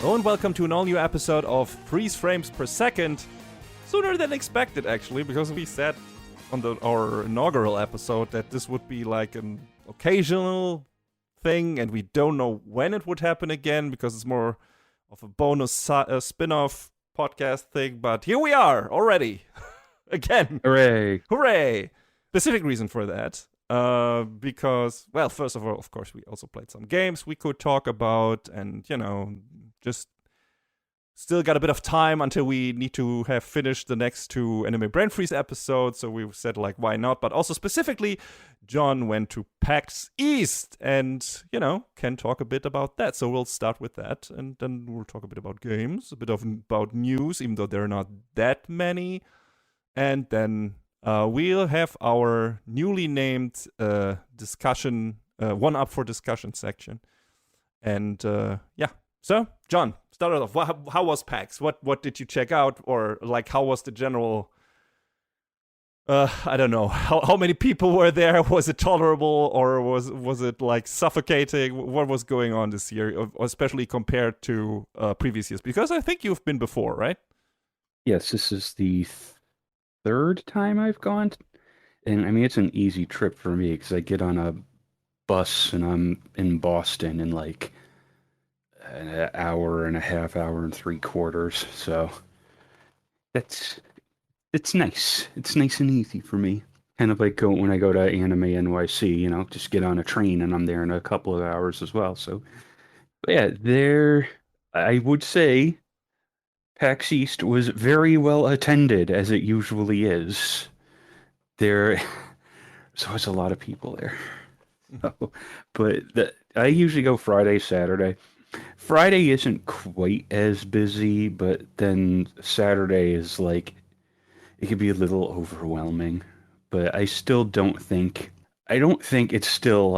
Hello and welcome to an all-new episode of FreezeFramesPerSecond. Sooner than expected, actually, because we said on our inaugural episode that this would be like an occasional thing, and we don't know when it would happen again, because it's more of a bonus spin-off podcast thing, but here we are, already. Again. Hooray. Hooray! Specific reason for that. Because, well, first of all, of course, we also played some games we could talk about, and, just still got a bit of time until we need to have finished the next two Anime Brain Freeze episodes, so we said, why not? But also specifically, John went to PAX East, and, can talk a bit about that. So we'll start with that, and then we'll talk a bit about games, a bit about news, even though there are not that many, and then we'll have our newly named discussion, one up for discussion section. And yeah, so John, start it off. How was PAX? What did you check out? Or how was the general, I don't know, how many people were there? Was it tolerable, or was it suffocating? What was going on this year, especially compared to previous years? Because I think you've been before, right? Yes, this is the third time I've gone. And I mean, it's an easy trip for me because I get on a bus and I'm in Boston in an hour and a half, hour and 3/4. So it's nice. It's nice and easy for me. Kind of like when I go to Anime NYC, just get on a train and I'm there in a couple of hours as well. So, but yeah, I would say PAX East was very well attended, as it usually is. There's always a lot of people there. But I usually go Friday, Saturday. Friday isn't quite as busy, but then Saturday is it can be a little overwhelming. But I don't think it's still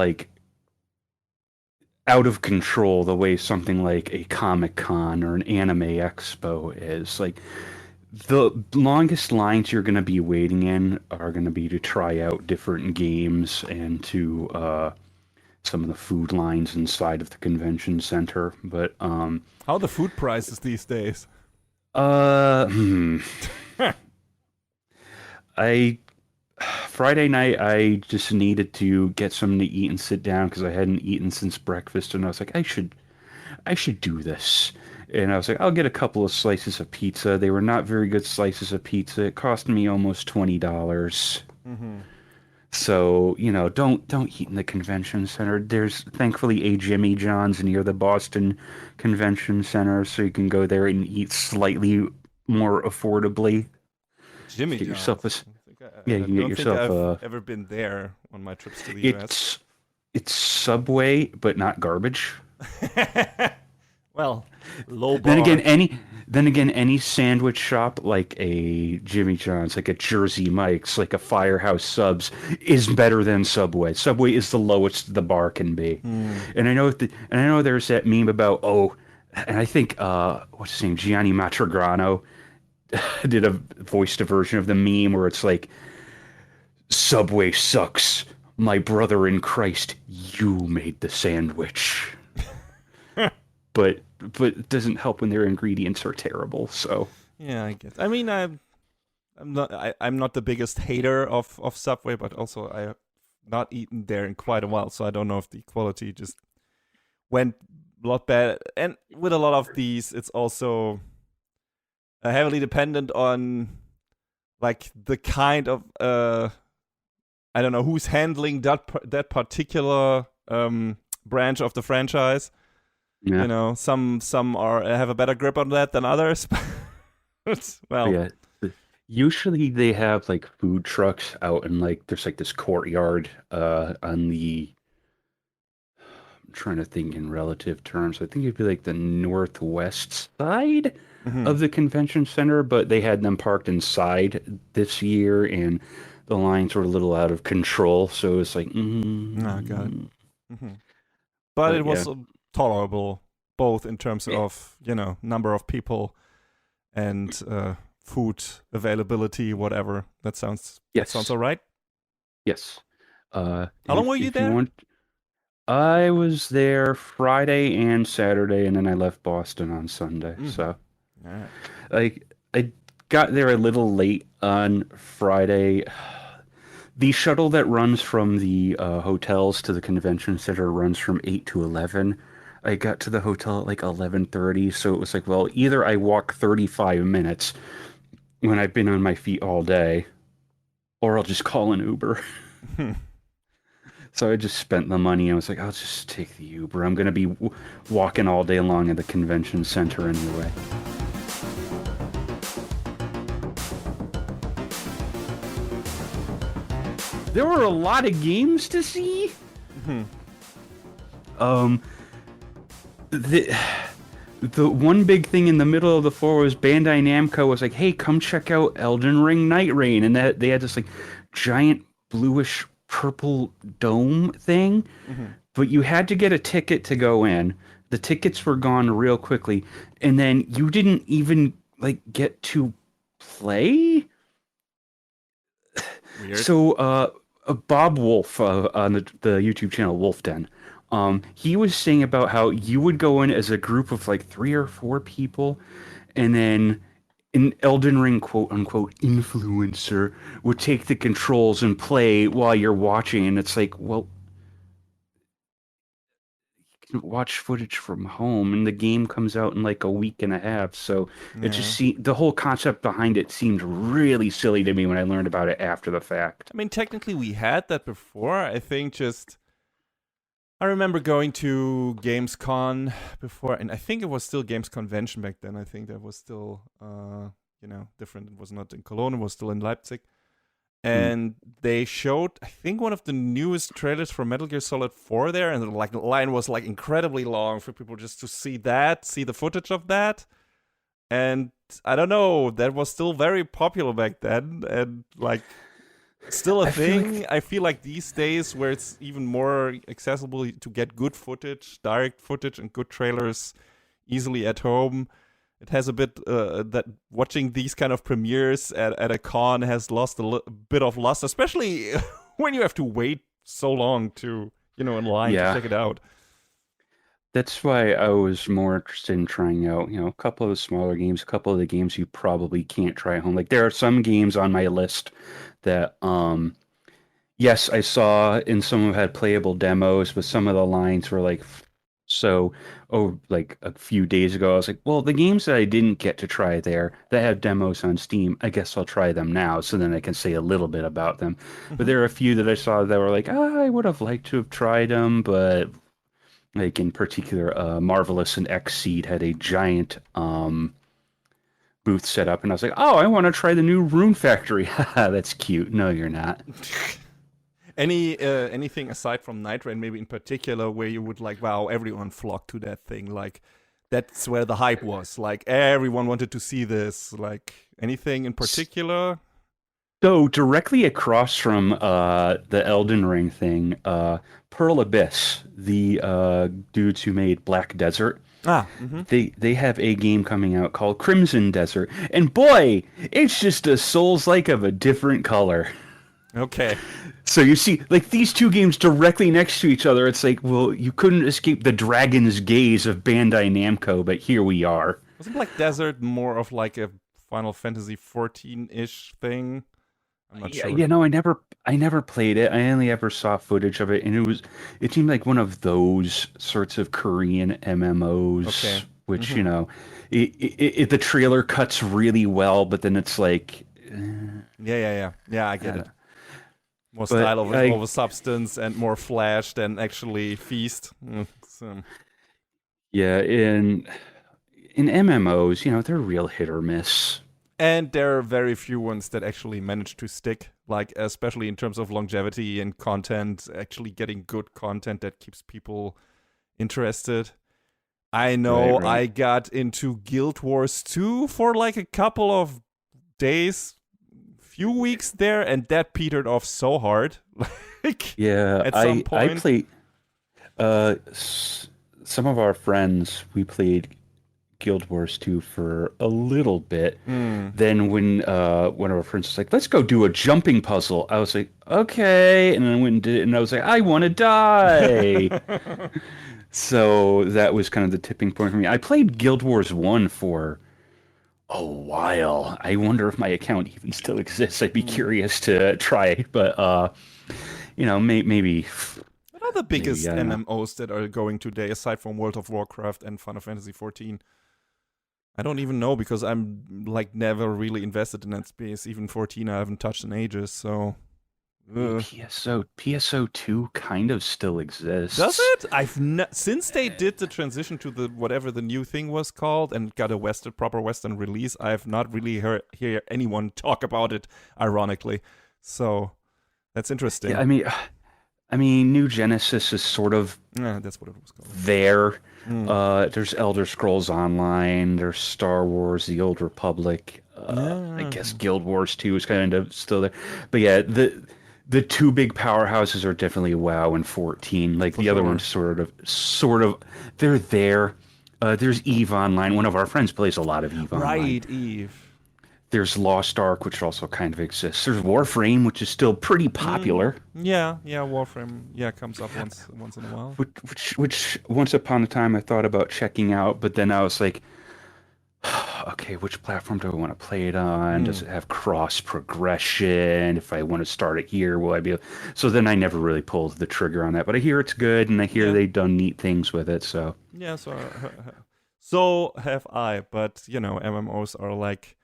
out of control the way something like a Comic-Con or an Anime Expo is. The longest lines you're going to be waiting in are going to be to try out different games and to some of the food lines inside of the convention center. But how are the food prices these days? Friday night, I just needed to get something to eat and sit down because I hadn't eaten since breakfast, and I was like, I should do this. And I was like, I'll get a couple of slices of pizza. They were not very good slices of pizza. It cost me almost $20. Mm-hmm. So, don't eat in the convention center. There's thankfully a Jimmy John's near the Boston Convention Center, so you can go there and eat slightly more affordably. Jimmy Get John's. yourself I don't think I've ever been there on my trips to the US. It's Subway, but not garbage. Well, low bar. Then again, any sandwich shop like a Jimmy John's, like a Jersey Mike's, like a Firehouse Subs, is better than Subway. Subway is the lowest the bar can be. And I know there's that meme about and I think what's his name, Gianni Matragrano did a voiced a version of the meme where it's like, Subway sucks. My brother in Christ, you made the sandwich. But it doesn't help when their ingredients are terrible. So yeah, I guess. I mean, I'm not the biggest hater of Subway, but also I have not eaten there in quite a while, so I don't know if the quality just went a lot bad. And with a lot of these, it's also heavily dependent on the kind of I don't know who's handling that particular branch of the franchise. yeah. Some have a better grip on that than others. Well, Yeah. Usually they have food trucks out and there's this courtyard on the, I'm trying to think in relative terms. I think it'd be the northwest side of the convention center, but they had them parked inside this year, and the lines were a little out of control. So it's got it. Mm-hmm. But it was tolerable, both in terms of number of people and food availability, whatever. That sounds all right. Yes. How long were you there? I was there Friday and Saturday, and then I left Boston on Sunday. Mm-hmm. So, All right. like, I got there a little late on Friday. The shuttle that runs from the hotels to the convention center runs from 8 to 11. I got to the hotel at like 11:30, so it was like, well, either I walk 35 minutes when I've been on my feet all day, or I'll just call an Uber. So I just spent the money. I was like, I'll just take the Uber. I'm going to be walking all day long at the convention center anyway. There were a lot of games to see. Mm-hmm. Um, the the one big thing in the middle of the floor was Bandai Namco was like, "Hey, come check out Elden Ring Night Rain," and that they had this like giant bluish purple dome thing, Mm-hmm. but you had to get a ticket to go in. The tickets were gone real quickly, and then you didn't even like get to play. Weird. So, Bob Wolf on the YouTube channel Wolf Den, he was saying about how you would go in as a group of like 3 or 4 people, and then an Elden Ring quote unquote influencer would take the controls and play while you're watching, and it's like, well, you can watch footage from home, and the game comes out in like a week and a half, so it Yeah. just the whole concept behind it seemed really silly to me when I learned about it after the fact. I mean, technically, we had that before. I think just. I remember going to Gamescom before, and I think it was still Games Convention back then. I think that was still, different. It was not in Cologne, it was still in Leipzig. And they showed, I think, one of the newest trailers for Metal Gear Solid 4 there, and like the line was like incredibly long for people just to see the footage of that. And I don't know, that was still very popular back then, and like still a thing. I feel like these days, where it's even more accessible to get good footage, direct footage, and good trailers easily at home, it has a bit that watching these kind of premieres at a con has lost a bit of lust, especially when you have to wait so long to in line to check it out. That's why I was more interested in trying out, a couple of the smaller games, a couple of the games you probably can't try at home. Like there are some games on my list that, yes, I saw and some of them had playable demos, but some of the lines were like, so, like a few days ago, I was like, well, the games that I didn't get to try there that have demos on Steam, I guess I'll try them now so then I can say a little bit about them. But there are a few that I saw that were like, I would have liked to have tried them, but like in particular, Marvelous and Xseed had a giant booth set up, and I was like, "Oh, I want to try the new Rune Factory." Haha, that's cute. No, you're not. Anything aside from Night Rain, maybe in particular, where you would like, wow, everyone flocked to that thing. Like that's where the hype was. Like everyone wanted to see this. Like anything in particular? So directly across from the Elden Ring thing, Pearl Abyss, the dudes who made Black Desert, they have a game coming out called Crimson Desert, and boy, it's just a Souls-like of a different color. Okay. So you see, like these two games directly next to each other, it's like, well, you couldn't escape the dragon's gaze of Bandai Namco, but here we are. Wasn't Black Desert more of like a Final Fantasy 14-ish thing? I'm not sure. I never played it. I only ever saw footage of it, and it seemed like one of those sorts of Korean MMOs, which the trailer cuts really well, but then it's like, yeah, I get it. More style over substance and more flash than actually feast. Yeah, in MMOs, they're real hit or miss. And there are very few ones that actually manage to stick, like especially in terms of longevity and content, actually getting good content that keeps people interested. I know right. I got into Guild Wars 2 for like a couple of days, few weeks there, and that petered off so hard. Like, yeah, at some point. I played some of our friends, we played Guild Wars 2 for a little bit. Mm. Then when one of our friends was like, "Let's go do a jumping puzzle," I was like, "Okay," and then I went and did it, and I was like, "I want to die." So that was kind of the tipping point for me. I played Guild Wars 1 for a while. I wonder if my account even still exists. I'd be Mm. curious to try, but maybe What are the maybe biggest I don't know. MMOs that are going today aside from World of Warcraft and Final Fantasy 14? I don't even know because I'm like never really invested in that space. Even 14 I haven't touched in ages, so I mean, uh. PSO 2 kind of still Does exists. it? Since they did the transition to the whatever the new thing was called and got a proper Western release, I have not really hear anyone talk about it. Ironically, so that's Yeah, interesting. I mean, New Genesis is sort of Yeah, that's what it was called. there. Mm. There's Elder Scrolls Online, there's Star Wars, The Old Republic. I Yeah. guess Guild Wars 2 is kind of still there. But yeah, the two big powerhouses are definitely WoW and 14. Like For the other ones sure. sort of they're there. There's Eve Online. One of our friends plays a lot of Eve Online. Right, Eve. There's Lost Ark, which also kind of exists. There's Warframe, which is still pretty popular. Yeah, yeah. Warframe, yeah, comes up once in a while. Which once upon a time I thought about checking out, but then I was like, okay, which platform do I want to play it on? Does Mm. it have cross progression? If I want to start it here, will I be able... So then I never really pulled the trigger on that, but I hear it's good and I hear Yeah, they've done neat things with it, so yeah. So have I, but MMOs are like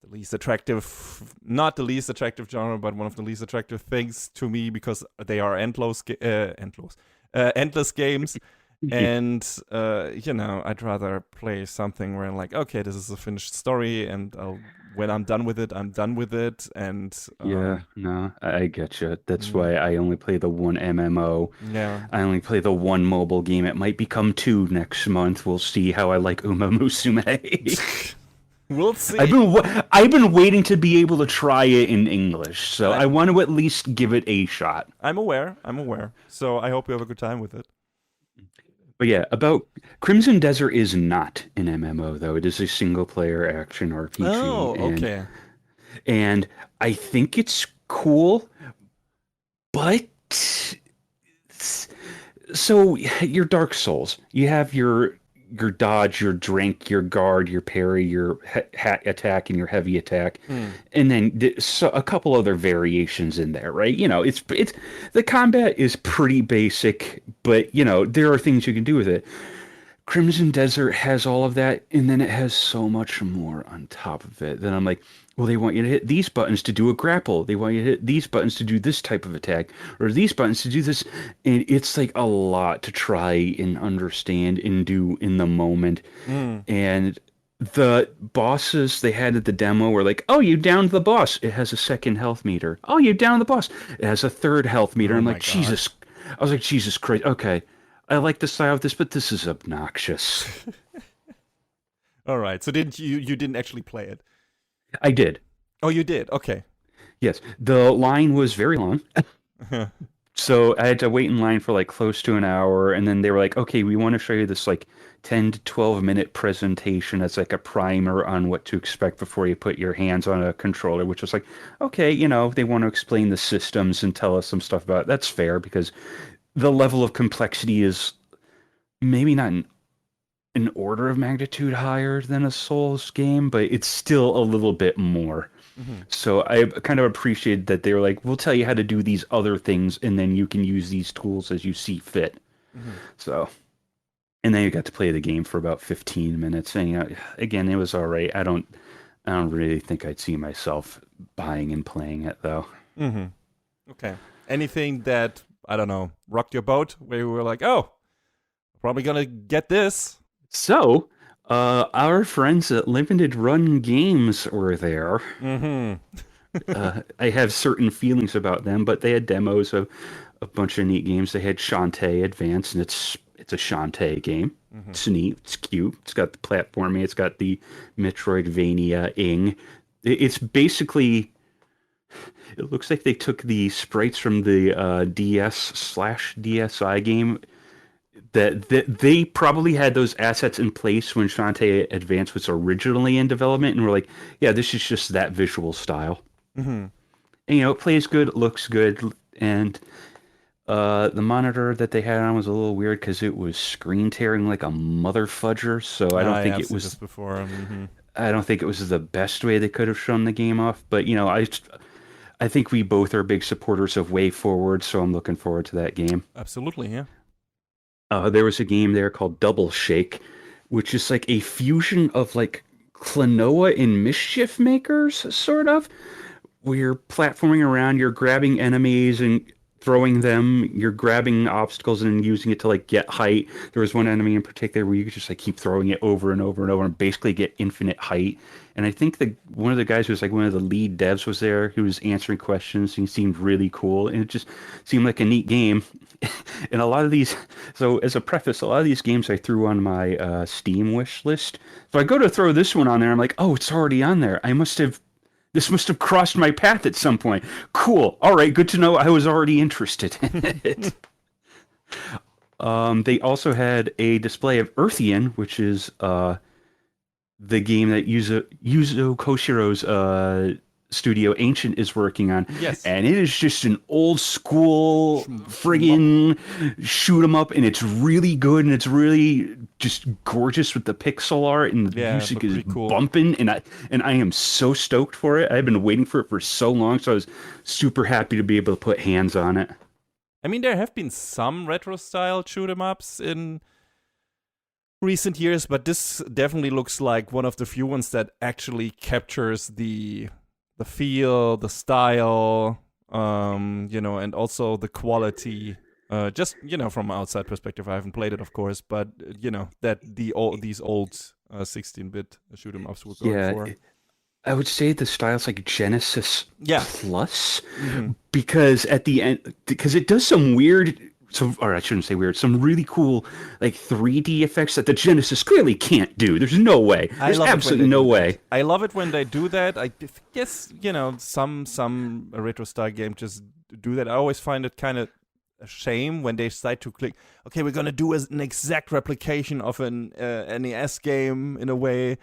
the least attractive, not the least attractive genre, but one of the least attractive things to me because they are endless games. yeah. And I'd rather play something where I'm like, okay, this is a finished story, and when I'm done with it, I'm done with it. And Yeah, no, I get you. That's mm, why I only play the one MMO. yeah, I only play the one mobile game. It might become two next month. We'll see how I like Uma Musume. we'll see. I've been waiting to be able to try it in English, so I I'm want to at least give it a shot. I'm aware. I'm aware. So I hope you have a good time with it. But yeah, about Crimson Desert is not an MMO though. It is a single player action RPG, Oh, okay. and I think it's cool, but so your Dark Souls, you have your dodge, your drink, your guard, your parry, your hat attack, and your heavy attack, Hmm. and then so a couple other variations in there, right? It's the combat is pretty basic, but there are things you can do with it. Crimson Desert has all of that, and then it has so much more on top of it. Then I'm like, well, they want you to hit these buttons to do a grapple. They want you to hit these buttons to do this type of attack, or these buttons to do this. And it's like a lot to try and understand and do in the moment. Hmm. And the bosses they had at the demo were like, oh, you downed the boss. It has a second health meter. Oh, you downed the boss. It has a third health meter. Oh I'm my like, god. Jesus. I was like, Jesus Christ. Okay. I like the style of this, but this is obnoxious. All right. So didn't you didn't actually play it? I did. Oh, you did. Okay. Yes. The line was very long. Hmm. So I had to wait in line for like close to an hour. And then they were like, okay, we want to show you this like 10 to 12-minute presentation as like a primer on what to expect before you put your hands on a controller, which was like, okay, they want to explain the systems and tell us some stuff about it. That's fair because the level of complexity is maybe not an order of magnitude higher than a Souls game, but it's still a little bit more. So I kind of appreciated that they were like, we'll tell you how to do these other things, and then you can use these tools as you see fit. Hmm. So, and then you got to play the game for about 15 minutes, and again, it was all right. I don't really think I'd see myself buying and playing it though. Hmm. Okay. Anything that I don't know rocked your boat where you were like, oh, probably gonna get this. So, our friends at Limited Run Games were there. Hmm. I have certain feelings about them, but they had demos of a bunch of neat games. They had Shantae Advance, and it's a Shantae game. Hmm. It's neat. It's cute. It's got the platforming. It's got the Metroidvania-ing. It's basically. It looks like they took the sprites from the DS/DSi game that they probably had those assets in place when Shantae Advance was originally in development, and we're like, yeah, this is just that visual style. Hmm. And, it plays good, it looks good, and the monitor that they had on was a little weird because it was screen tearing like a mother fudger. So Yeah, I've seen this before. I don't think it was the best way they could have shown the game off. But I think we both are big supporters of Way Forward, so I'm looking forward to that game. Absolutely, yeah. There was a game there called Double Shake, which is like a fusion of like Klonoa and Mischief Makers, sort of, where you're platforming around, you're grabbing enemies and throwing them, you're grabbing obstacles and using it to like get height. There was one enemy in particular where you could just like keep throwing it over and over and over and basically get infinite height. And I think one of the guys who was like one of the lead devs was there. He was answering questions. He seemed really cool, and it just seemed like a neat game. And a lot of these, so as a preface, a lot of these games I threw on my Steam wish list. So I go to throw this one on there. I'm like, oh, it's already on there. This must have crossed my path at some point. Cool. All right, good to know I was already interested in it. They also had a display of Earthion, which is the game that Yuzo Koshiro's studio Ancient is working on. Yes. And it is just an old school friggin' shoot 'em up, and it's really good, and it's really just gorgeous with the pixel art, and the music is cool. bumping, and I am so stoked for it. I've been waiting for it for so long, so I was super happy to be able to put hands on it. I mean, there have been some retro style shoot 'em ups in recent years, but this definitely looks like one of the few ones that actually captures the feel, the style, and also the quality. Just from an outside perspective, I haven't played it, of course, but that these old 16-bit shoot 'em ups were going for. I would say the style's like Genesis Plus, Mm-hmm. because at the end, because it does some weird. Or I shouldn't say weird, some really cool like 3D effects that the Genesis clearly can't do. There's no way. There's absolutely no way. I love it when they do that. I guess, some retro style game just do that. I always find it kind of a shame when they decide to click, okay, we're going to do an exact replication of an NES game in a way.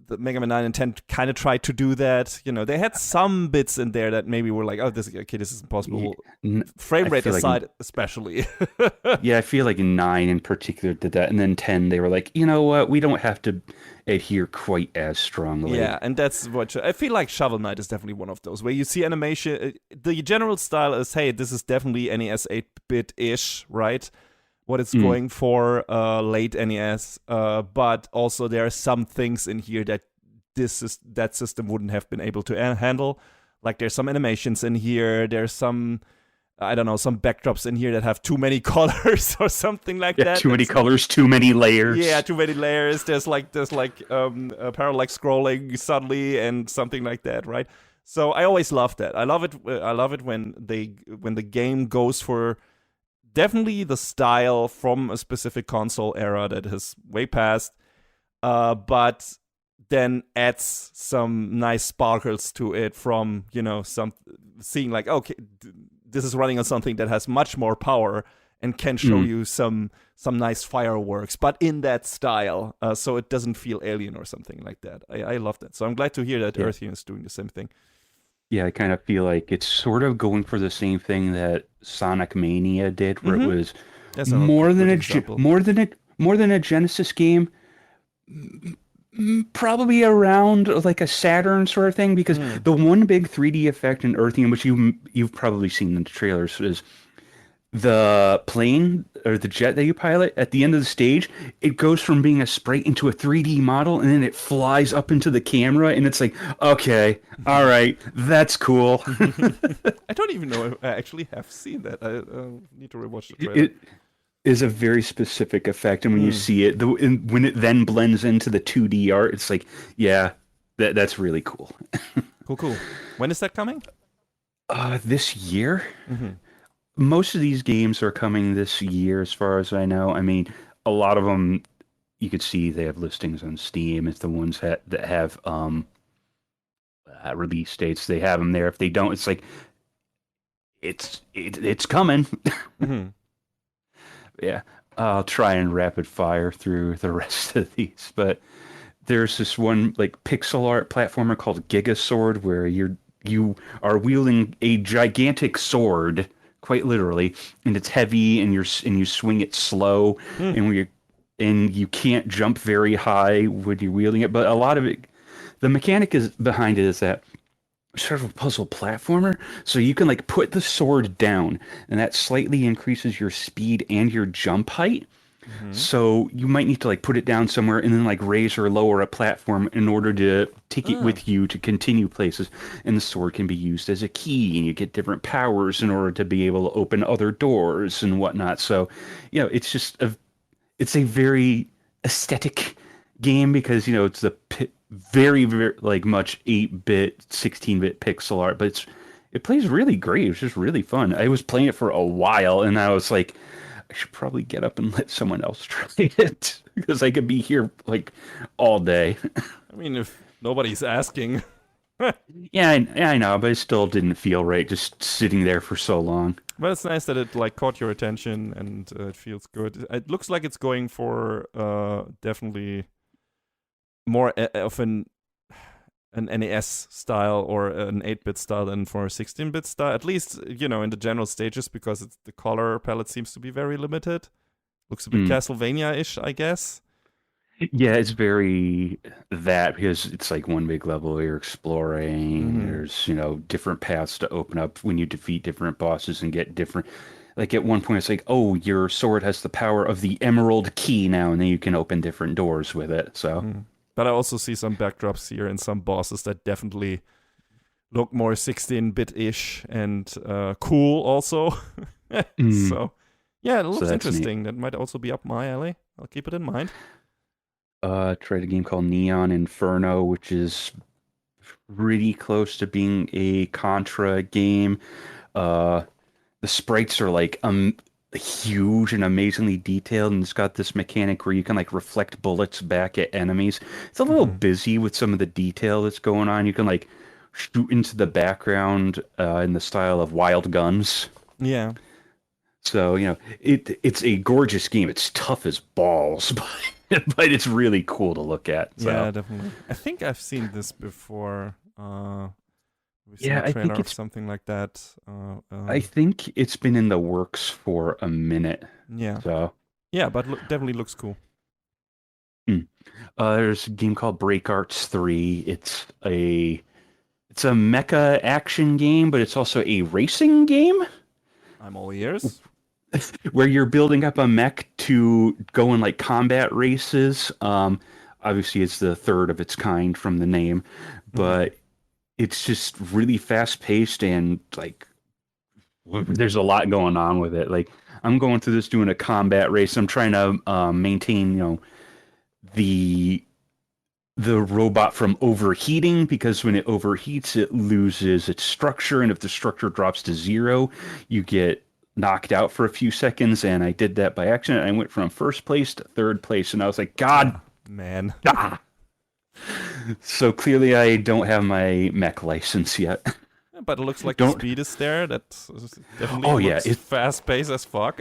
The Mega Man 9 and 10 kind of tried to do that. They had some bits in there that maybe were like, oh, this is impossible. Frame rate aside, especially. Yeah, I feel like 9 in particular did that. And then 10, they were like, you know what? We don't have to adhere quite as strongly. Yeah, and that's what I feel like. Shovel Knight is definitely one of those where you see animation. The general style is, hey, this is definitely NES 8-bit-ish, right? What it's going for, late NES, but also there are some things in here that that system wouldn't have been able to handle. Like there's some animations in here, there's some, I don't know, some backdrops in here that have too many colors or something like that. Too many colors, too many layers. Yeah, too many layers. There's parallax scrolling suddenly and something like that, right? So I always love that. I love it when the game goes for definitely the style from a specific console era that is way past, but then adds some nice sparkles to it from, some seeing like, okay, this is running on something that has much more power and can show you some nice fireworks, but in that style, so it doesn't feel alien or something like that. I love that. So I'm glad to hear that Earthion is doing the same thing. Yeah, I kind of feel like it's sort of going for the same thing that Sonic Mania did, where it was more than a Genesis game, probably around like a Saturn sort of thing. Because the one big 3D effect in Earthion, which you've probably seen in the trailers, is the plane or the jet that you pilot at the end of the stage. It goes from being a sprite into a 3D model, and then it flies up into the camera, and it's like, okay, all right, that's cool. I don't even know if I actually have seen that. I need to rewatch the trailer. It is a very specific effect, and when you see it, when it then blends into the 2D art, it's like, yeah, that's really cool. Cool. When is that coming? This year. Most of these games are coming this year, as far as I know. I mean, a lot of them, you could see they have listings on Steam. It's the ones that have release dates. They have them there. If they don't, it's like, it's coming. Yeah, I'll try and rapid fire through the rest of these, but there's this one like pixel art platformer called Gigasword where you are wielding a gigantic sword, quite literally, and it's heavy and you swing it slow Hmm. and you can't jump very high when you're wielding it, but a lot of it the mechanic is behind it is that sort of a puzzle platformer. So you can like put the sword down, and that slightly increases your speed and your jump height. Mm-hmm. So you might need to like put it down somewhere and then like raise or lower a platform in order to take it Ah. with you to continue places. And the sword can be used as a key, and you get different powers in order to be able to open other doors and whatnot. So, it's a very aesthetic game because it's the very very like much 8-bit 16-bit pixel art, but it plays really great. It's just really fun. I was playing it for a while and I was like, I should probably get up and let someone else try it because I could be here like all day. I mean, if nobody's asking. Yeah, I know, but it still didn't feel right just sitting there for so long. But it's nice that it like caught your attention and it feels good. It looks like it's going for definitely more of an NES style or an 8-bit style than for a 16-bit style. At least in the general stages, because the color palette seems to be very limited. Looks a bit Mm. Castlevania-ish, I guess. Yeah, it's very that because it's like one big level you're exploring. Mm-hmm. There's, different paths to open up when you defeat different bosses and get different. Like at one point, it's like, oh, your sword has the power of the Emerald Key now, and then you can open different doors with it. So, Mm. But I also see some backdrops here and some bosses that definitely look more 16-bit-ish and cool also. mm, So, yeah, it so looks that's neat. interesting. That might also be up my alley. I'll keep it in mind. Tried a game called Neon Inferno, which is pretty close to being a Contra game. Uh, the sprites are like huge and amazingly detailed, and it's got this mechanic where you can like reflect bullets back at enemies. It's a little Mm-hmm. busy with some of the detail that's going on. You can like shoot into the background in the style of Wild Guns. Yeah. So, it's a gorgeous game. It's tough as balls, but it's really cool to look at. Yeah, So, definitely. I think I've seen this before. We've seen yeah, a trailer of something like that. I think it's been in the works for a minute. Yeah. So, Yeah, but definitely looks cool. mm. There's a game called Break Arts 3. It's a mecha action game, but it's also a racing game I'm all ears. where you're building up a mech to go in like combat races. Obviously it's the third of its kind from the name, Mm-hmm. but it's just really fast paced and like there's a lot going on with it. Like I'm going through this doing a combat race. I'm trying to maintain, the robot from overheating because when it overheats, it loses its structure, and if the structure drops to zero, you get knocked out for a few seconds. And I did that by accident. I went from first place to third place, and I was like, God, Ah, man. ah. So clearly, I don't have my mech license yet. But it looks like the Don't. speed is there. That definitely Oh yeah, looks fast paced as fuck.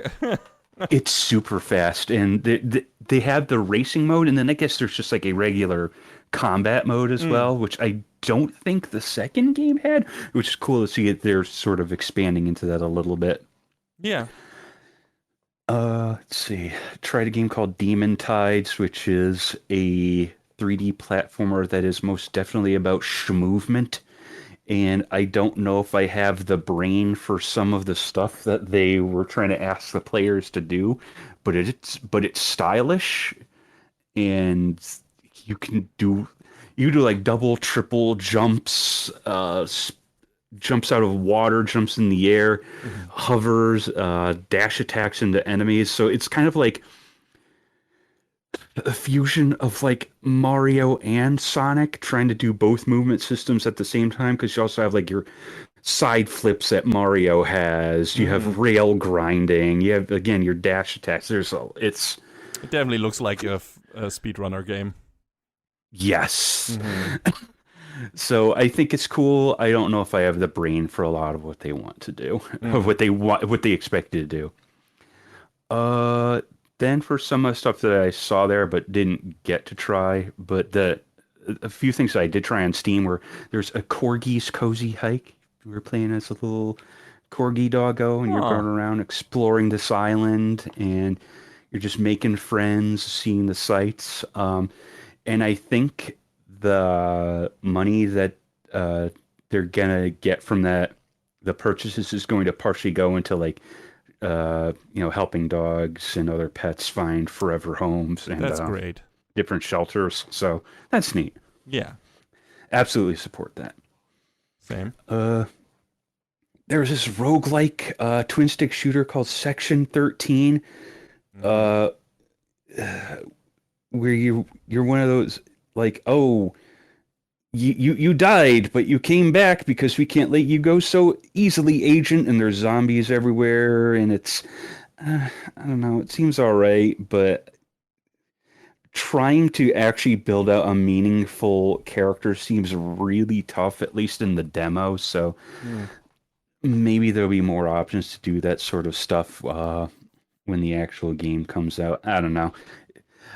it's super fast, and they have the racing mode, and then I guess there's just like a regular combat mode as Mm. well, which I don't think the second game had, which is cool to see it. They're sort of expanding into that a little bit. Yeah. Let's see. Tried a game called Demon Tides, which is a 3D platformer that is most definitely about movement. And I don't know if I have the brain for some of the stuff that they were trying to ask the players to do, but it's stylish, and you can do like double, triple jumps, jumps out of water, jumps in the air, Mm-hmm. hovers, dash attacks into enemies. So it's kind of like a fusion of like Mario and Sonic trying to do both movement systems at the same time because you also have like your side flips that Mario has. You Mm. have rail grinding. You have again your dash attacks. It's It definitely looks like a speedrunner game. yes. Mm-hmm. So I think it's cool. I don't know if I have the brain for a lot of what they want to do, or Mm. what they expect to do. Then for some of the stuff that I saw there but didn't get to try, but a few things that I did try on Steam were there's a Corgi's Cozy Hike. We were playing as a little corgi doggo, and you're Huh. going around exploring this island, and you're just making friends, seeing the sights. And I think the money that uh, they're gonna get from that, the purchases is going to partially go into like helping dogs and other pets find forever homes and That's great. different shelters. So that's neat. Yeah. Absolutely support that. Same. Uh, there's this roguelike twin stick shooter called Section 13, Mm. uh, where you're one of those like, oh, you died, but you came back because we can't let you go so easily, agent. And there's zombies everywhere, and it's I don't know. It seems all right, but trying to actually build out a meaningful character seems really tough, at least in the demo. So Mm. maybe there'll be more options to do that sort of stuff when the actual game comes out. I don't know.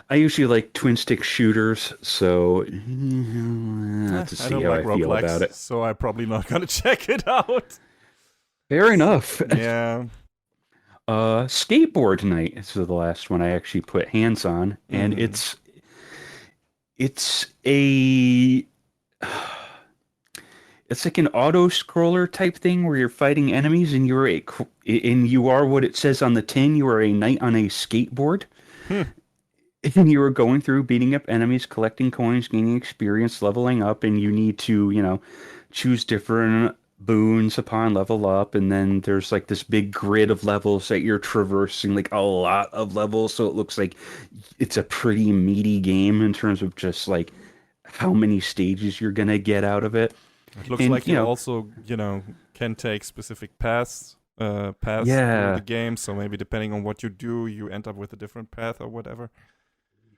I usually like twin stick shooters, so I have to I see don't how like I feel about roguelikes, it. so I'm probably not gonna check it out. Fair enough. Yeah. Skateboard Knight is the last one I actually put hands on, and Hmm. it's a it's like an auto scroller type thing where you're fighting enemies, and you are what it says on the tin. You are a knight on a skateboard. Hmm. And you are going through beating up enemies, collecting coins, gaining experience, leveling up, and you need to, choose different boons upon level up. And then there's like this big grid of levels that you're traversing, like a lot of levels. So it looks like it's a pretty meaty game in terms of just like how many stages you're gonna get out of it. It looks And, like you also, can take specific paths through the yeah, game. So maybe depending on what you do, you end up with a different path or whatever.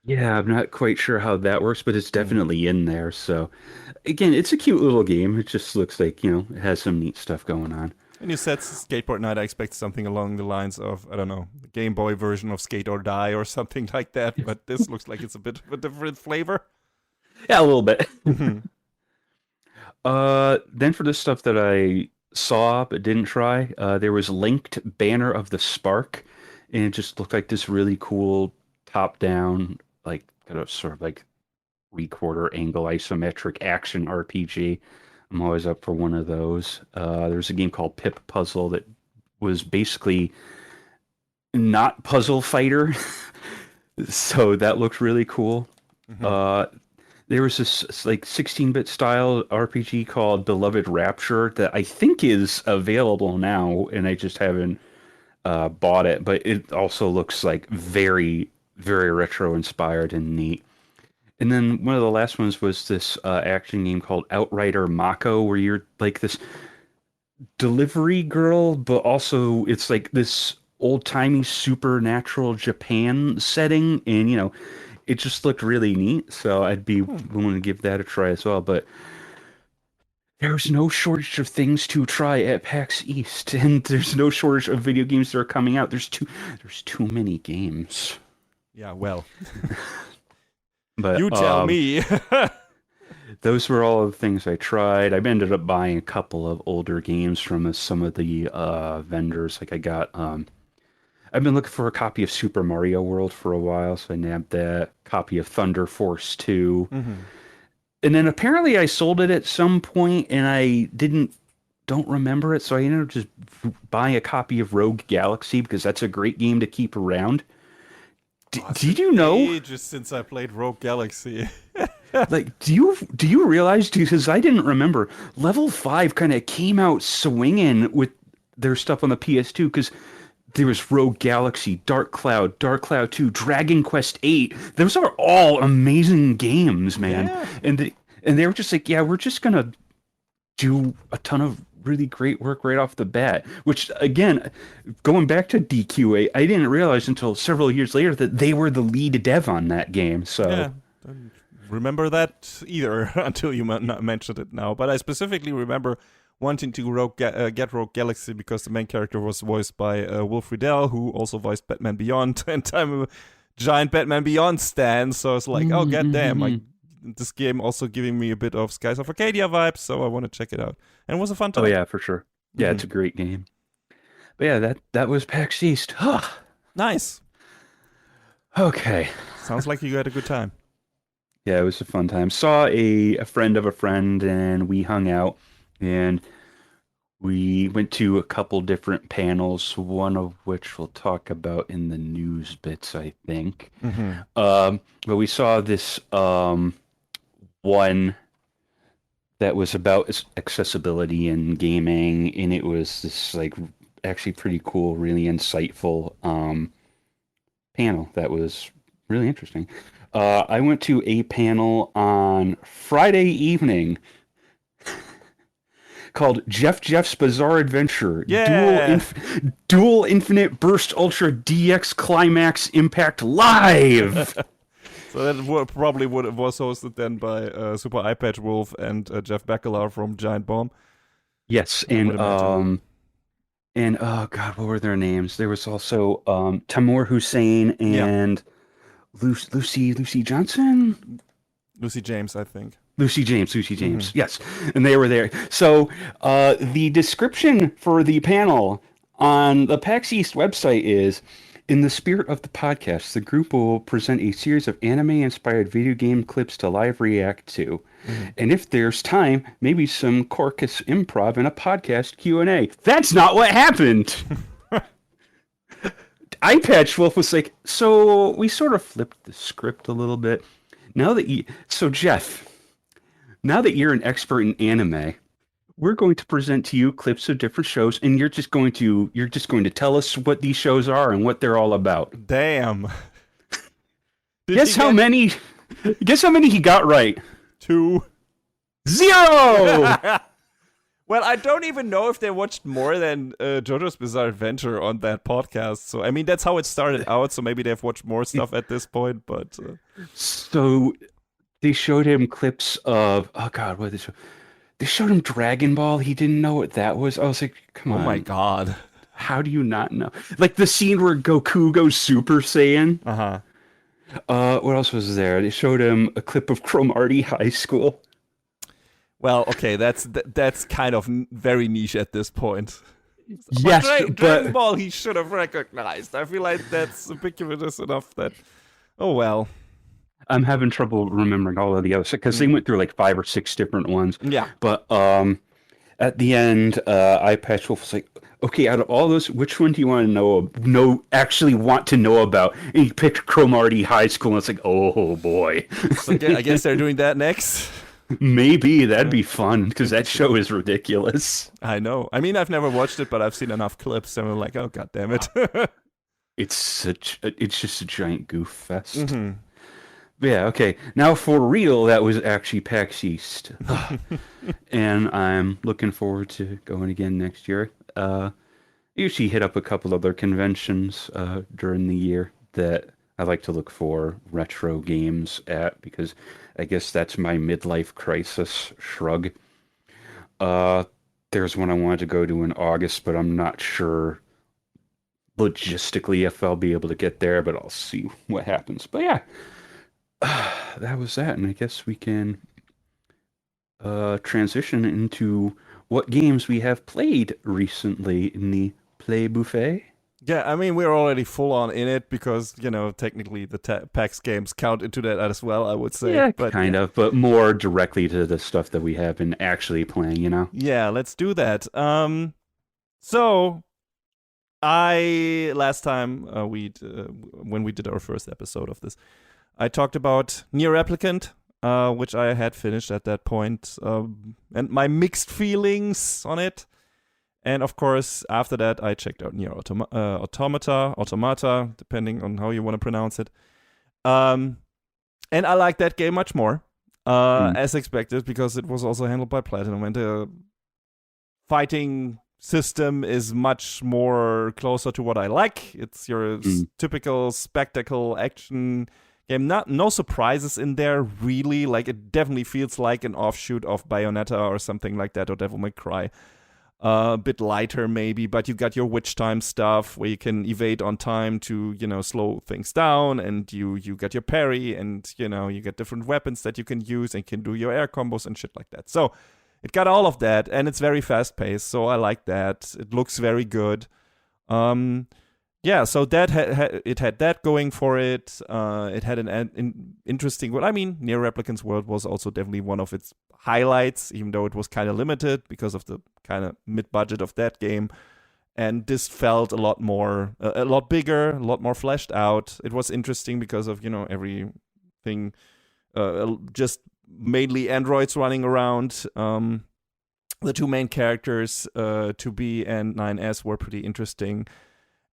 yeah, I'm not quite sure how that works, but it's Hmm. definitely in there. So again, it's a cute little game. It just looks like, it has some neat stuff going on. And you said Skateboard Night. I expect something along the lines of, I don't know, the Game Boy version of Skate or Die or something like that. But this looks like it's a bit of a different flavor. Yeah, a little bit. Hmm. Then for the stuff that I saw but didn't try, there was linked Banner of the Spark, and it just looked like this really cool top-down, like kind of sort of like three-quarter angle isometric action RPG. I'm always up for one of those. There's a game called Pip Puzzle that was basically not Puzzle Fighter, so that looked really cool. Hmm. Uh, there was this like 16-bit style RPG called Beloved Rapture that I think is available now, and I just haven't bought it. But it also looks like very, very retro inspired and neat. And then one of the last ones was this action game called Outrider Mako, where you're like this delivery girl, but also it's like this old-timey supernatural Japan setting, and it just looked really neat. So I'd be Hmm. willing to give that a try as well. But there's no shortage of things to try at PAX East, and there's no shortage of video games that are coming out. There's too many games. Yeah, well, you But tell me. those were all of the things I tried. I ended up buying a couple of older games from some of the vendors. Like I got I've been looking for a copy of Super Mario World for a while, so I nabbed that. Copy of Thunder Force 2. Hmm. And then apparently I sold it at some point and I don't remember it, so I ended up just buying a copy of Rogue Galaxy because that's a great game to keep around. Oh, it's Did been you know? ages since I played Rogue Galaxy. Like, do you realize? Because I didn't remember. Level 5 kind of came out swinging with their stuff on the PS2 because there was Rogue Galaxy, Dark Cloud 2, Dragon Quest 8. Those are all amazing games, man. Yeah. And they were just like, yeah, we're just gonna do a ton of really great work right off the bat. Which again, going back to DQA, I didn't realize until several years later that they were the lead dev on that game. So Yeah. Don't remember that either until you mentioned it now. But I specifically remember wanting to get Rogue Galaxy because the main character was voiced by Wolf Riddell, who also voiced Batman Beyond, and I'm a giant Batman Beyond stan, so it's like, oh goddamn, this game also giving me a bit of Skies of Arcadia vibes, so I want to check it out. And it was a fun time. Oh yeah, for sure. Yeah, it's a great game. But yeah, that was PAX East. Nice. Okay. Sounds like you had a good time. Yeah, it was a fun time. Saw a friend of a friend, and we hung out, and we went to a couple different panels, one of which we'll talk about in the news bits, I think. But we saw this one that was about accessibility in gaming, and it was this like actually pretty cool, really insightful panel that was really interesting. I went to a panel on Friday evening called Jeff's Bizarre Adventure. Yeah. Dual Infinite Burst Ultra DX Climax Impact Live. So that was hosted then by Super Eyepatch Wolf and Jeff Baccalar from Giant Bomb. Yes, and oh god, what were their names? There was also Tamoor Hussein and Lucy Johnson? Lucy James, I think. Lucy James, yes. And they were there. So the description for the panel on the PAX East website is, in the spirit of the podcast, the group will present a series of anime-inspired video game clips to live react to. And if there's time, maybe some Corcus improv and a podcast Q&A. That's not what happened! Eyepatch Wolf was like, so we sort of flipped the script a little bit. So Jeff, now that you're an expert in anime, we're going to present to you clips of different shows, and you're just going to tell us what these shows are and what they're all about. Damn. Guess how many he got right? 2. 0! Well, I don't even know if they watched more than JoJo's Bizarre Adventure on that podcast. So, I mean, that's how it started out. So maybe they've watched more stuff at this point. But so they showed him clips of, oh god, what did they show? They showed him Dragon Ball. He didn't know what that was. I was like, come on. Oh my god. How do you not know? Like the scene where Goku goes Super Saiyan. What else was there? They showed him a clip of Cromartie High School. Well, okay, that's kind of very niche at this point. Yes, but Dragon Ball he should have recognized. I feel like that's ubiquitous enough that, oh well. I'm having trouble remembering all of the others because they went through like 5 or 6 different ones. Yeah. But at the end, Eyepatch Wolf was like, okay, out of all those, which one do you want to actually want to know about? And he picked Cromartie High School, and it's like, oh boy. So I guess they're doing that next. Maybe that'd be fun because that show is ridiculous. I know. I mean, I've never watched it, but I've seen enough clips, and I'm like, oh god damn it. It's just a giant goof fest. Yeah, okay. Now for real, that was actually PAX East. And I'm looking forward to going again next year. I usually hit up a couple other conventions during the year that I like to look for retro games at because I guess that's my midlife crisis shrug. There's one I wanted to go to in August, but I'm not sure logistically if I'll be able to get there, but I'll see what happens. But yeah. That was that, and I guess we can transition into what games we have played recently in the Play Buffet. Yeah, I mean, we're already full on in it because, technically the PAX games count into that as well, I would say. Yeah, but, kind of, but more directly to the stuff that we have been actually playing, Yeah, let's do that. So, last time when we did our first episode of this, I talked about Nier Replicant, which I had finished at that point, and my mixed feelings on it. And of course, after that, I checked out Nier Automata, depending on how you want to pronounce it. And I like that game much more, as expected, because it was also handled by Platinum, and the fighting system is much more closer to what I like. It's your typical spectacle action game. No surprises in there, really. Like, it definitely feels like an offshoot of Bayonetta or something like that, or Devil May Cry. A bit lighter maybe, but you got your witch time stuff where you can evade on time to, slow things down, and you got your parry, and you get different weapons that you can use and can do your air combos and shit like that. So it got all of that, and it's very fast paced, so I like that. It looks very good. Yeah, so that it had that going for it. It had an interesting. Well, I mean, Nier Replicant's world was also definitely one of its highlights, even though it was kind of limited because of the kind of mid-budget of that game. And this felt a lot more, a lot bigger, a lot more fleshed out. It was interesting because of everything, just mainly androids running around. The two main characters, 2B and 9S, were pretty interesting.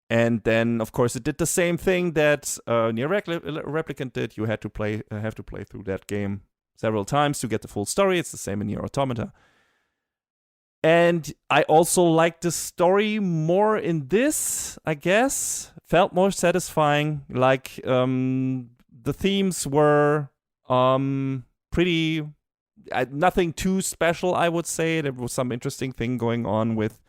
And then, of course, it did the same thing that Nier Replicant did. You had to have to play through that game several times to get the full story. It's the same in Nier Automata. And I also liked the story more in this, I guess. Felt more satisfying. Like, the themes were pretty... nothing too special, I would say. There was some interesting thing going on with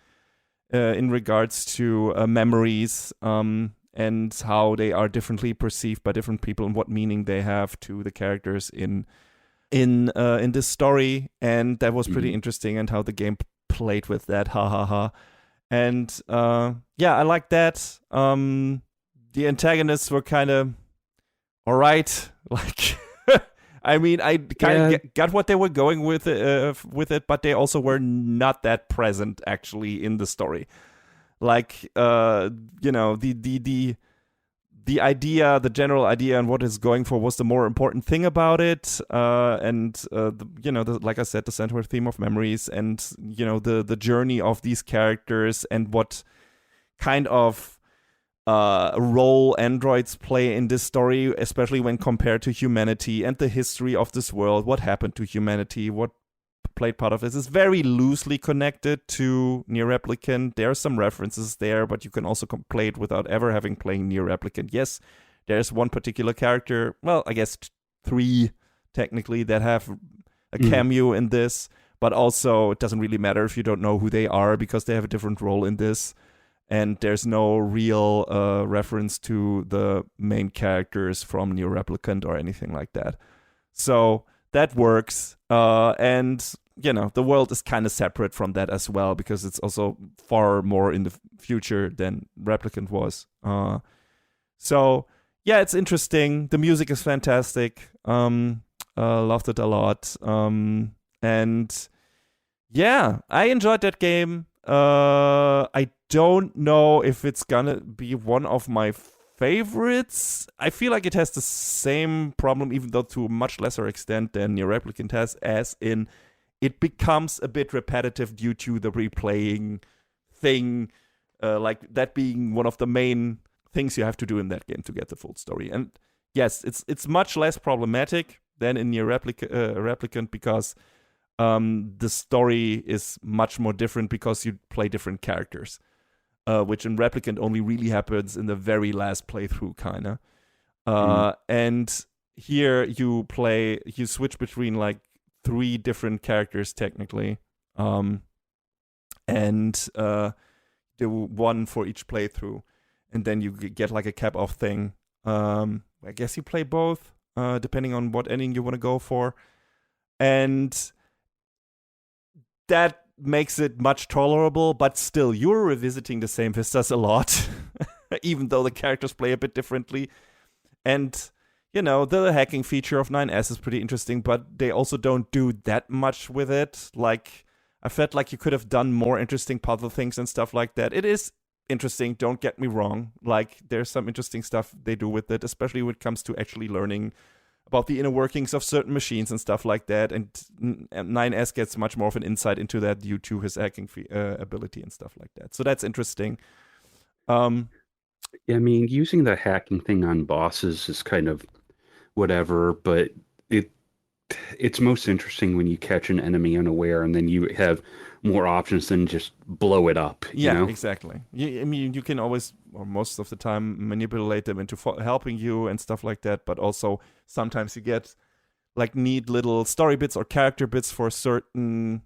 in regards to memories and how they are differently perceived by different people and what meaning they have to the characters in this story. And that was pretty interesting, and how the game played with that. Ha ha ha. And I like that. The antagonists were kind of all right. Like, I mean, I kind of got what they were going with it, but they also were not that present actually in the story. Like, the idea, the general idea, and what it's going for was the more important thing about it. Like I said, the central theme of memories, and the journey of these characters, and what kind of role androids play in this story, especially when compared to humanity, and the history of this world, what happened to humanity, what played part of this, is very loosely connected to Nier Replicant. There are some references there, but you can also play it without ever having played Nier Replicant. Yes, there's one particular character, well, I guess 3 technically, that have a cameo in this, but also it doesn't really matter if you don't know who they are, because they have a different role in this. And there's no real reference to the main characters from Nier Replicant or anything like that. So that works. And, the world is kind of separate from that as well, because it's also far more in the future than Replicant was. So, yeah, it's interesting. The music is fantastic. Loved it a lot. And, yeah, I enjoyed that game. I don't know if it's gonna be one of my favorites. I feel like it has the same problem, even though to a much lesser extent than Nier Replicant has, as in it becomes a bit repetitive due to the replaying thing, like that being one of the main things you have to do in that game to get the full story. And yes, it's much less problematic than in Nier Replicant, because the story is much more different because you play different characters, which in Replicant only really happens in the very last playthrough, kind of. And here you switch between like 3 different characters technically, and do one for each playthrough, and then you get like a cap-off thing. I guess you play both, depending on what ending you want to go for, and that makes it much tolerable, but still, you're revisiting the same vistas a lot, even though the characters play a bit differently. And, the hacking feature of 9S is pretty interesting, but they also don't do that much with it. Like, I felt like you could have done more interesting puzzle things and stuff like that. It is interesting, don't get me wrong. Like, there's some interesting stuff they do with it, especially when it comes to actually learning about the inner workings of certain machines and stuff like that. And 9S gets much more of an insight into that due to his hacking ability and stuff like that. So that's interesting. I mean, using the hacking thing on bosses is kind of whatever, but it's most interesting when you catch an enemy unaware, and then you have more options than just blow it up, you Yeah, know? exactly. I mean, you can always, or most of the time, manipulate them into helping you and stuff like that. But also sometimes you get like neat little story bits or character bits for certain,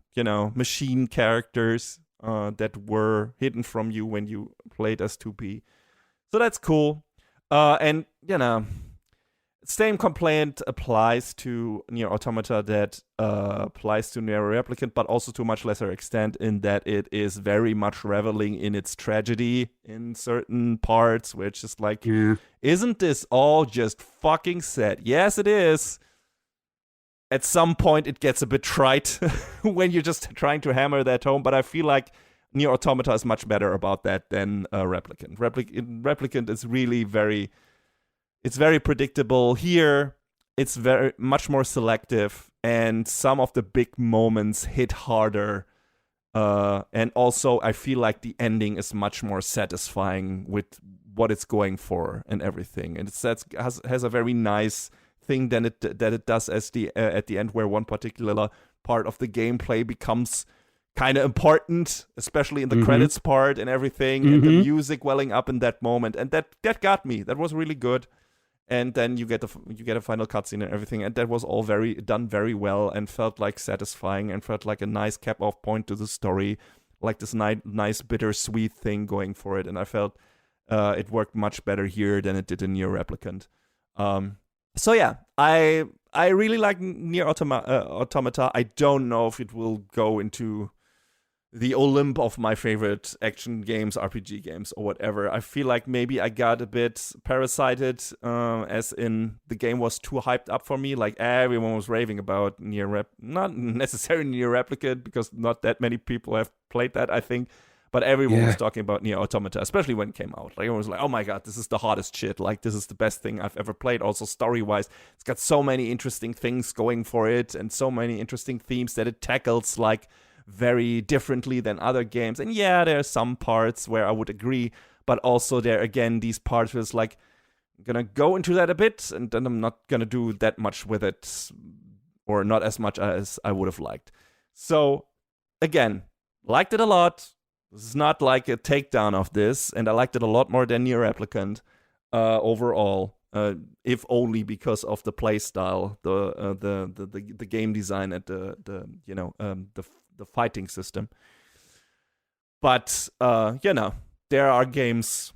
machine characters that were hidden from you when you played as 2P. So that's cool. And same complaint applies to Nier Automata that applies to Nier Replicant, but also to a much lesser extent in that it is very much reveling in its tragedy in certain parts, which is like, isn't this all just fucking sad? Yes, it is. At some point, it gets a bit trite when you're just trying to hammer that home, but I feel like Nier Automata is much better about that than Replicant. Replicant is really it's very predictable. Here, it's very much more selective, and some of the big moments hit harder. And also, I feel like the ending is much more satisfying with what it's going for and everything. And has a very nice thing that it does at the end, where one particular part of the gameplay becomes kind of important, especially in the credits part and everything, and the music welling up in that moment, and that got me. That was really good. And then you get a final cutscene and everything, and that was all done very well and felt like satisfying and felt like a nice cap off point to the story, like this nice bittersweet thing going for it. And I felt it worked much better here than it did in Nier Replicant. So yeah, I really like Nier Automata. I don't know if it will go into the Olymp of my favorite action games, RPG games, or whatever. I feel like maybe I got a bit parasited, as in the game was too hyped up for me. Like everyone was raving about not necessarily Nier Replicant, because not that many people have played that, I think. But everyone was talking about Nier Automata, especially when it came out. Like everyone was like, "Oh my god, this is the hottest shit! Like this is the best thing I've ever played." Also story-wise, it's got so many interesting things going for it, and so many interesting themes that it tackles, like very differently than other games. And yeah, there are some parts where I would agree, but also there again, these parts where it's like, I'm gonna go into that a bit, and then I'm not gonna do that much with it, or not as much as I would have liked. So again, liked it a lot. This is not like a takedown of this, and I liked it a lot more than Nier Replicant overall. If only because of the play style, the game design, and the fighting system. But there are games,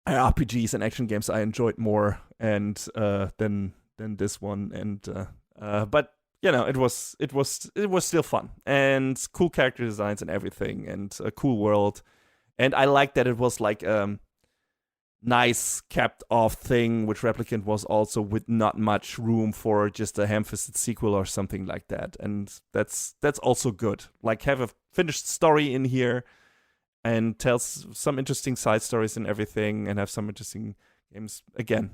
RPGs and action games I enjoyed more and than this one. And but it was still fun, and cool character designs and everything, and a cool world. And I liked that it was like nice capped off thing, which Replicant was also, with not much room for just a ham-fisted sequel or something like that. And that's also good. Like, have a finished story in here and tell some interesting side stories and everything, and have some interesting games. Again,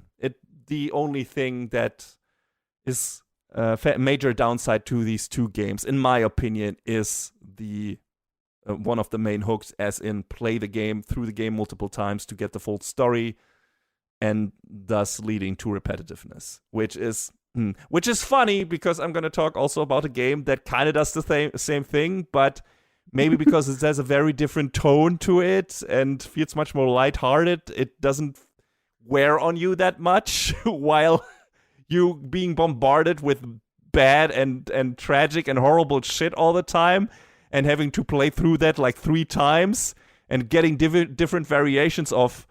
the only thing that is a major downside to these two games, in my opinion, is the one of the main hooks, as in play the game through the game multiple times to get the full story, and thus leading to repetitiveness, which is funny, because I'm going to talk also about a game that kind of does the same thing, but maybe because it has a very different tone to it and feels much more lighthearted, it doesn't wear on you that much while you being bombarded with bad and tragic and horrible shit all the time, and having to play through that like 3 times, and getting different variations of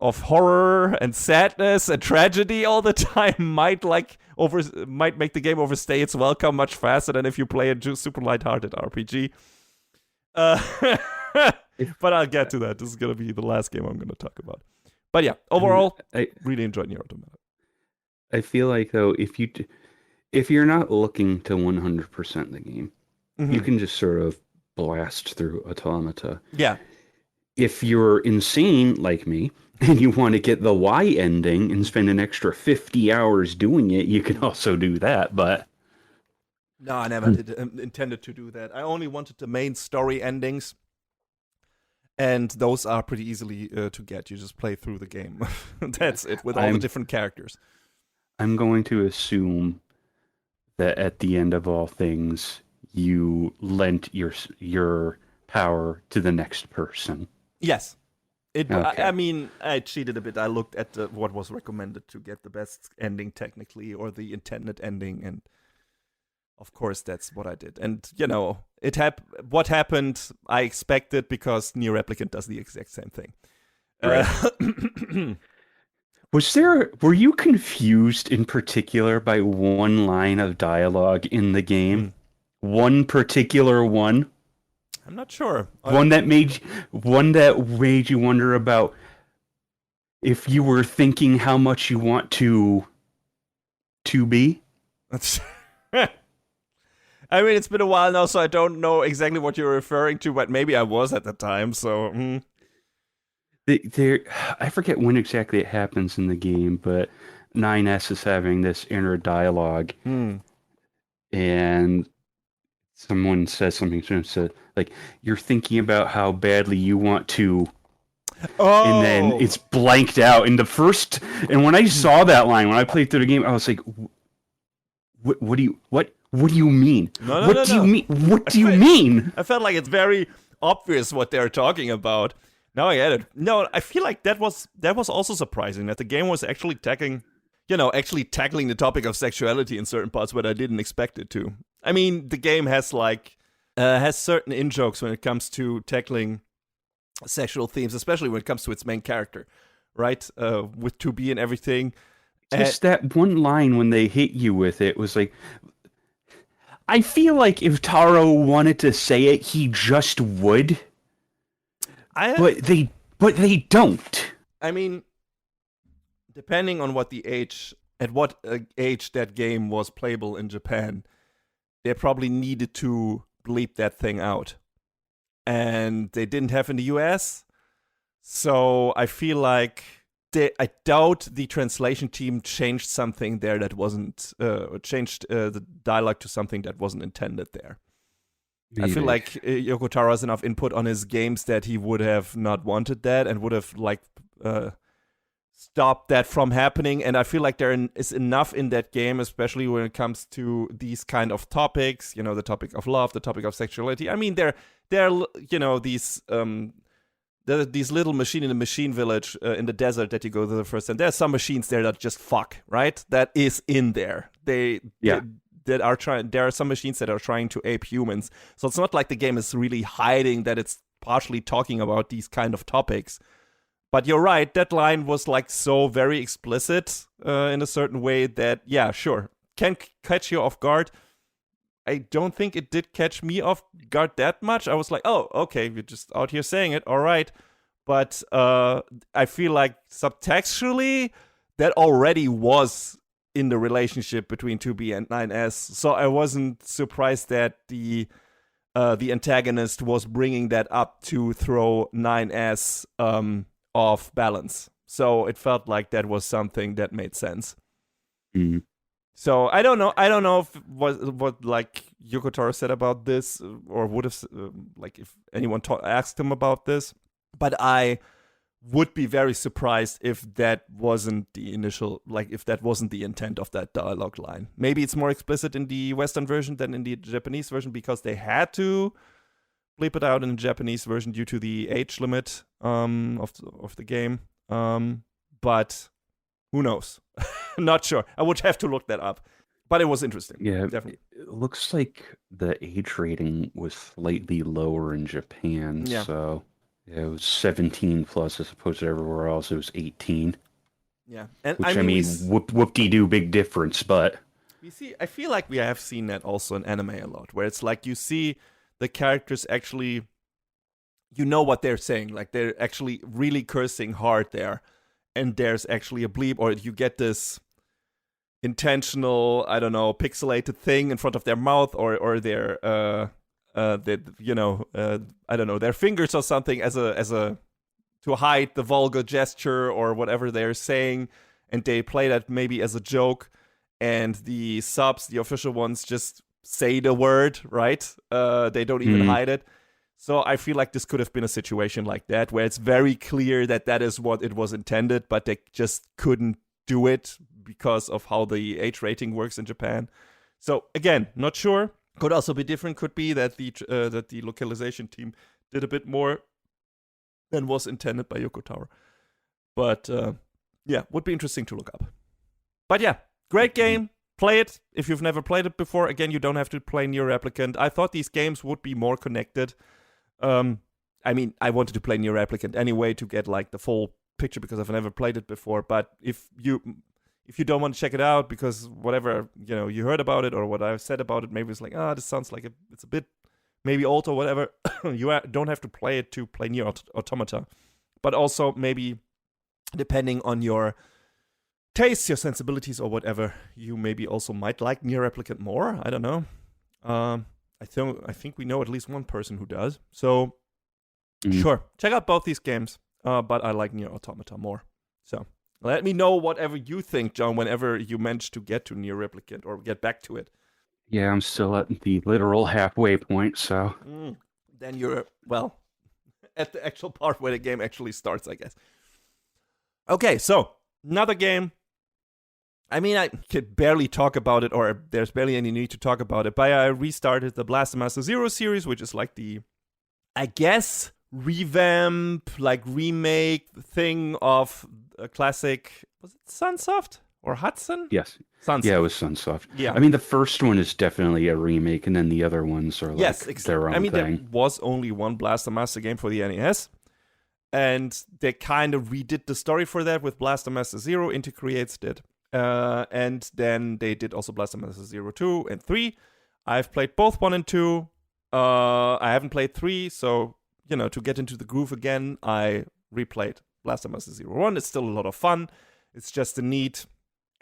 horror and sadness and tragedy all the time might make the game overstay its welcome much faster than if you play a super lighthearted RPG. But I'll get to that. This is gonna be the last game I'm gonna talk about. But yeah, overall, I really enjoyed Nier Automata. I feel like, though, if you're not looking to 100% the game, you can just sort of blast through Automata. Yeah. If you're insane like me and you want to get the Y ending and spend an extra 50 hours doing it, you can also do that. But no, I never intended to do that. I only wanted the main story endings, and those are pretty easily to get. You just play through the game. That's it, with all the different characters. I'm going to assume that at the end of all things, you lent your power to the next person. Yes. Okay. I mean, I cheated a bit. I looked at what was recommended to get the best ending technically, or the intended ending, and of course that's what I did. And what happened, I expected, because Nier Replicant does the exact same thing. Right. Were you confused in particular by one line of dialogue in the game? One particular one? I'm not sure. One that made you wonder about if you were thinking how much you want to be? I mean, it's been a while now, so I don't know exactly what you're referring to, but maybe I was at the time, so... I forget when exactly it happens in the game, but 9S is having this inner dialogue, and someone says something to him, so, like, you're thinking about how badly you want to, and then it's blanked out. And when I saw that line, when I played through the game, I was like, what do you mean? What do you mean? What do you mean? I felt like it's very obvious what they're talking about. Now I get it. No, I feel like that was also surprising, that the game was actually tackling the topic of sexuality in certain parts, but I didn't expect it to. I mean, the game has certain in-jokes when it comes to tackling sexual themes, especially when it comes to its main character, right? With 2B and everything. Just that one line when they hit you with it was like, I feel like if Taro wanted to say it, he just would. But they don't. I mean, depending on what at what age that game was playable in Japan, they probably needed to bleep that thing out. And they didn't have in the US. So I feel like I doubt the translation team changed something there that wasn't, changed the dialogue to something that wasn't intended there. Maybe. I feel like Yoko Taro has enough input on his games that he would have not wanted that and would have stopped that from happening. And I feel like there is enough in that game, especially when it comes to these kind of topics, the topic of love, the topic of sexuality. I mean, there are these little machine in a machine village in the desert that you go to the first time. There are some machines there that just fuck, right? That is in there. There are some machines that are trying to ape humans. So it's not like the game is really hiding that it's partially talking about these kind of topics. But you're right, that line was like so very explicit in a certain way that, yeah, sure, can catch you off guard. I don't think it did catch me off guard that much. I was like, oh, okay, you're just out here saying it, all right. But I feel like subtextually, that already was in the relationship between 2B and 9S, so I wasn't surprised that the antagonist was bringing that up to throw 9S off balance. So it felt like that was something that made sense. Mm-hmm. So I don't know if what like Yoko Taro said about this, or would have like if anyone asked him about this, but I would be very surprised if that wasn't the initial, like if that wasn't the intent of that dialogue line. Maybe it's more explicit in the Western version than in the Japanese version because they had to bleep it out in the Japanese version due to the age limit of the game. But who knows? Not sure. I would have to look that up. But it was interesting. Yeah, definitely. It looks like the age rating was slightly lower in Japan, so... Yeah, it was 17 plus as opposed to everywhere else. It was 18. Yeah, and which I mean whoop-de-doo, big difference. But I feel like we have seen that also in anime a lot, where it's like you see the characters actually, what they're saying, like they're actually really cursing hard there, and there's actually a bleep, or you get this intentional, I don't know, pixelated thing in front of their mouth, or their I don't know, their fingers or something as a to hide the vulgar gesture or whatever they're saying, and they play that maybe as a joke, and the subs, the official ones, just say the word, right? They don't even hide it. So I feel like this could have been a situation like that, where it's very clear that that is what it was intended, but they just couldn't do it because of how the age rating works in Japan. So again, not sure. Could also be different. Could be that the localization team did a bit more than was intended by Yoko Taro. But yeah, would be interesting to look up. But yeah, great game. Play it if you've never played it before. Again, you don't have to play Nier Replicant. I thought these games would be more connected. I mean, I wanted to play Nier Replicant anyway to get like the full picture because I've never played it before. But if you don't want to check it out because whatever you heard about it or what I've said about it, maybe it's like this sounds like it's a bit maybe old or whatever. You don't have to play it to play Nier Automata. But also maybe depending on your tastes, your sensibilities, or whatever, you maybe also might like Nier Replicant more. I don't know. I think we know at least one person who does. So sure, check out both these games. But I like Nier Automata more. So let me know whatever you think, John, whenever you manage to get to Nier Replicant or get back to it. Yeah, I'm still at the literal halfway point, so. Then you're, well, at the actual part where the game actually starts, I guess. Okay, so another game. I mean, I could barely talk about it, or there's barely any need to talk about it, but I restarted the Blaster Master Zero series, which is like the, I guess, revamp, like remake thing of a classic, was it Sunsoft or Hudson? Yes. Sunsoft. Yeah, it was Sunsoft. Yeah. I mean, the first one is definitely a remake, and then the other ones are like their own thing. There was only one Blaster Master game for the NES, and they kind of redid the story for that with Blaster Master Zero. Inti Creates did. And then they did also Blaster Master 0, 2, and 3. I've played both 1 and 2. I haven't played 3, so, to get into the groove again, I replayed Blaster Master 0, 1. It's still a lot of fun. It's just a neat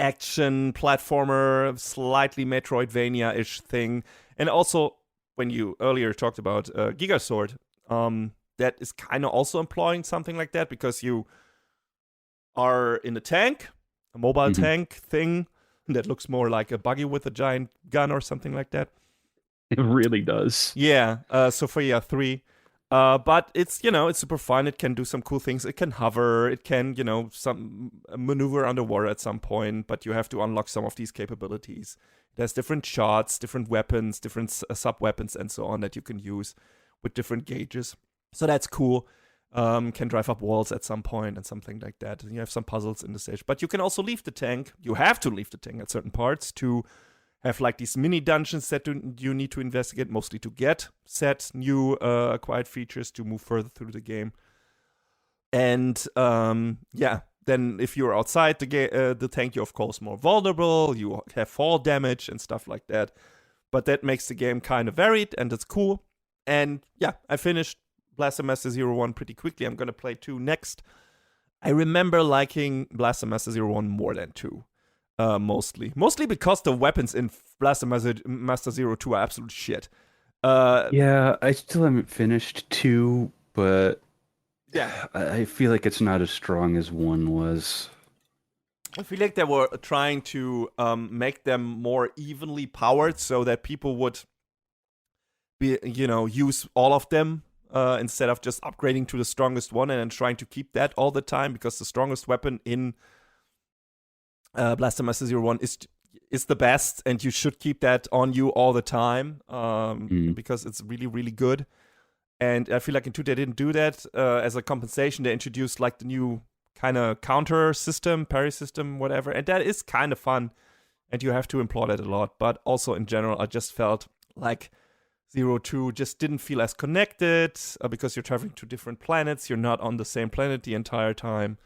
action platformer, slightly Metroidvania-ish thing. And also, when you earlier talked about Gigasword, that is kind of also employing something like that, because you are in a tank, a mobile tank thing that looks more like a buggy with a giant gun or something like that. It really does. Yeah, so for 3. But it's, it's super fun. It can do some cool things. It can hover. It can, some maneuver underwater at some point, but you have to unlock some of these capabilities. There's different shots, different weapons, different sub-weapons, and so on that you can use with different gauges. So that's cool. Can drive up walls at some point and something like that. And you have some puzzles in the stage. But you can also leave the tank. You have to leave the tank at certain parts to have like these mini dungeons that you need to investigate, mostly to get set new acquired features to move further through the game. And then if you're outside the tank, you're of course more vulnerable. You have fall damage and stuff like that. But that makes the game kind of varied, and it's cool. And yeah, I finished Blaster Master 0, 1 pretty quickly. I'm going to play 2 next. I remember liking Blaster Master 0, 1 more than 2. Mostly because the weapons in Blaster Master 0, 2 are absolute shit. Yeah, I still haven't finished 2, but yeah, I feel like it's not as strong as 1 was. I feel like they were trying to make them more evenly powered so that people would be, use all of them. Instead of just upgrading to the strongest one and then trying to keep that all the time, because the strongest weapon in Blaster Master 0, 1 is the best, and you should keep that on you all the time because it's really, really good. And I feel like in 2 they didn't do that. As a compensation, they introduced like the new kind of counter system, parry system, whatever, and that is kind of fun, and you have to employ that a lot. But also in general, I just felt like 0, 2 just didn't feel as connected because you're traveling to different planets. You're not on the same planet the entire time.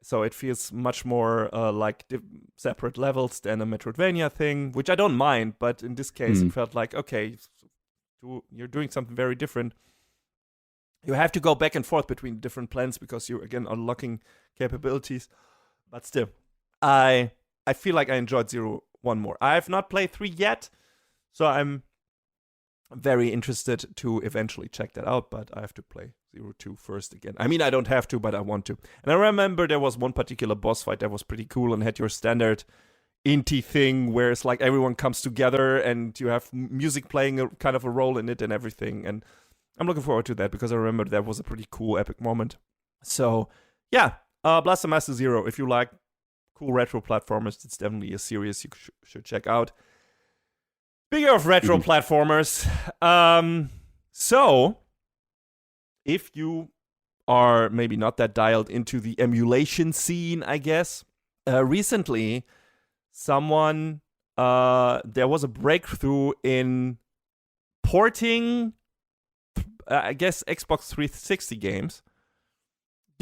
So it feels much more like separate levels than a Metroidvania thing, which I don't mind. But in this case, it felt like, okay, you're doing something very different. You have to go back and forth between different planets because you're, again, unlocking capabilities. But still, I feel like I enjoyed 0, 1 more. I have not played 3 yet, so I'm very interested to eventually check that out, but I have to play 0, 2 first again. I mean, I don't have to, but I want to. And I remember there was one particular boss fight that was pretty cool and had your standard Inti thing where it's like everyone comes together and you have music playing a kind of a role in it and everything. And I'm looking forward to that because I remember that was a pretty cool, epic moment. So, yeah, Blaster Master 0, if you like cool retro platformers, it's definitely a series you should check out. Speaking of retro platformers, so if you are maybe not that dialed into the emulation scene, I guess, recently there was a breakthrough in porting, I guess, Xbox 360 games.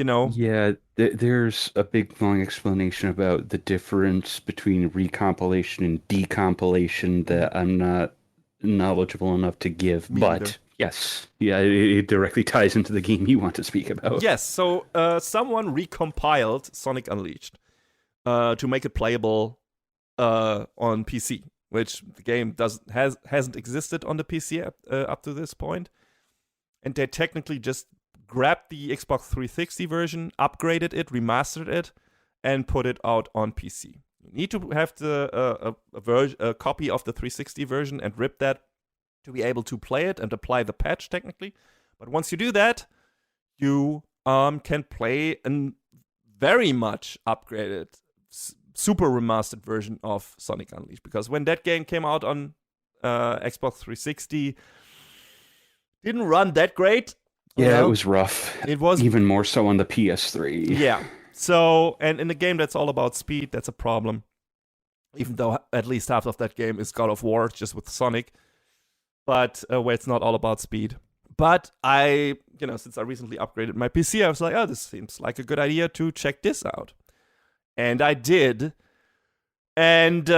Yeah, there's a big long explanation about the difference between recompilation and decompilation that I'm not knowledgeable enough to give. Me either. But yes, yeah, it directly ties into the game you want to speak about. Yes, so someone recompiled Sonic Unleashed to make it playable on PC, which the game hasn't existed on the PC up to this point. And they technically just grabbed the Xbox 360 version, upgraded it, remastered it, and put it out on PC. You need to have a copy of the 360 version and rip that to be able to play it and apply the patch technically. But once you do that, you can play a very much upgraded, super remastered version of Sonic Unleashed. Because when that game came out on Xbox 360, didn't run that great. Yeah, it was rough. It was even more so on the PS3. Yeah. So, and in a game that's all about speed, that's a problem. Even though at least half of that game is God of War, just with Sonic. But where it's not all about speed. But since I recently upgraded my PC, I was like, oh, this seems like a good idea to check this out. And I did. And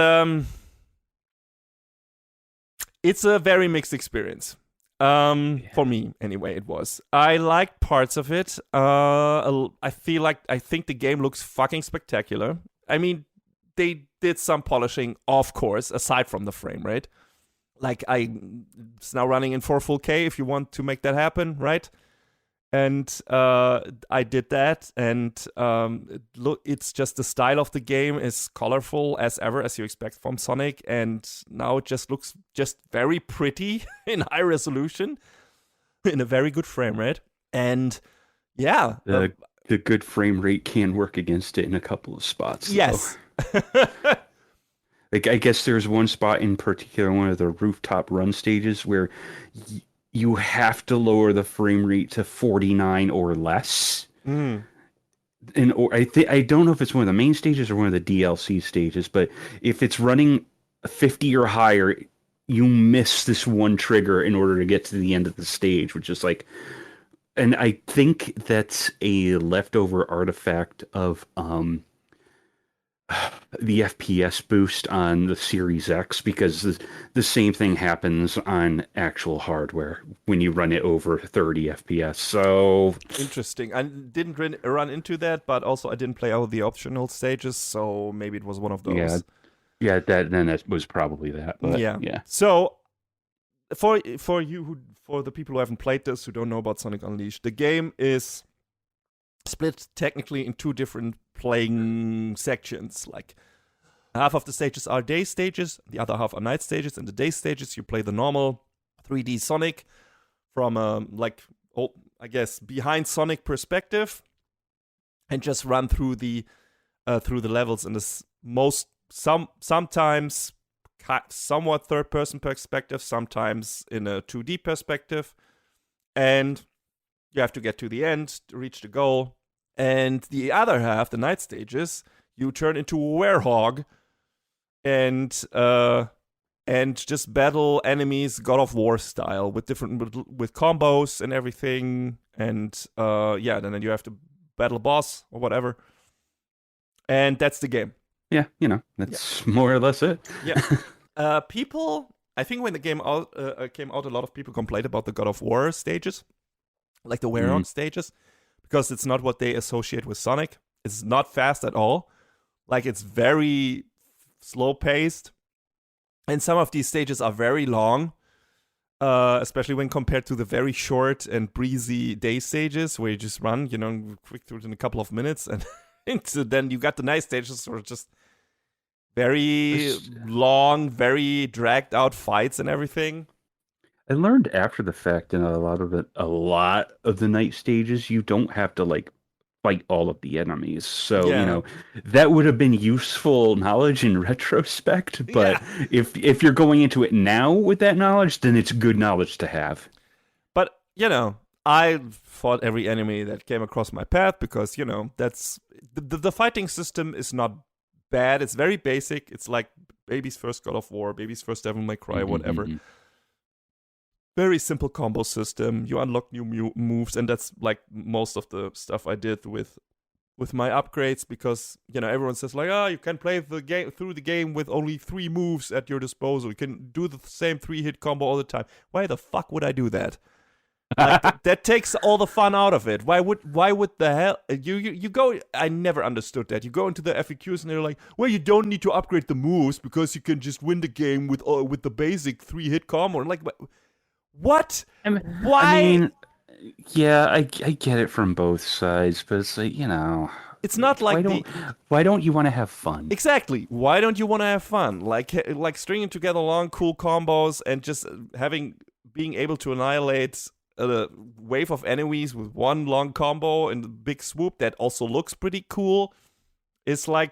it's a very mixed experience. For me, anyway, it was. I liked parts of it. I think the game looks fucking spectacular. I mean, they did some polishing, of course, aside from the frame rate. Like, it's now running in 4 full K if you want to make that happen, right? And I did that, and it's just the style of the game is colorful as ever, as you expect from Sonic, and now it just looks just very pretty in high resolution, in a very good frame rate, and yeah. The good frame rate can work against it in a couple of spots. Yes. Like, I guess there's one spot in particular, one of the rooftop run stages, where you have to lower the frame rate to 49 or less. Mm. And I don't know if it's one of the main stages or one of the DLC stages, but if it's running 50 or higher, you miss this one trigger in order to get to the end of the stage, which is like, and I think that's a leftover artifact of the FPS boost on the Series X, because the same thing happens on actual hardware when you run it over 30 FPS. So interesting. I didn't run into that, but also I didn't play all the optional stages, so maybe it was one of those. Yeah, that was probably that. But yeah. So for the people who haven't played this, who don't know about Sonic Unleashed, the game is split technically in 2 different playing sections. Like, half of the stages are day stages, the other half are night stages. In the day stages, you play the normal 3D Sonic from behind Sonic perspective, and just run through the levels in this sometimes somewhat third-person perspective, sometimes in a 2D perspective, and you have to get to the end to reach the goal. And the other half, the night stages, you turn into a werehog and just battle enemies God of War style with combos and everything. And then you have to battle a boss or whatever. And that's the game. Yeah, that's more or less it. Yeah. People, I think when the game came out, a lot of people complained about the God of War stages, like the werehog stages, because it's not what they associate with Sonic. It's not fast at all. Like, it's very slow paced. And some of these stages are very long, especially when compared to the very short and breezy day stages where you just run, quick through it in a couple of minutes. And then you got the night stages where just very long, very dragged out fights and everything. I learned after the fact in a lot of the night stages, you don't have to fight all of the enemies. So, Yeah. that would have been useful knowledge in retrospect, but Yeah. if you're going into it now with that knowledge, then it's good knowledge to have. But, I fought every enemy that came across my path because, that's the fighting system is not bad. It's very basic. It's like baby's first God of War, baby's first Devil May Cry, whatever. Very simple combo system. You unlock new moves, and that's like most of the stuff I did with my upgrades because everyone says like, you can play the game through the game with only 3 moves at your disposal. You can do the same 3-hit combo all the time. Why the fuck would I do that? Like that takes all the fun out of it. Why would the hell you go? I never understood that. You go into the FAQs and they're like, well, you don't need to upgrade the moves because you can just win the game with the basic 3-hit combo. And like, what? Why? I mean, yeah, I get it from both sides, but it's like, it's not like why don't you want to have fun? Exactly. Why don't you want to have fun? Like stringing together long, cool combos and just being able to annihilate a wave of enemies with one long combo and a big swoop that also looks pretty cool. It's like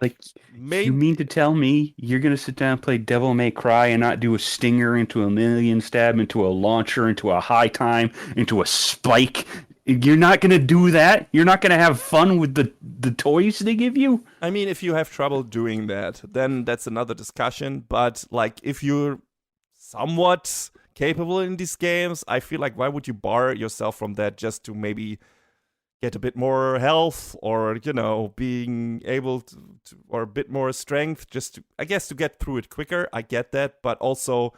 you mean to tell me you're gonna sit down and play Devil May Cry and not do a stinger into a million stab into a launcher into a high time into a spike? You're not gonna do that? You're not gonna have fun with the toys they give you? I mean, if you have trouble doing that, then that's another discussion. But like, if you're somewhat capable in these games, I feel like why would you bar yourself from that just to maybe get a bit more health or being able to or a bit more strength just to, I guess, to get through it quicker. I get that, but also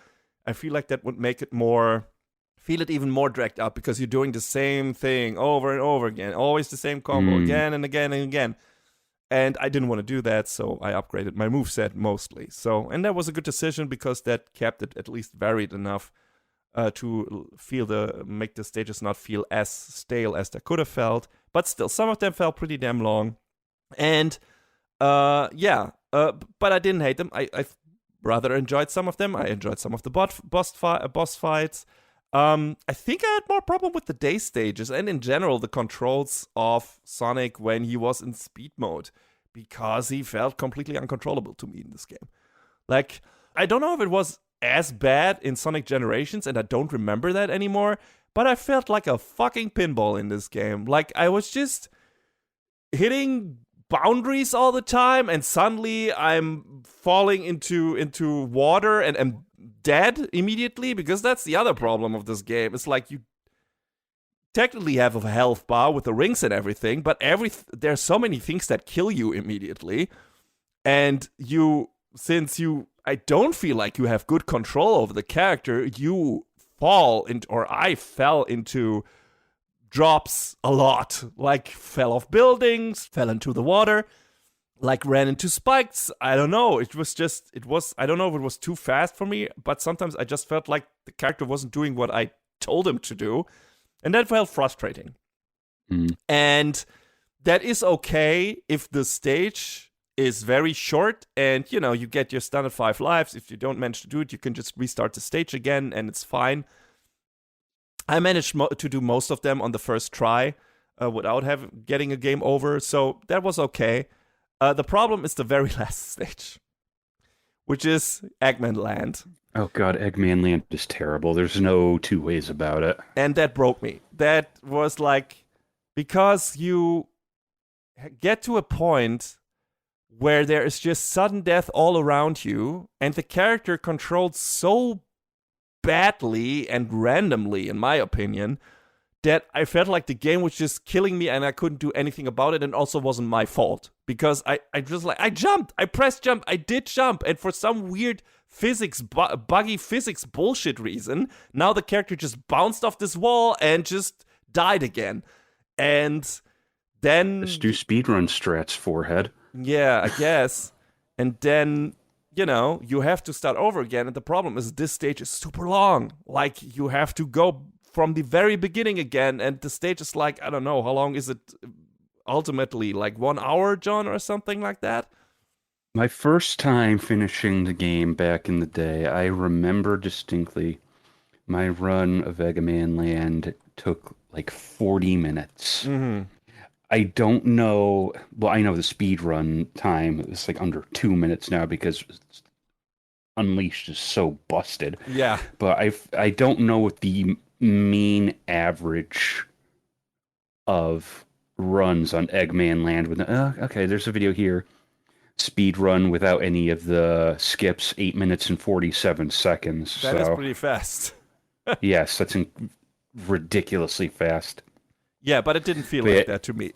I feel like that would make it even more dragged out because you're doing the same thing over and over again, always the same combo again and again and again. And I didn't want to do that, so I upgraded my moveset mostly. And that was a good decision because that kept it at least varied enough to make the stages not feel as stale as they could have felt. But still, some of them felt pretty damn long. And but I didn't hate them. I rather enjoyed some of them. I enjoyed some of the boss fights. I think I had more problem with the day stages and in general the controls of Sonic when he was in speed mode because he felt completely uncontrollable to me in this game. Like, I don't know if it was as bad in Sonic Generations and I don't remember that anymore, but I felt like a fucking pinball in this game. Like, I was just hitting boundaries all the time and suddenly I'm falling into water and am dead immediately because that's the other problem of this game. It's like you technically have a health bar with the rings and everything, but there's so many things that kill you immediately. And I don't feel like you have good control over the character, you I fell into drops a lot. Like, fell off buildings, fell into the water, like ran into spikes. I don't know. I don't know if it was too fast for me, but sometimes I just felt like the character wasn't doing what I told him to do. And that felt frustrating. And that is okay if the stage is very short and, you get your standard 5 lives. If you don't manage to do it, you can just restart the stage again and it's fine. I managed to do most of them on the first try without getting a game over, so that was okay. The problem is the very last stage, which is Eggman Land. Oh god, Eggman Land is terrible. There's no two ways about it. And that broke me. That was like, because you get to a point where there is just sudden death all around you, and the character controlled so badly and randomly, in my opinion, that I felt like the game was just killing me and I couldn't do anything about it, and also wasn't my fault. Because I jumped, I pressed jump, I did jump, and for some weird buggy physics bullshit reason, now the character just bounced off this wall and just died again. And then... Just do speedrun strats, forehead. Yeah, I guess. And then, you have to start over again. And the problem is this stage is super long. Like, you have to go from the very beginning again. And the stage is like, I don't know, how long is it ultimately? Like 1 hour, John, or something like that? My first time finishing the game back in the day, I remember distinctly my run of Eggman Land took like 40 minutes. Mm-hmm. I don't know. Well, I know the speed run time is like under 2 minutes now because Unleashed is so busted. Yeah, But I don't know what the mean average of runs on Eggman Land with. Okay, there's a video here. Speed run without any of the skips, 8 minutes and 47 seconds. that is So pretty fast. yes, that's ridiculously fast. Yeah, but it didn't feel But like that to me.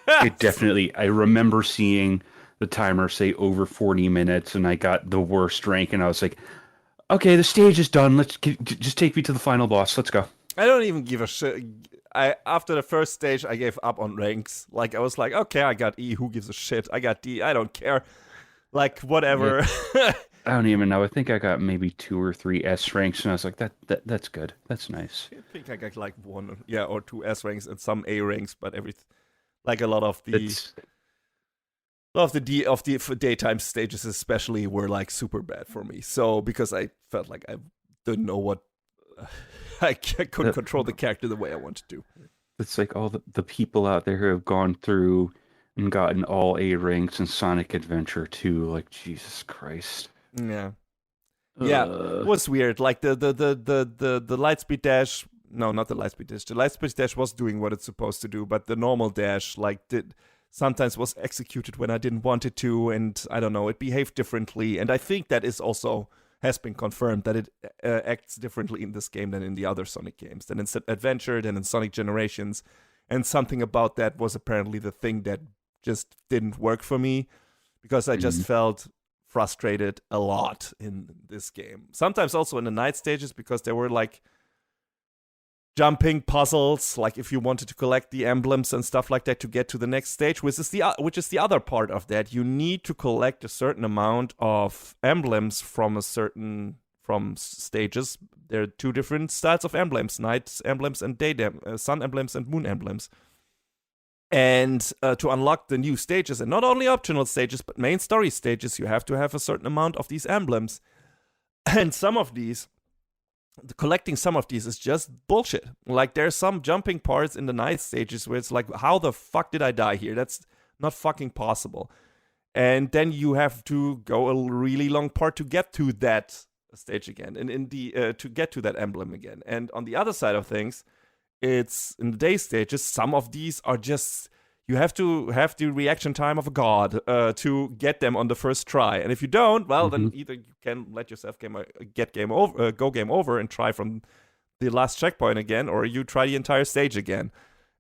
it definitely. I remember seeing the timer say over 40 minutes, and I got the worst rank, and I was like, "Okay, the stage is done. Just take me to the final boss. Let's go." I don't even give a shit. After the first stage, I gave up on ranks. Like, I was like, okay, I got E. Who gives a shit? I got D. I don't care. Like, whatever. Yeah. I don't even know. I think I got maybe 2 or 3 S ranks, and I was like, that's good. That's nice. I think I got like 1, yeah, or 2 S ranks and some A ranks, but like a lot of the daytime stages especially were like super bad for me. So because I felt like I didn't know what I couldn't control the character the way I wanted to. It's like all the people out there who have gone through and gotten all A ranks in Sonic Adventure 2. Like, Jesus Christ. Yeah. Yeah, it was weird. Like the Lightspeed dash. No, not the Lightspeed dash. The Lightspeed dash was doing what it's supposed to do, but the normal dash sometimes was executed when I didn't want it to, and I don't know, it behaved differently. And I think that is also has been confirmed that it acts differently in this game than in the other Sonic games, than in Adventure, than in Sonic Generations. And something about that was apparently the thing that just didn't work for me, because I just felt frustrated a lot in this game. Sometimes also in the night stages, because there were like jumping puzzles, like if you wanted to collect the emblems and stuff like that to get to the next stage, which is the other part of that. You need to collect a certain amount of emblems from stages. There are 2 different styles of emblems: night emblems and sun emblems and moon emblems. And to unlock the new stages, and not only optional stages, but main story stages, you have to have a certain amount of these emblems. And collecting some of these is just bullshit. Like, there's some jumping parts in the night stages where it's like, how the fuck did I die here? That's not fucking possible. And then you have to go a really long part to get to that stage again, and to get to that emblem again. And on the other side of things, it's in the day stages, some of these are just, you have to have the reaction time of a god to get them on the first try. And if you don't, well, then either you can let yourself go game over and try from the last checkpoint again, or you try the entire stage again.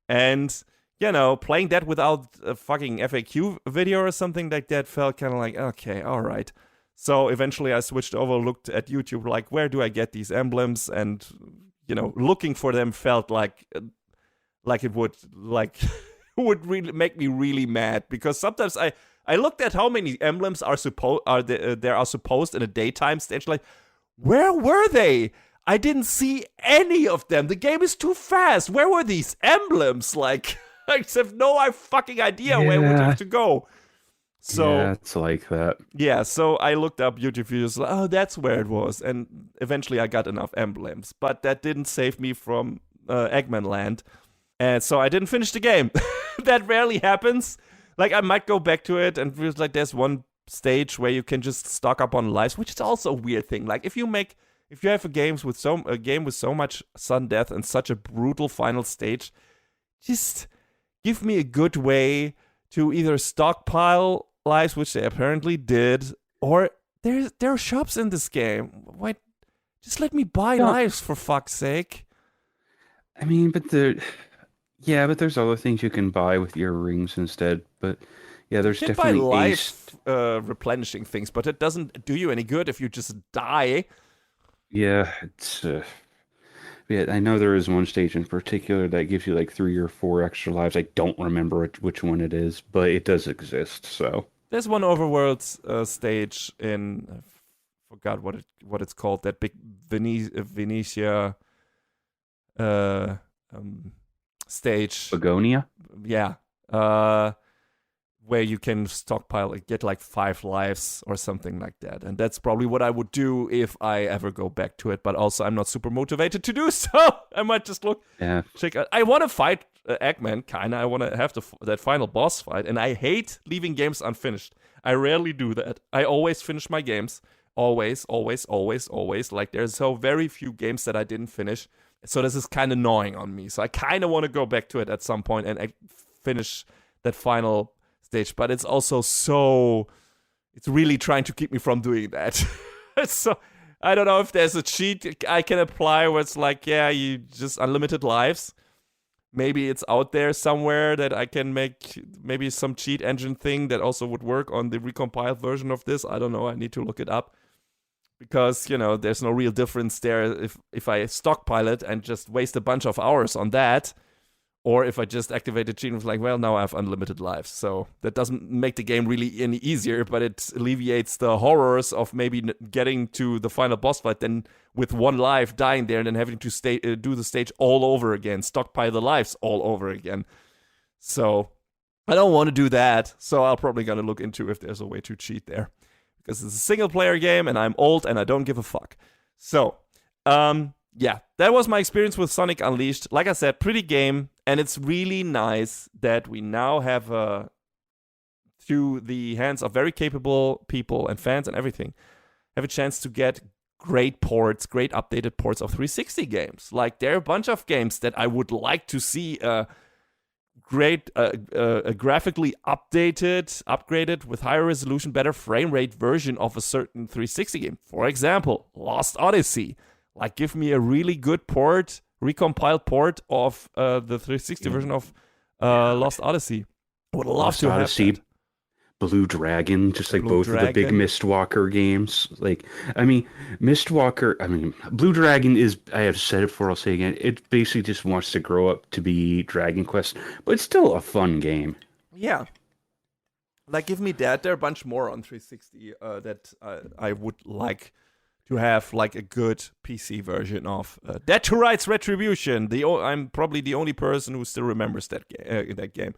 And, you know, playing that without a fucking FAQ video or something like that felt kind of like, okay, all right. So eventually I switched over, looked at YouTube, like, where do I get these emblems? And, you know, looking for them felt like it would, like, would really make me really mad, because sometimes I looked at how many emblems are supposed in a daytime stage. Like, where were they? I didn't see any of them. The game is too fast. Where were these emblems? Like, I just have no fucking idea where we have to go. So yeah, it's like that. Yeah, so I looked up YouTube videos, like, oh, that's where it was. And eventually I got enough emblems. But that didn't save me from Eggman Land. And so I didn't finish the game. That rarely happens. Like, I might go back to it, and feels like there's one stage where you can just stock up on lives, which is also a weird thing. Like, if you have a game with so much sudden death and such a brutal final stage, just give me a good way to either stockpile lives, which they apparently did, or there are shops in this game. Why, just let me buy lives, for fuck's sake. I mean, but there's other things you can buy with your rings instead. But yeah, there's you can definitely buy life replenishing things, but it doesn't do you any good if you just die. Yeah, it's yeah, I know there is one stage in particular that gives you like 3 or 4 extra lives. I don't remember which one it is, but it does exist. So there's one overworld stage in, I forgot what it's called, that big Venetia stage. Begonia? Yeah. Where you can stockpile, get like 5 lives or something like that. And that's probably what I would do if I ever go back to it. But also, I'm not super motivated to do so. I might just check out. I want to fight Eggman, kinda, I want to have that final boss fight, and I hate leaving games unfinished. I rarely do that. I always finish my games. Always, always, always, always. Like, there's so very few games that I didn't finish. So this is kind of gnawing on me. So I kind of want to go back to it at some point and finish that final stage. But it's also so... It's really trying to keep me from doing that. So I don't know if there's a cheat I can apply where it's like, yeah, you just unlimited lives. Maybe it's out there somewhere that I can make maybe some cheat engine thing that also would work on the recompiled version of this. I don't know. I need to look it up. Because, you know, there's no real difference there if I stockpile it and just waste a bunch of hours on that, or if I just activate the cheat and was like, well, now I have unlimited lives. So that doesn't make the game really any easier, but it alleviates the horrors of maybe getting to the final boss fight, then with one life dying there and then having to do the stage all over again, stockpile the lives all over again. So I don't want to do that, so I'll probably gonna look into if there's a way to cheat there. Because it's a single-player game, and I'm old, and I don't give a fuck. So, yeah, that was my experience with Sonic Unleashed. Like I said, pretty game, and it's really nice that we now have, through the hands of very capable people and fans and everything, have a chance to get great ports, great updated ports of 360 games. Like, there are a bunch of games that I would like to see great, graphically upgraded with higher resolution, better frame rate version of a certain 360 game. For example, Lost Odyssey. Like, give me a really good port, recompiled port of the 360 version of Lost Odyssey. I would love Lost to Odyssey, have that. Blue Dragon, just like Blue both of the big Dragon. Mistwalker games. Like, I mean, Blue Dragon is, I have said it before, I'll say it again, it basically just wants to grow up to be Dragon Quest, but it's still a fun game. Yeah. Like, give me that. There are a bunch more on 360 that I would like to have, like, a good PC version of. Dead to Rights Retribution. I'm probably the only person who still remembers that game.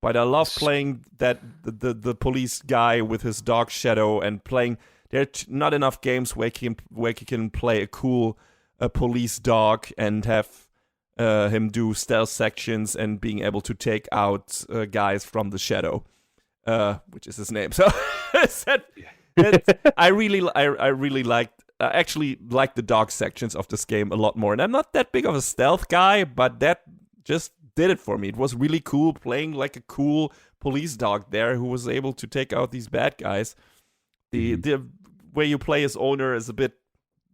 But I love playing that the police guy with his dog Shadow, and playing. There are not enough games where you can play a cool police dog and have him do stealth sections and being able to take out guys from the Shadow, which is his name. So I really liked. Actually like the dog sections of this game a lot more. And I'm not that big of a stealth guy, but that just did it for me. It was really cool playing like a cool police dog there who was able to take out these bad guys. The way you play as owner is a bit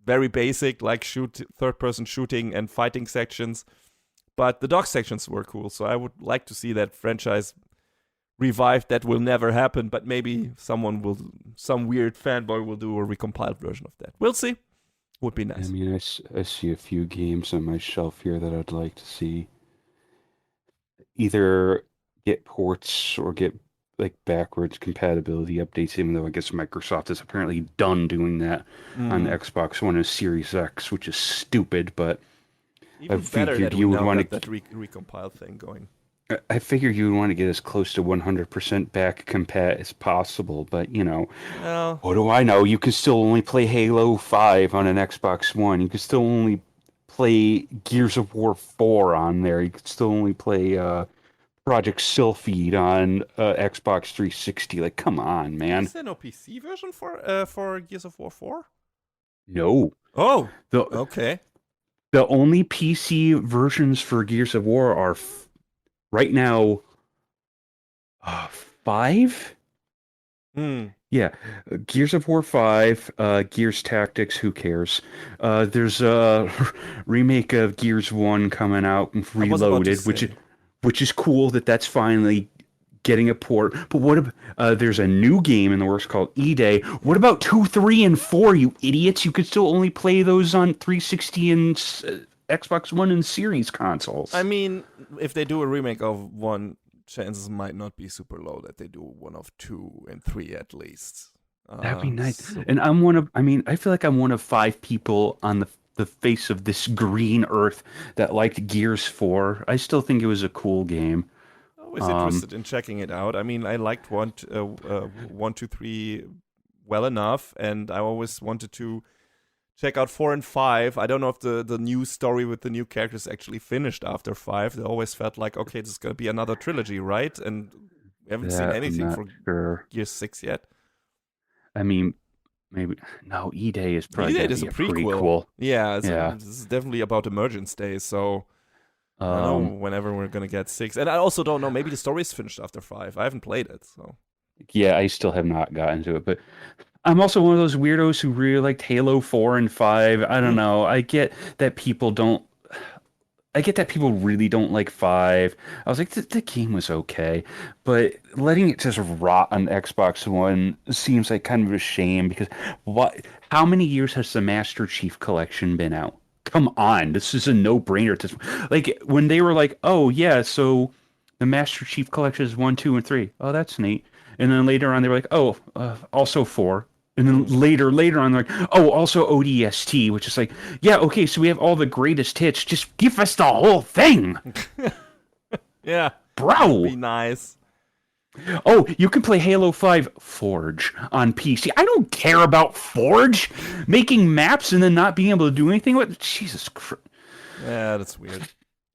very basic, like third-person shooting and fighting sections. But the dog sections were cool, so I would like to see that franchise revived. That will never happen, but maybe some weird fanboy will do a recompiled version of that. We'll see. Would be nice. I mean, I see a few games on my shelf here that I'd like to see either get ports or get like backwards compatibility updates, even though I guess Microsoft is apparently done doing that on the Xbox One and Series X, which is stupid, but even I better figured that you we would now want got to that recompile thing going. I figured you would want to get as close to 100% back compat as possible, but you know, Well, what do I know? You can still only play Halo 5 on an Xbox One. You can still only play Gears of War 4 on there. You can still only play Project Sylphid on Xbox 360. Like, come on, man. is there no PC version for Gears of War 4? No. Oh, The okay. the only PC versions for Gears of War are right now 5? Yeah, Gears of War 5, Gears Tactics, who cares? There's a remake of Gears 1 coming out, Reloaded, which is cool that's finally getting a port. But what there's a new game in the works called E-Day. What about 2, 3, and 4, you idiots? You could still only play those on 360 and Xbox One and Series consoles. I mean, if they do a remake of 1, chances might not be super low that they do one of 2 and 3 at least. That'd be nice. And I feel like I'm one of 5 people on the face of this green earth that liked Gears 4. I still think it was a cool game. Always interested in checking it out. I mean, I liked 1, 2, 3 well enough, and I always wanted to check out 4 and 5. I don't know if the new story with the new characters actually finished after 5. They always felt like, okay, this is going to be another trilogy, right? And we haven't seen I'm anything not for sure. Gear 6 yet. I mean, maybe no. E-Day is probably E-Day gonna is be a a prequel. Yeah, Yeah. this is definitely about Emergence Day, so I don't know Um. whenever we're going to get 6. And I also don't know, maybe the story is finished after 5. I haven't played it, so. Yeah, I still have not gotten to it, but I'm also one of those weirdos who really liked Halo 4 and 5. I don't know. I get that people really don't like 5. I was like, the game was okay, but letting it just rot on Xbox One seems like kind of a shame because what? How many years has the Master Chief Collection been out? Come on, this is a no-brainer. Like when they were like, oh yeah, so the Master Chief Collection is 1, 2, and 3. Oh, that's neat. And then later on, they were like, oh, also 4. And then later on, they're like, oh, also ODST, which is like, yeah, okay, so we have all the greatest hits. Just give us the whole thing, Yeah, that'd bro. be nice. Oh, you can play Halo 5 Forge on PC. I don't care about Forge. Making maps and then not being able to do anything with Jesus Christ. Yeah, that's weird.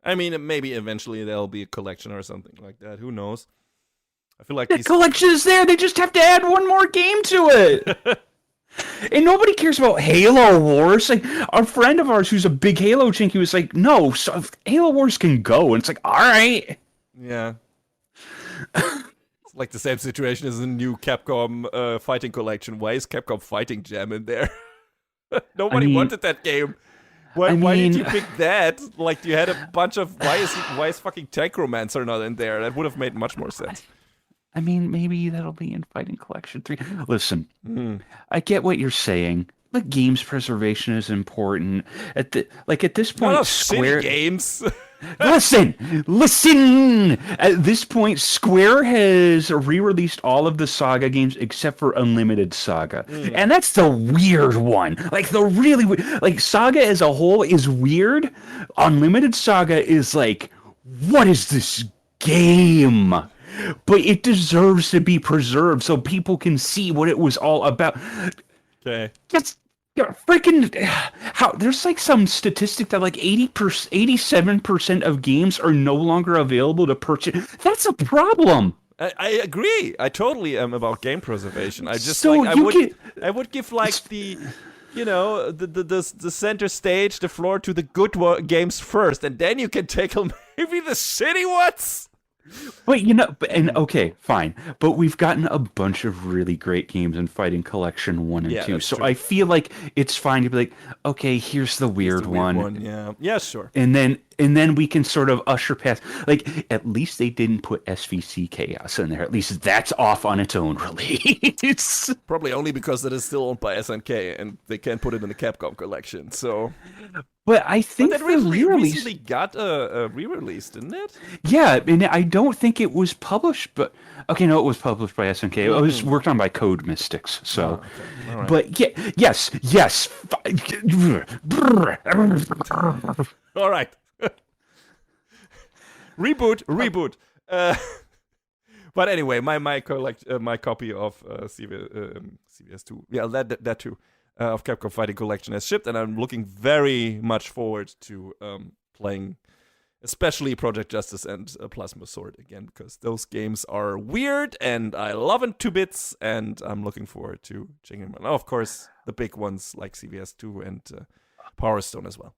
I mean, maybe eventually there'll be a collection or something like that. Who knows? I feel like The these. collection is there. They just have to add one more game to it. And nobody cares about Halo Wars. Like a friend of ours who's a big Halo chinky was like, "No, so Halo Wars can go." And it's like, "All right." Yeah. It's like the same situation as the new Capcom fighting collection. Why is Capcom Fighting Jam in there? Nobody wanted that game. Why did you pick that? Like you had a bunch of why is fucking Tank-Romancer not in there? That would have made much more sense. I mean, maybe that'll be in Fighting Collection 3. Listen, I get what you're saying. But games preservation is important. At this point, Square games. Listen. At this point, Square has re-released all of the Saga games except for Unlimited Saga, and that's the weird one. Like the really like Saga as a whole is weird. Unlimited Saga is like, what is this game? But it deserves to be preserved so people can see what it was all about. Okay. Just freaking how there's like some statistic that like 87% of games are no longer available to purchase. That's a problem. I agree. I totally am about game preservation. I just So like I would give like the the center stage, the floor to the good games first, and then you can tackle maybe the shitty ones. But okay, fine. But we've gotten a bunch of really great games in Fighting Collection 1 and 2. So true. I feel like it's fine to be like, okay, here's the weird one. Yeah, sure. And then we can sort of usher past. Like, at least they didn't put SVC Chaos in there. At least that's off on its own release. Probably only because it is still owned by SNK and they can't put it in the Capcom collection. So. But I think that recently got a re-release, didn't it? Yeah, and I don't think it was published, but okay, no, it was published by SNK. It was worked on by Code Mystics. So, right. But yeah, yes. All right. Reboot. But anyway, my copy of CVS2, yeah, that too. Of Capcom Fighting Collection has shipped, and I'm looking very much forward to playing, especially Project Justice and Plasma Sword again, because those games are weird, and I love them 2 bits, and I'm looking forward to checking them out. Now, of course, the big ones like CVS2 and Power Stone as well.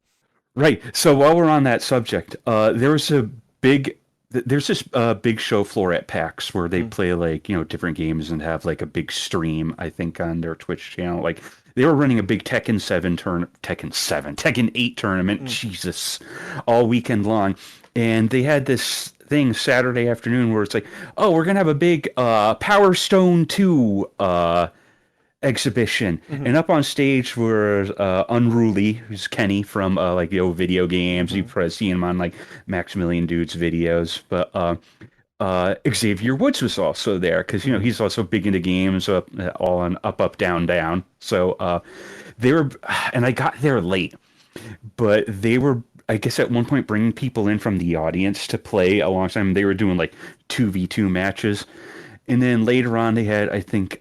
Right. So while we're on that subject, there's this big show floor at PAX where they play like, different games and have like a big stream, I think, on their Twitch channel. Like they were running a big Tekken 8 tournament, Jesus, all weekend long. And they had this thing Saturday afternoon where it's like, oh, we're going to have a big Power Stone 2 exhibition. And up on stage were Unruly, who's Kenny from like the old video games. You've probably seen him on like Maximilian Dude's videos. But Xavier Woods was also there because he's also big into games, all on up down down. So they were, and I got there late, but they were, I guess, at one point bringing people in from the audience to play alongside them. They were doing like 2v2 matches, and then later on they had, I think,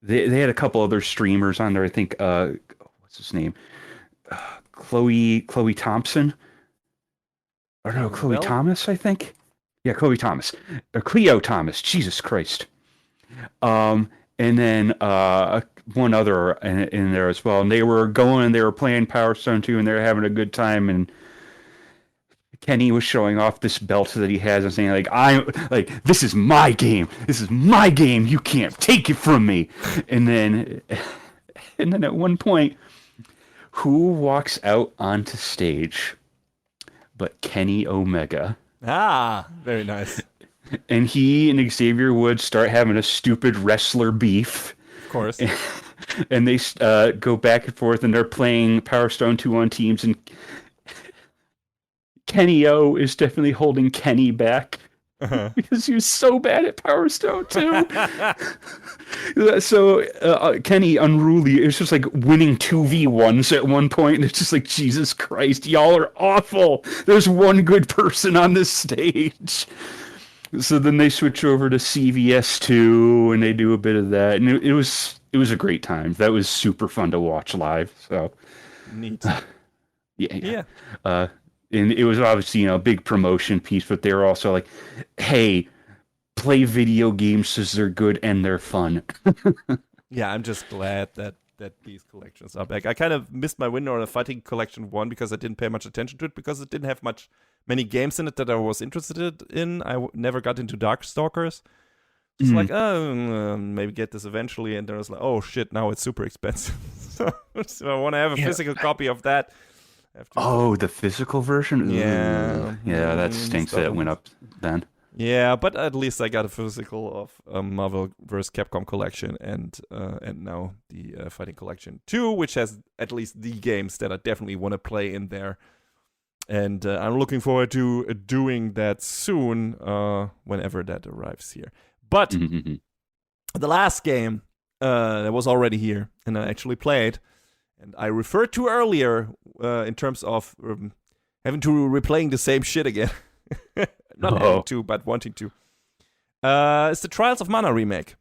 they had a couple other streamers on there. I think what's his name? Chloe Thompson. Or no, Ring a Chloe bell? Thomas, I think. Yeah, Chloe Thomas. Or Cleo Thomas. Jesus Christ. And then one other in there as well. And they were going and they were playing Power Stone 2 and they were having a good time. And Kenny was showing off this belt that he has and saying like, this is my game. This is my game. You can't take it from me. And then at one point, who walks out onto stage but Kenny Omega? Ah, very nice. And he and Xavier Woods start having a stupid wrestler beef. Of course. And they go back and forth, and they're playing Power Stone 2 on teams, and Kenny O is definitely holding Kenny back because he was so bad at Power Stone 2. So Kenny, unruly, it was just like winning 2v1s at one point, and it's just like, Jesus Christ, y'all are awful. There's one good person on this stage. So then they switch over to CVS2 and they do a bit of that, and it was a great time. That was super fun to watch live. So neat. Yeah. And it was obviously a big promotion piece, but they were also like, "Hey, play video games because they're good and they're fun." Yeah, I'm just glad that these collections are back. I kind of missed my window on the Fighting Collection 1 because I didn't pay much attention to it because it didn't have many games in it that I was interested in. I never got into Darkstalkers. It's like, maybe get this eventually, and then I was like, oh shit, now it's super expensive. So I want to have a physical copy of that. Oh, the physical version? Yeah. Yeah, that stinks that it went up then. Yeah, but at least I got a physical of Marvel vs. Capcom collection and now the Fighting Collection 2, which has at least the games that I definitely want to play in there. And I'm looking forward to doing that soon, whenever that arrives here. But the last game that was already here and I actually played, and I referred to earlier in terms of having to replaying the same shit again. Not having to, but wanting to. It's the Trials of Mana remake.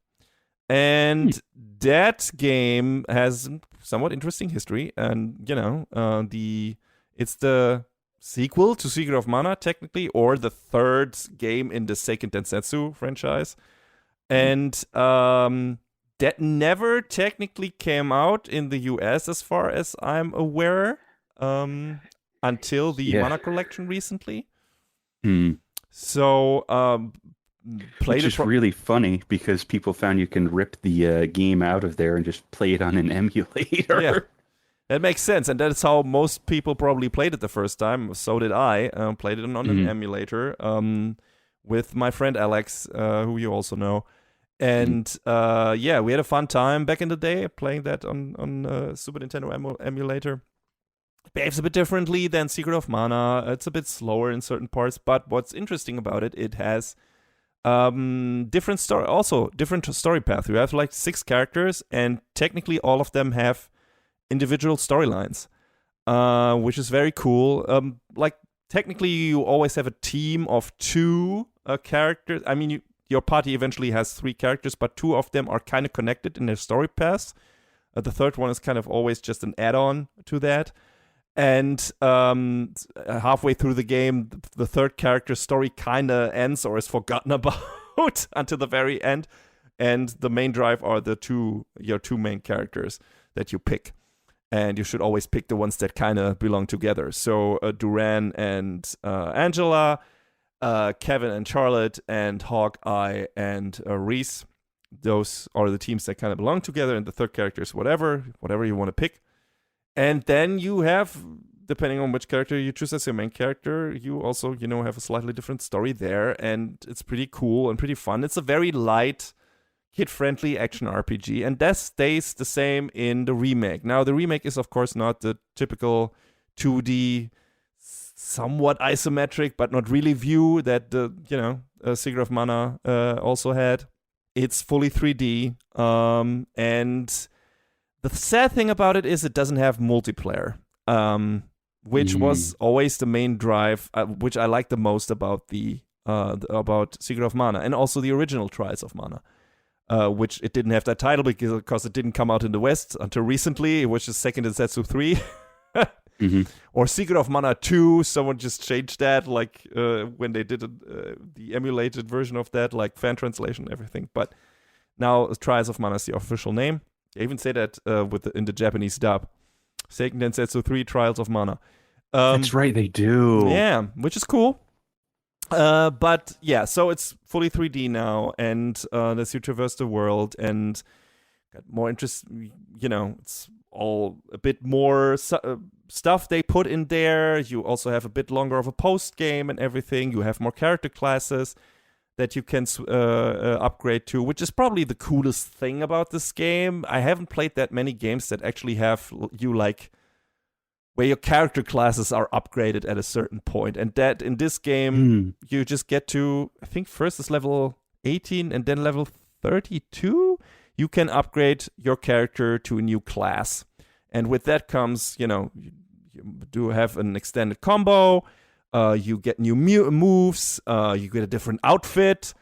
And that game has somewhat interesting history. And, it's the sequel to Secret of Mana, technically, or the third game in the Seiken Densetsu franchise. And that never technically came out in the US, as far as I'm aware, until the Mana collection recently. So, which is really funny because people found you can rip the game out of there and just play it on an emulator. Yeah, that makes sense, and that's how most people probably played it the first time. So did I. Played it on an emulator with my friend Alex, who you also know. And we had a fun time back in the day playing that on Super Nintendo emulator. It behaves a bit differently than Secret of Mana. It's a bit slower in certain parts, but what's interesting about it, it has different story path. You have like 6 characters, and technically all of them have individual storylines, which is very cool. Technically you always have a team of 2 characters. I mean, your party eventually has 3 characters, but 2 of them are kind of connected in their story paths. The third one is kind of always just an add-on to that. And halfway through the game, the third character's story kind of ends or is forgotten about until the very end. And the main drive are your 2 main characters that you pick. And you should always pick the ones that kind of belong together. So Duran and Angela, Kevin and Charlotte, and Hawkeye and Reese. Those are the teams that kind of belong together. And the third character is whatever you want to pick. And then you have, depending on which character you choose as your main character, you also, have a slightly different story there. And it's pretty cool and pretty fun. It's a very light, kid-friendly action RPG. And that stays the same in the remake. Now, the remake is, of course, not the typical 2D, somewhat isometric, but not really view that the, Secret of Mana also had. It's fully 3D. And the sad thing about it is it doesn't have multiplayer, which was always the main drive, which I like the most about about Secret of Mana, and also the original Trials of Mana. which it didn't have that title because it didn't come out in the West until recently, which is Second Densetsu 3. Mm-hmm. Or Secret of Mana 2, someone just changed that, like when they did the emulated version of that, like fan translation and everything. But now Trials of Mana is the official name. They even say that in the Japanese dub. Seiken Densetsu 3 Trials of Mana. That's right, they do. Yeah, which is cool. But yeah, so it's fully 3D now, and lets you traverse the world and got more interest. It's all a bit more stuff they put in there. You also have a bit longer of a post game and everything. You have more character classes that you can upgrade to, which is probably the coolest thing about this game. I haven't played that many games that actually have you like where your character classes are upgraded at a certain point. And that in this game, you just get to, I think first is level 18 and then level 32. You can upgrade your character to a new class. And with that comes, you do have an extended combo. You get new moves. You get a different outfit.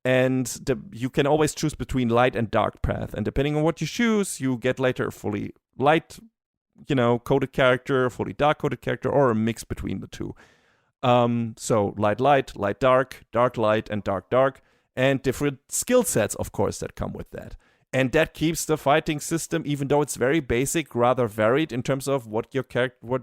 And you can always choose between light and dark path. And depending on what you choose, you get later a fully light coded character, fully dark coded character, or a mix between the two. So light, dark, light, and dark, and different skill sets, of course, that come with that. And that keeps the fighting system, even though it's very basic, rather varied in terms of what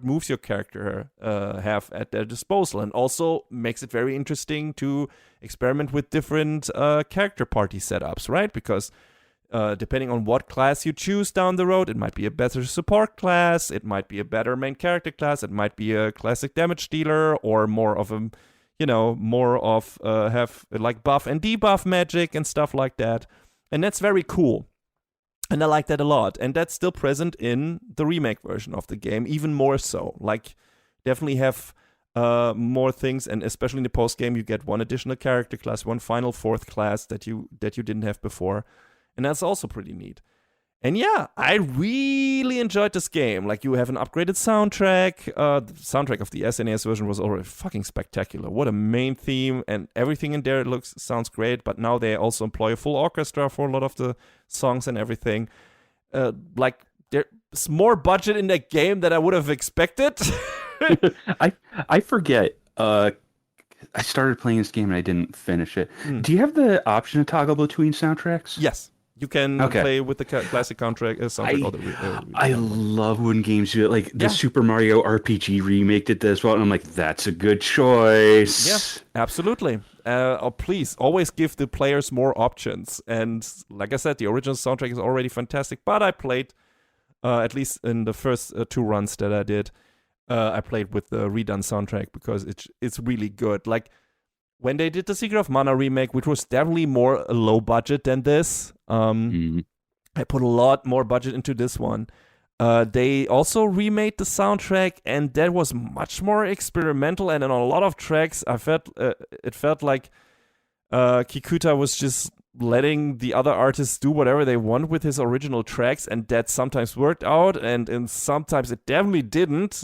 moves your character have at their disposal, and also makes it very interesting to experiment with different character party setups, right? Because depending on what class you choose down the road, it might be a better support class, it might be a better main character class, it might be a classic damage dealer, or more of a, have like buff and debuff magic and stuff like that. And that's very cool. And I like that a lot. And that's still present in the remake version of the game, even more so. Like, definitely have more things, and especially in the post game, you get one additional character class, one final fourth class that you didn't have before. And that's also pretty neat. And yeah, I really enjoyed this game. Like, you have an upgraded soundtrack. The soundtrack of the SNES version was already fucking spectacular. What a main theme, and everything in there sounds great. But now they also employ a full orchestra for a lot of the songs and everything. Like, there's more budget in that game than I would have expected. I forget. I started playing this game and I didn't finish it. Do you have the option to toggle between soundtracks? Yes. You can play with the classic soundtrack. I love when games do it. Like the Super Mario RPG remake did this well, and I'm like, that's a good choice. Yeah, absolutely. Please, always give the players more options. And like I said, the original soundtrack is already fantastic, but I played, at least in the first 2 runs that I did, I played with the redone soundtrack because it's really good. Like, when they did the Secret of Mana remake, which was definitely more low budget than this, I put a lot more budget into this one. They also remade the soundtrack, and that was much more experimental. And on a lot of tracks, it felt like Kikuta was just letting the other artists do whatever they want with his original tracks, and that sometimes worked out, and sometimes it definitely didn't.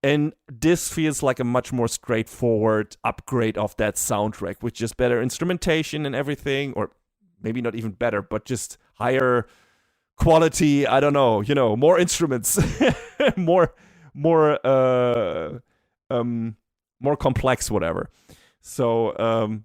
And this feels like a much more straightforward upgrade of that soundtrack, with just better instrumentation and everything, or maybe not even better, but just higher quality. I don't know, more instruments, more complex, whatever. So,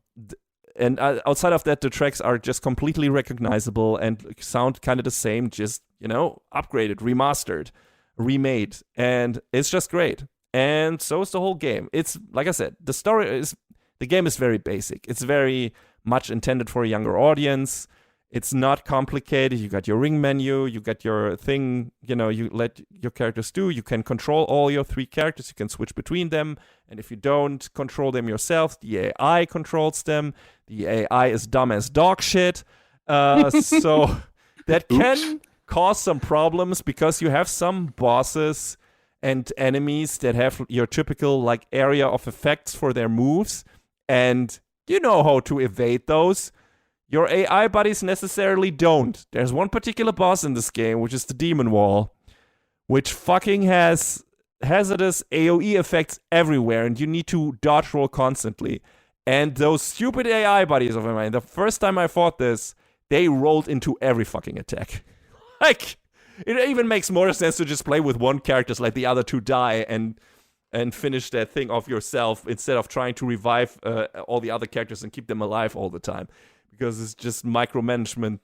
and outside of that, the tracks are just completely recognizable and sound kind of the same, just, upgraded, remastered, remade. And it's just great. And so is the whole game. It's, like I said, the game is very basic. It's very much intended for a younger audience. It's not complicated. You got your ring menu, you got your thing, you let your characters do. You can control all your 3 characters. You can switch between them. And if you don't control them yourself, the AI controls them. The AI is dumb as dog shit. So that can cause some problems, because you have some bosses and enemies that have your typical like area of effects for their moves. And you know how to evade those. Your AI buddies necessarily don't. There's one particular boss in this game, which is the Demon Wall, which fucking has hazardous AoE effects everywhere, and you need to dodge roll constantly. And those stupid AI buddies of mine, the first time I fought this, they rolled into every fucking attack. Like, it even makes more sense to just play with one character, so like the other two die and finish that thing off yourself instead of trying to revive all the other characters and keep them alive all the time. Because it's just micromanagement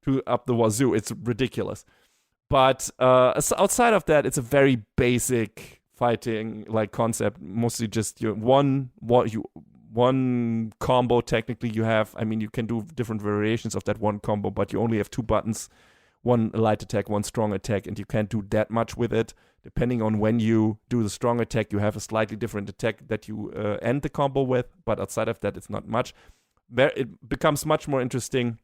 to up the wazoo. It's ridiculous. But outside of that, it's a very basic fighting like concept. Mostly just one combo. Technically, you have. I mean, you can do different variations of that one combo, but you only have 2 buttons: one light attack, one strong attack, and you can't do that much with it. Depending on when you do the strong attack, you have a slightly different attack that you end the combo with. But outside of that, it's not much. It becomes much more interesting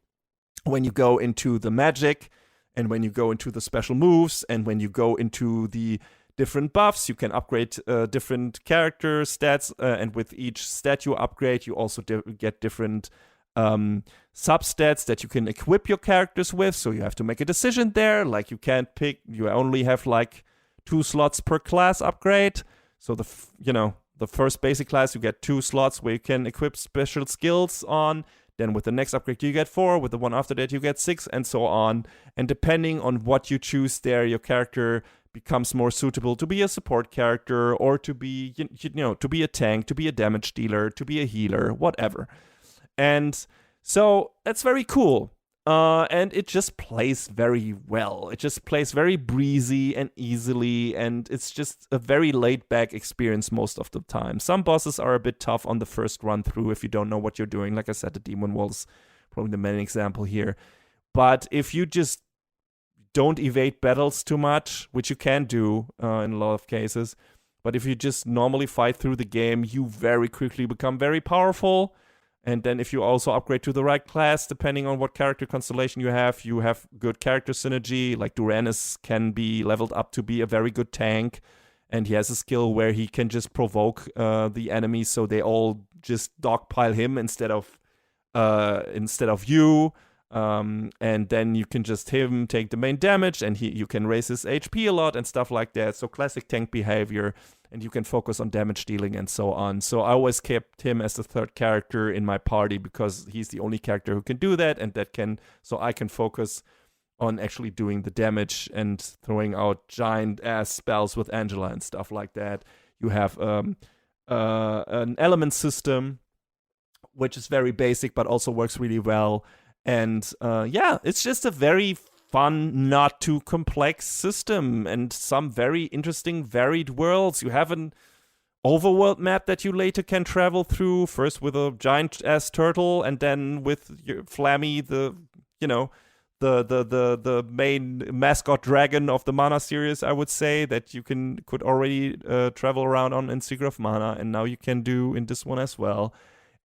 when you go into the magic and when you go into the special moves and when you go into the different buffs. You can upgrade different character stats, and with each stat you upgrade, you also get different substats that you can equip your characters with. So you have to make a decision there. Like, you can't pick, you only have like 2 slots per class upgrade. So the first basic class, you get 2 slots where you can equip special skills on. Then with the next upgrade, you get 4. With the one after that, you get 6, and so on. And depending on what you choose there, your character becomes more suitable to be a support character or to be, to be a tank, to be a damage dealer, to be a healer, whatever. And so that's very cool. And it just plays very well. It just plays very breezy and easily, and it's just a very laid-back experience most of the time. Some bosses are a bit tough on the first run-through if you don't know what you're doing. Like I said, the Demon Wall is probably the main example here. But if you just don't evade battles too much, which you can do in a lot of cases, but if you just normally fight through the game, you very quickly become very powerful. And then if you also upgrade to the right class, depending on what character constellation you have good character synergy. Like Duranus can be leveled up to be a very good tank. And he has a skill where he can just provoke the enemies so they all just dogpile him instead of you. And then you can just him take the main damage, and you can raise his HP a lot and stuff like that. So classic tank behavior. And you can focus on damage dealing and so on. So I always kept him as the third character in my party because he's the only character who can do that, and so I can focus on actually doing the damage and throwing out giant ass spells with Angela and stuff like that. You have an element system, which is very basic but also works really well. And it's just a very fun, not too complex system and some very interesting, varied worlds. You have an overworld map that you later can travel through, first with a giant-ass turtle, and then with your Flammy, the main mascot dragon of the Mana series, I would say, that you could already travel around on in Secret of Mana, and now you can do in this one as well.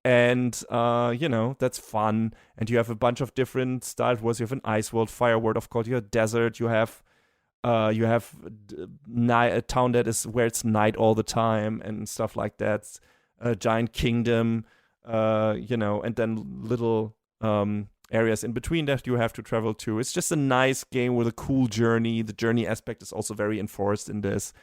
And, that's fun. And you have a bunch of different styled worlds. You have an ice world, fire world, of course. You have desert. You have a town that is where it's night all the time and stuff like that. A giant kingdom, and then little areas in between that you have to travel to. It's just a nice game with a cool journey. The journey aspect is also very enforced in this.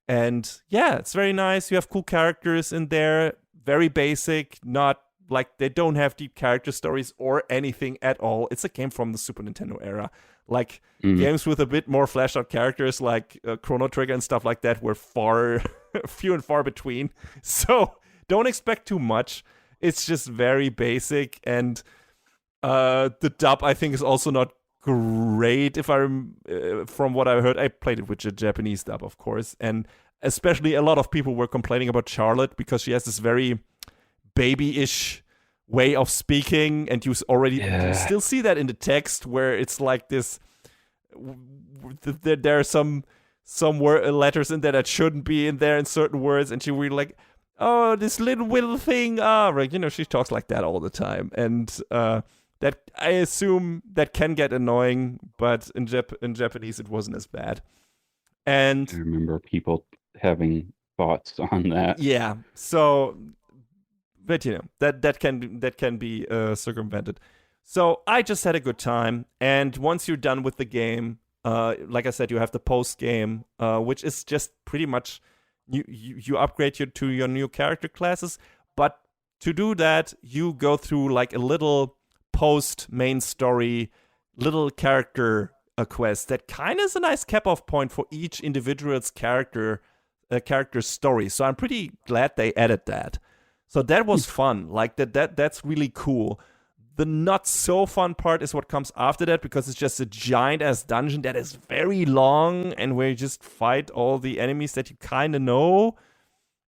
And, yeah, it's very nice. You have cool characters in there. Very basic, not like they don't have deep character stories or anything at all. It's a game from the Super Nintendo era. Like, games with a bit more fleshed out characters like Chrono Trigger and stuff like that were few and far between. So don't expect too much. It's just very basic. And the dub, I think, is also not great. From what I heard, I played it with the Japanese dub, of course. And especially a lot of people were complaining about Charlotte because she has this very baby-ish way of speaking, and you still see that in the text where it's like this. There are some letters in there that shouldn't be in there in certain words, and she really like, oh, this little thing. Right, she talks like that all the time, and that I assume that can get annoying, but in Japanese it wasn't as bad. And I remember people having thoughts on that. Yeah. So, but that can be circumvented. So I just had a good time, and once you're done with the game, like I said, you have the post game, which is just pretty much you upgrade to your new character classes, but to do that, you go through like a little post main story, little character quest that kind of is a nice cap-off point for each individual's character's story. So I'm pretty glad they added that. So that was fun. Like that's really cool. The not so fun part is what comes after that, because it's just a giant ass dungeon that is very long and where you just fight all the enemies that you kind of know,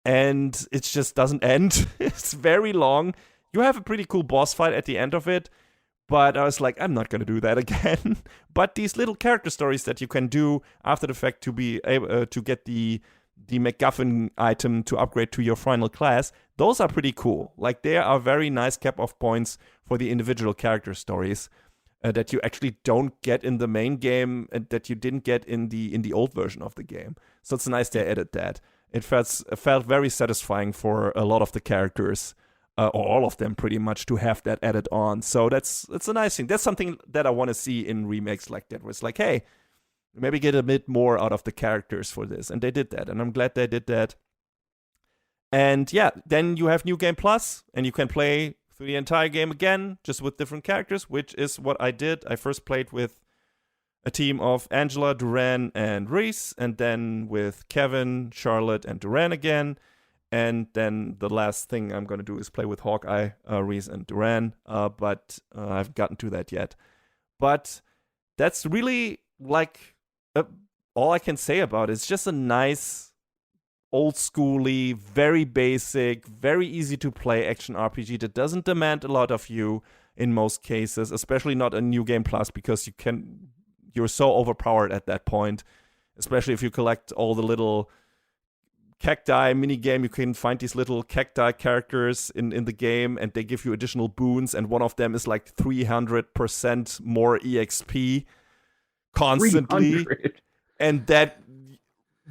and it just doesn't end. It's very long. You have a pretty cool boss fight at the end of it, but I was like, I'm not gonna do that again. But these little character stories that you can do after the fact to be able to get the MacGuffin item to upgrade to your final class, those are pretty cool. Like, they are very nice cap-off points for the individual character stories that you actually don't get in the main game and that you didn't get in the old version of the game. So it's nice they added that. It felt very satisfying for a lot of the characters, or all of them pretty much, to have that added on. So that's a nice thing. That's something that I want to see in remakes like that, where it's like, hey, maybe get a bit more out of the characters for this. And they did that, and I'm glad they did that. And yeah, then you have New Game Plus, and you can play through the entire game again, just with different characters, which is what I did. I first played with a team of Angela, Duran, and Reese, and then with Kevin, Charlotte, and Duran again. And then the last thing I'm going to do is play with Hawkeye, Reese, and Duran, but I haven't gotten to that yet. But that's really, like, all I can say about it. It's just a nice, old schooly, very basic, very easy to play action RPG that doesn't demand a lot of you in most cases, especially not a New Game Plus, because you're so overpowered at that point, especially if you collect all the little cacti mini game. You can find these little cacti characters in the game, and they give you additional boons, and one of them is like 300% more EXP constantly. 300. And that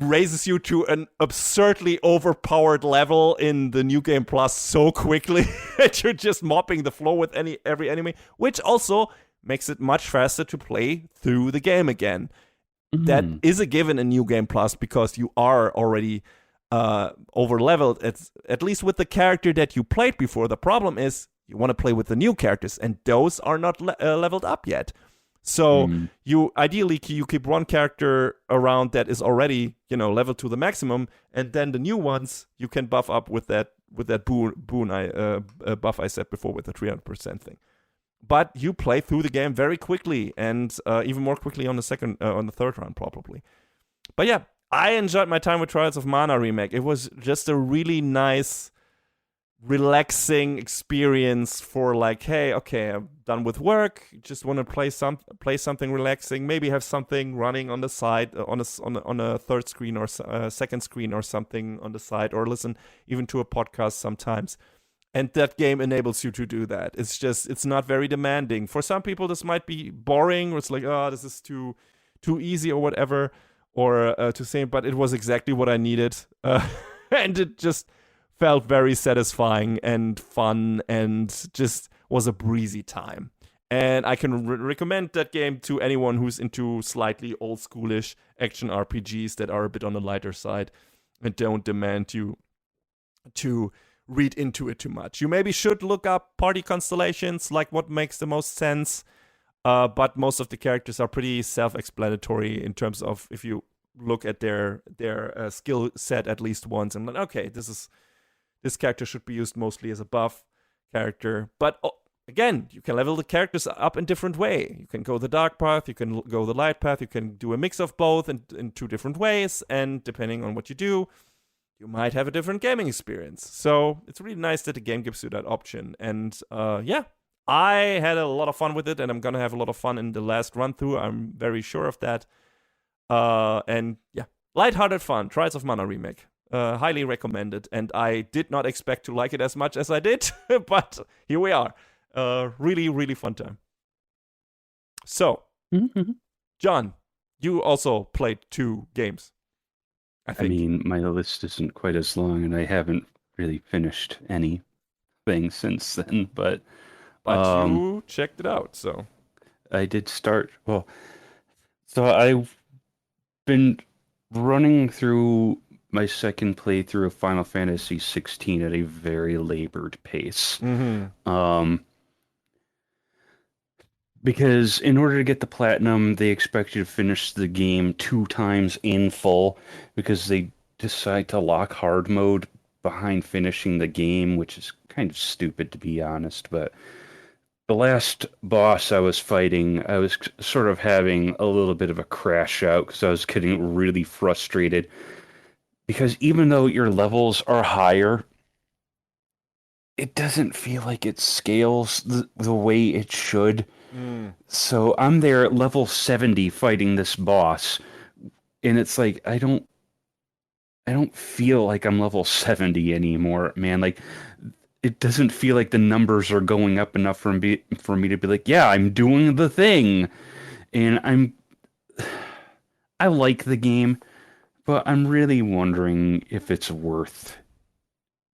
raises you to an absurdly overpowered level in the New Game Plus so quickly that you're just mopping the floor with every enemy, which also makes it much faster to play through the game again. That is a given in New Game Plus, because you are already over leveled, at least with the character that you played before. The problem is you want to play with the new characters, and those are not leveled up yet. So you ideally you keep one character around that is already, leveled to the maximum, and then the new ones you can buff up with that boon buff I said before, with the 300% thing. But you play through the game very quickly, and even more quickly on the third run probably. But yeah, I enjoyed my time with Trials of Mana Remake. It was just a really nice, relaxing experience for, like, hey, okay, I'm done with work, just want to play something relaxing, maybe have something running on the side, on a third screen or second screen or something on the side, or listen even to a podcast sometimes. And that game enables you to do that. It's not very demanding. For some people, this might be boring, or it's like, oh, this is too easy or whatever, or to say, but it was exactly what I needed. And it just felt very satisfying and fun, and just was a breezy time. And I can recommend that game to anyone who's into slightly old schoolish action RPGs that are a bit on the lighter side and don't demand you to read into it too much. You maybe should look up party constellations, like what makes the most sense, but most of the characters are pretty self-explanatory in terms of, if you look at their skill set at least once, and like, okay, this character should be used mostly as a buff character. But again, you can level the characters up in different way. You can go the dark path, you can go the light path, you can do a mix of both in two different ways, and depending on what you do, you might have a different gaming experience. So it's really nice that the game gives you that option. And yeah, I had a lot of fun with it, and I'm gonna have a lot of fun in the last run through. I'm very sure of that. And yeah, lighthearted fun. Trials of Mana Remake. Highly recommended. And I did not expect to like it as much as I did, but here we are. Really, really fun time. So, John, you also played 2 games. I mean, my list isn't quite as long, and I haven't really finished anything since then, but you checked it out, so. I did start, so I've been running through my second playthrough of Final Fantasy 16 at a very labored pace. Mm-hmm. Um, because in order to get the platinum, they expect you to finish the game 2 times in full because they decide to lock hard mode behind finishing the game, which is kind of stupid to be honest. But the last boss I was fighting, I was sort of having a little bit of a crash out because I was getting really frustrated. Because even though your levels are higher, it doesn't feel like it scales the way it should. Mm. So I'm there at level 70 fighting this boss, and it's like I don't feel like I'm level 70 anymore, man. Like it doesn't feel like the numbers are going up enough for me to be like, yeah, I'm doing the thing. And I like the game, but I'm really wondering if it's worth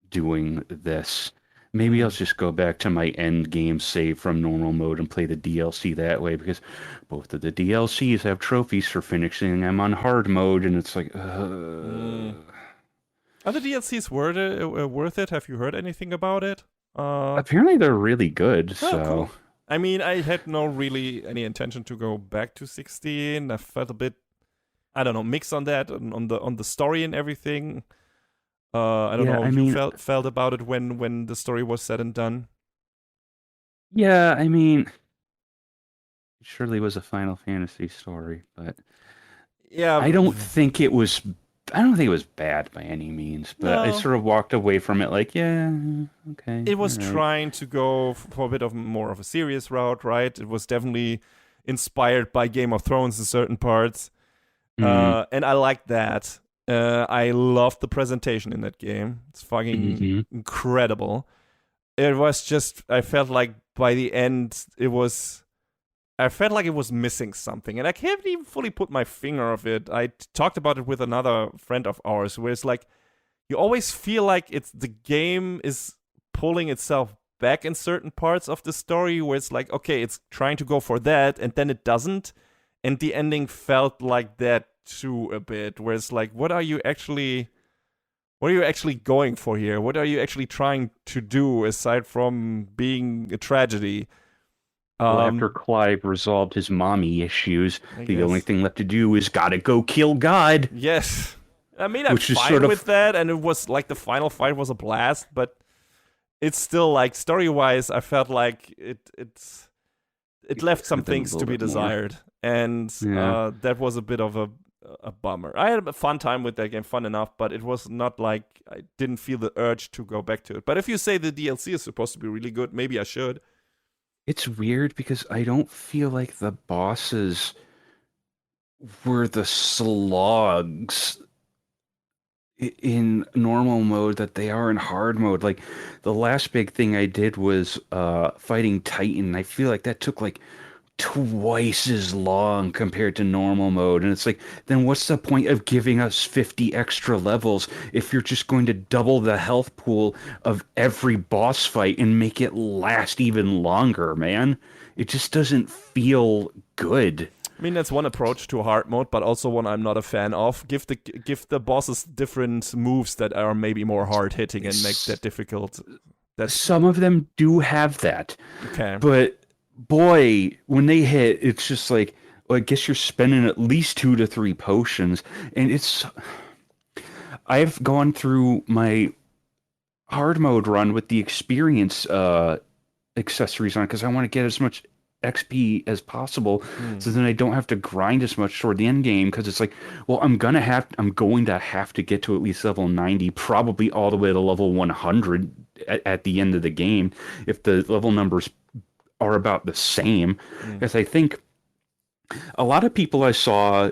doing this. Maybe I'll Mm. just go back to my end game save from normal mode and play the DLC that way because both of the DLCs have trophies for finishing them on hard mode, and it's like, Mm. Are the DLCs worth it? Have you heard anything about it? apparently they're really good. Oh, So cool. I mean, I had no really any intention to go back to 16. I felt a bit, I don't know, mixed on that on the story and everything. I don't yeah, know how I you mean, felt about it when the story was said and done. yeah, I mean, it surely was a Final Fantasy story, but Yeah, I don't think it was. I don't think it was bad by any means, but I no, sort of walked away from it like, yeah, okay, it all was right. trying to go for a bit of more of a serious route, right? It was definitely inspired by Game of Thrones in certain parts, Mm, and I liked that. I loved the presentation in that game. It's fucking hmm. incredible. It was just, I felt like by the end I felt like it was missing something, and I can't even fully put my finger of it. I talked about it with another friend of ours, where it's like you always feel like it's the game is pulling itself back in certain parts of the story, where it's like, okay, it's trying to go for that, and then it doesn't, and the ending felt like that too a bit, where it's like, what are you actually going for here? What are you actually trying to do aside from being a tragedy? Well, after Um, Clive resolved his mommy issues, I the only guess. thing left to do is gotta go kill God, Yes. I mean, I'm which is sort fine with of, that, and it was like the final fight was a blast, but it's still like story wise, I felt like it left could some have been a things little to be bit more. desired, and Yeah. that was a bit of a bummer. I had a fun time with that game, fun enough, but it was not like I didn't feel the urge to go back to it. But if you say the DLC is supposed to be really good, maybe I should. It's weird because I don't feel like the bosses were the slogs in normal mode that they are in hard mode. Like the last big thing I did was fighting Titan. I feel like that took like twice as long compared to normal mode. And it's like, then what's the point of giving us 50 extra levels if you're just going to double the health pool of every boss fight and make it last even longer, man? It just doesn't feel good. I mean, that's one approach to hard mode, but also one I'm not a fan of. Give the bosses different moves that are maybe more hard hitting and make that difficult. That's Some of them do have that, okay. but boy, when they hit, it's just like, well, I guess you're spending at least 2 to 3 potions, and I've gone through my hard mode run with the experience accessories on because I want to get as much XP as possible Hmm. so then I don't have to grind as much toward the end game because it's like, well, I'm going to have to get to at least level 90, probably all the way to level 100 at the end of the game if the level numbers are about the same. Hmm. Because I think a lot of people I saw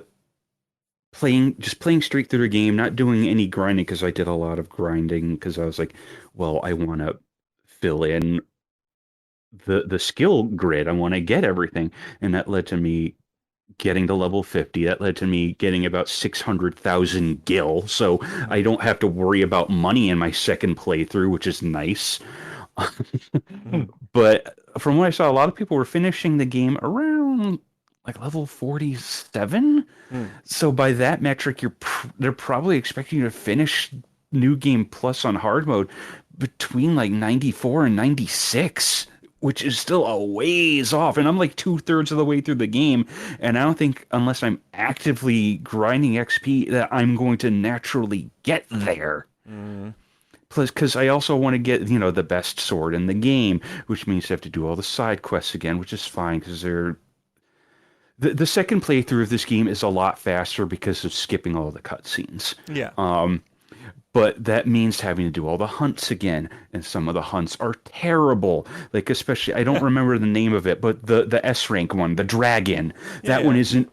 playing straight through the game, not doing any grinding because I did a lot of grinding because I was like, well, I want to fill in the skill grid. I want to get everything, and that led to me getting to level 50. That led to me getting about 600,000 gil, so Hmm. I don't have to worry about money in my second playthrough, which is nice. Hmm. But from what I saw, a lot of people were finishing the game around like level 47. Hmm. So by that metric, they're probably expecting you to finish New Game Plus on hard mode between like 94 and 96, which is still a ways off. And I'm like 2/3 of the way through the game, and I don't think unless I'm actively grinding XP that I'm going to naturally get there. Hmm. Plus, because I also want to get, the best sword in the game, which means I have to do all the side quests again, which is fine because the second playthrough of this game is a lot faster because of skipping all the cutscenes. Yeah. But that means having to do all the hunts again, and some of the hunts are terrible. Like especially, I don't remember the name of it, but the S rank one, the dragon, Yeah, that one yeah. isn't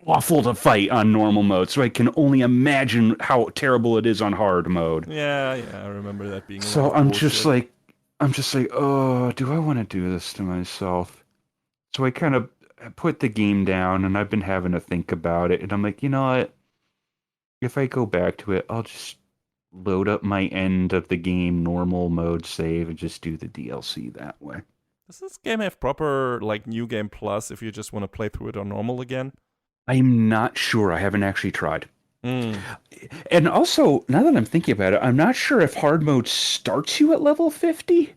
awful to fight on normal mode. So I can only imagine how terrible it is on hard mode. Yeah, yeah, I remember that being a lot So of bullshit. I'm just like, oh, do I want to do this to myself? So I kind of put the game down, and I've been having to think about it, and I'm like, you know what? If I go back to it, I'll just load up my end of the game normal mode save and just do the DLC that way. Does this game have proper like New Game Plus if you just want to play through it on normal again? I'm not sure. I haven't actually tried. Hmm. And also, now that I'm thinking about it, I'm not sure if hard mode starts you at level 50.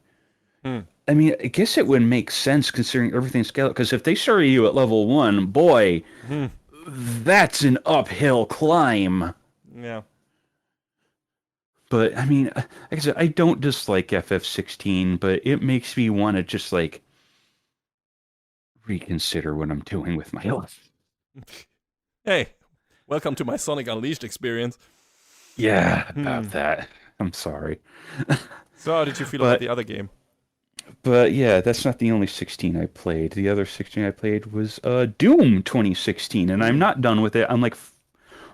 Hmm. I mean, I guess it would make sense considering everything's scaled. Because if they started you at level 1, boy, Hmm. that's an uphill climb. Yeah. But I mean, like I said, I don't dislike FF16, but it makes me want to just like reconsider what I'm doing with my life. Hey, welcome to my Sonic Unleashed experience. Yeah, about Hmm. that. I'm sorry. So, how did you feel about But the other game? but yeah, that's not the only 16 I played. The other 16 I played was Doom 2016, and I'm Hmm. not done with it. I'm like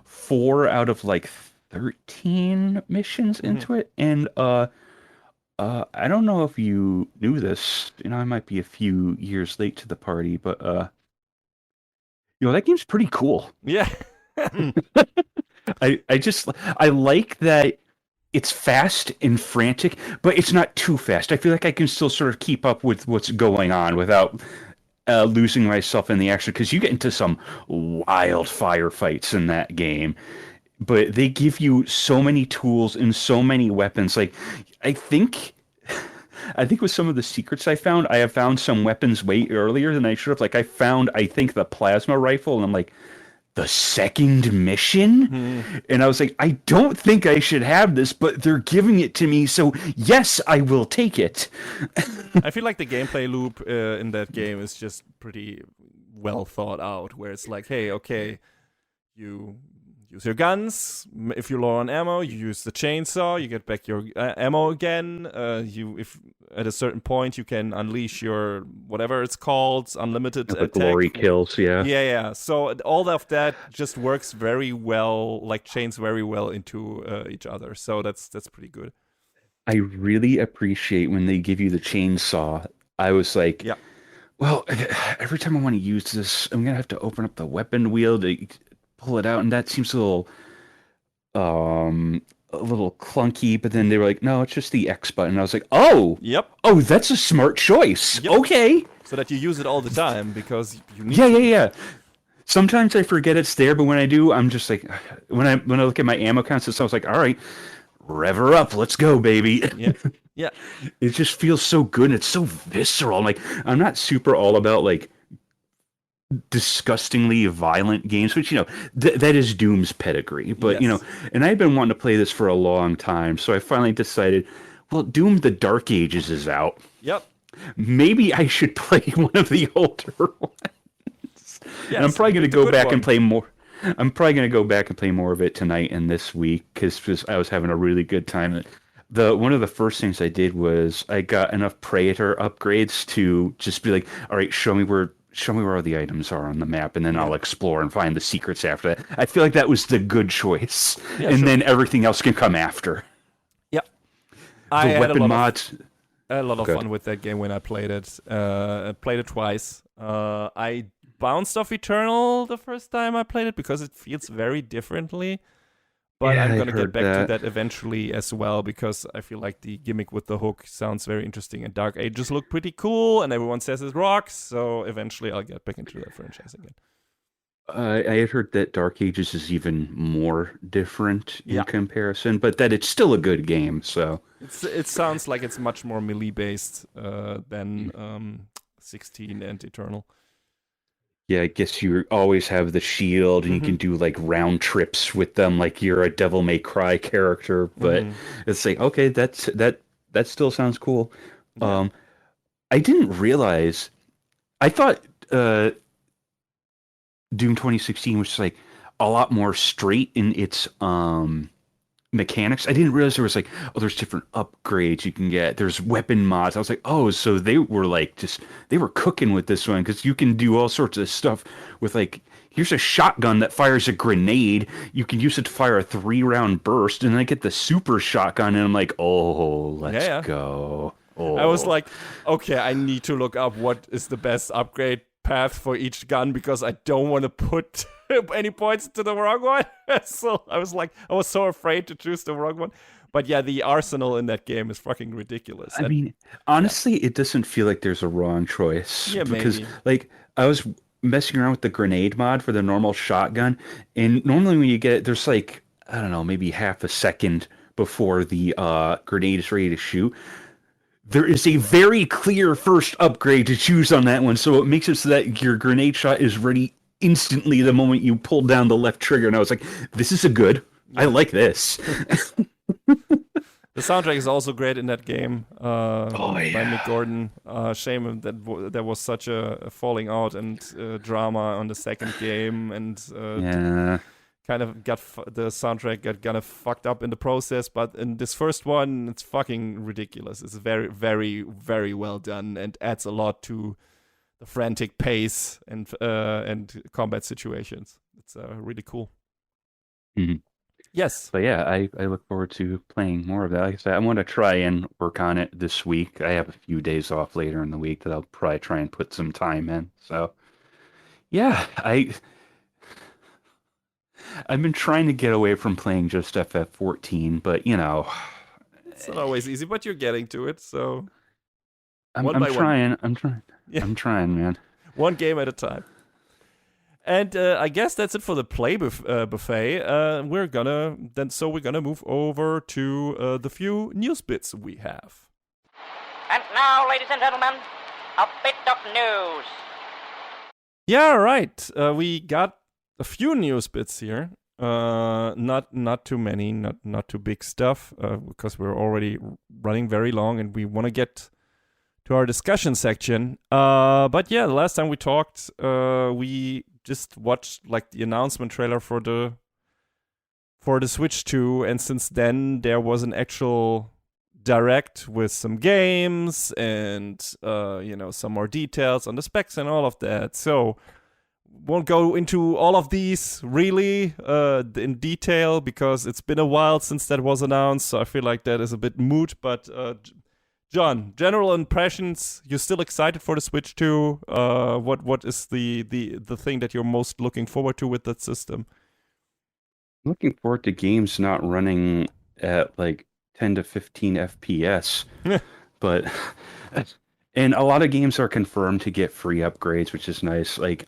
4 out of like 13 missions Hmm. into it, and I don't know if you knew this. I might be a few years late to the party, but that game's pretty cool. Yeah. I like that it's fast and frantic, but it's not too fast. I feel like I can still sort of keep up with what's going on without losing myself in the action. Because you get into some wild firefights in that game, but they give you so many tools and so many weapons. Like, I think. I think with some of the secrets I have found some weapons way earlier than I should have. Like I found, I think, the plasma rifle, and I'm like, the second mission? Hmm. And I was like, I don't think I should have this, but they're giving it to me, so yes, I will take it. I feel like the gameplay loop in that game is just pretty well thought out, where it's like, hey, okay, you use your guns. If you're low on ammo, you use the chainsaw. You get back your ammo again. If at a certain point you can unleash your whatever it's called, unlimited The attack. glory kills, yeah. Yeah, yeah. So all of that just works very well, like chains very well into each other. So that's pretty good. I really appreciate when they give you the chainsaw. I was like, Yeah. well, every time I want to use this, I'm gonna have to open up the weapon wheel to pull it out, and that seems a little clunky. But then they were like, no, it's just the X button. I was like, Yep. oh, that's a smart choice. Yep. Okay. So that you use it all the time because you need Yeah, to. yeah, yeah. Sometimes I forget it's there, but when I do, I'm just like, when I look at my ammo counts, I was like, all right, rev her up, let's go, baby. Yeah. Yeah. It just feels so good, and it's so visceral. I'm not super all about like disgustingly violent games, which that is Doom's pedigree. But Yes. and I've been wanting to play this for a long time, so I finally decided, well, Doom: The Dark Ages is out. Yep. Maybe I should play one of the older ones. And I'm Yes. probably going to Picked a go good back one. and play more. I'm probably going to go back and play more of it tonight and this week because I was having a really good time. One of the first things I did was I got enough Praetor upgrades to just be like, all right, show me where all the items are on the map, and then Yeah. I'll explore and find the secrets after that. I feel like that was the good choice, Yeah, and sure. then everything else can come after. Yep. I The had weapon mods. a lot of Good. fun with that game when I played it. I played it twice. I bounced off Eternal the first time I played it because it feels very differently. But Yeah, I'm I gonna get heard back to that. that eventually as well because I feel like the gimmick with the hook sounds very interesting, and Dark Ages look pretty cool, and everyone says it rocks. So eventually, I'll get back into that franchise again. I had heard that Dark Ages is even more different in Yeah, comparison, but that it's still a good game. So it sounds like it's much more melee based than 16 and Eternal. yeah, I guess you always have the shield, and you Mm-hmm. can do like round trips with them, like you're a Devil May Cry character. But Mm-hmm. it's like, okay, that still sounds cool. Yeah. Um, I didn't realize. I thought Doom 2016 was like a lot more straight in its mechanics. I didn't realize there was like, oh, there's different upgrades you can get. There's weapon mods. I was like, oh, so they were like just they were cooking with this one because you can do all sorts of stuff with like here's a shotgun that fires a grenade. You can use it to fire a 3-round burst, and then I get the super shotgun, and I'm like, oh, Yeah, let's yeah. go. I was Oh. like, okay, I need to look up what is the best upgrade path for each gun because I don't want to put any points to the wrong one. So I was like, I was so afraid to choose the wrong one. But yeah, the arsenal in that game is fucking ridiculous. I And mean, yeah, honestly, it doesn't feel like there's a wrong choice yeah, because, maybe. like, I was messing around with the grenade mod for the normal shotgun, and normally when you get it, there's like, I don't know, maybe half a second before the grenade is ready to shoot. There is a very clear first upgrade to choose on that one, so it makes it so that your grenade shot is ready instantly the moment you pull down the left trigger. And I was like, this is a good. I Yeah. like this. The soundtrack is also great in that game Oh by Mick yeah. Gordon. Shame that there was such a falling out and drama on the second game, and Yeah. kind of the soundtrack got kind of fucked up in the process. But in this first one, it's fucking ridiculous. It's very, very, very well done and adds a lot to the frantic pace and combat situations. It's really cool. Mhm. Yes. But yeah, I look forward to playing more of that. Like I said, I want to try and work on it this week. I have a few days off later in the week that I'll probably try and put some time in. So yeah, I've been trying to get away from playing just FF14, but you know, It's not always easy, but you're getting to it. So I'm one I'm by one. trying. I'm trying. Yeah. I'm trying, man. One game at a time. And I guess that's it for the play buffet. We're gonna move over to the few news bits we have. And now, ladies and gentlemen, a bit of news. Yeah, right. We got a few news bits here. Not too many, not too big stuff, because we're already running very long, and we want to get to our discussion section. But yeah, the last time we talked, we just watched like the announcement trailer for the Switch 2, and since then there was an actual direct with some games and some more details on the specs and all of that. So won't go into all of these really in detail because it's been a while since that was announced. So I feel like that is a bit moot. But John, general impressions. You're still excited for the Switch 2? What is the thing that you're most looking forward to with that system? Looking forward to games not running at like 10 to 15 FPS, but and a lot of games are confirmed to get free upgrades, which is nice. Like,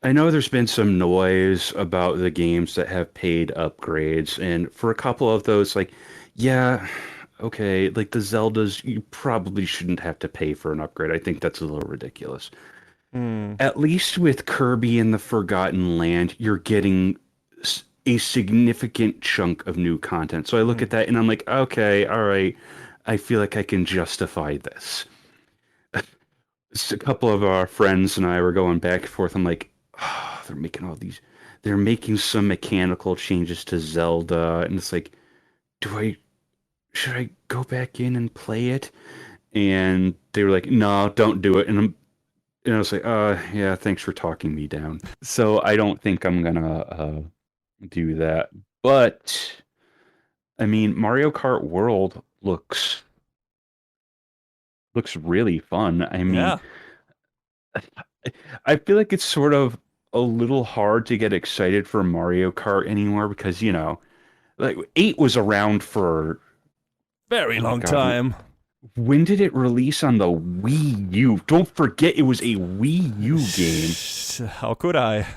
I know there's been some noise about the games that have paid upgrades, and for a couple of those, like, yeah, okay, like the Zeldas, you probably shouldn't have to pay for an upgrade. I think that's a little ridiculous. Hmm. At least with Kirby and the Forgotten Land, you're getting a significant chunk of new content. So I look Hmm. at that and I'm like, okay, all right, I feel like I can justify this. A couple of our friends and I were going back and forth. I'm like, oh, they're making some mechanical changes to Zelda, and it's like, should I go back in and play it? And they were like, no, don't do it. And I was like, yeah, thanks for talking me down. So I don't think I'm gonna do that. But I mean, Mario Kart World looks really fun. I mean, Yeah. I feel like it's sort of a little hard to get excited for Mario Kart anymore because, like 8 was around for, Very oh my long God, time. when did it release on the Wii U? Don't forget it was a Wii U game. How could I?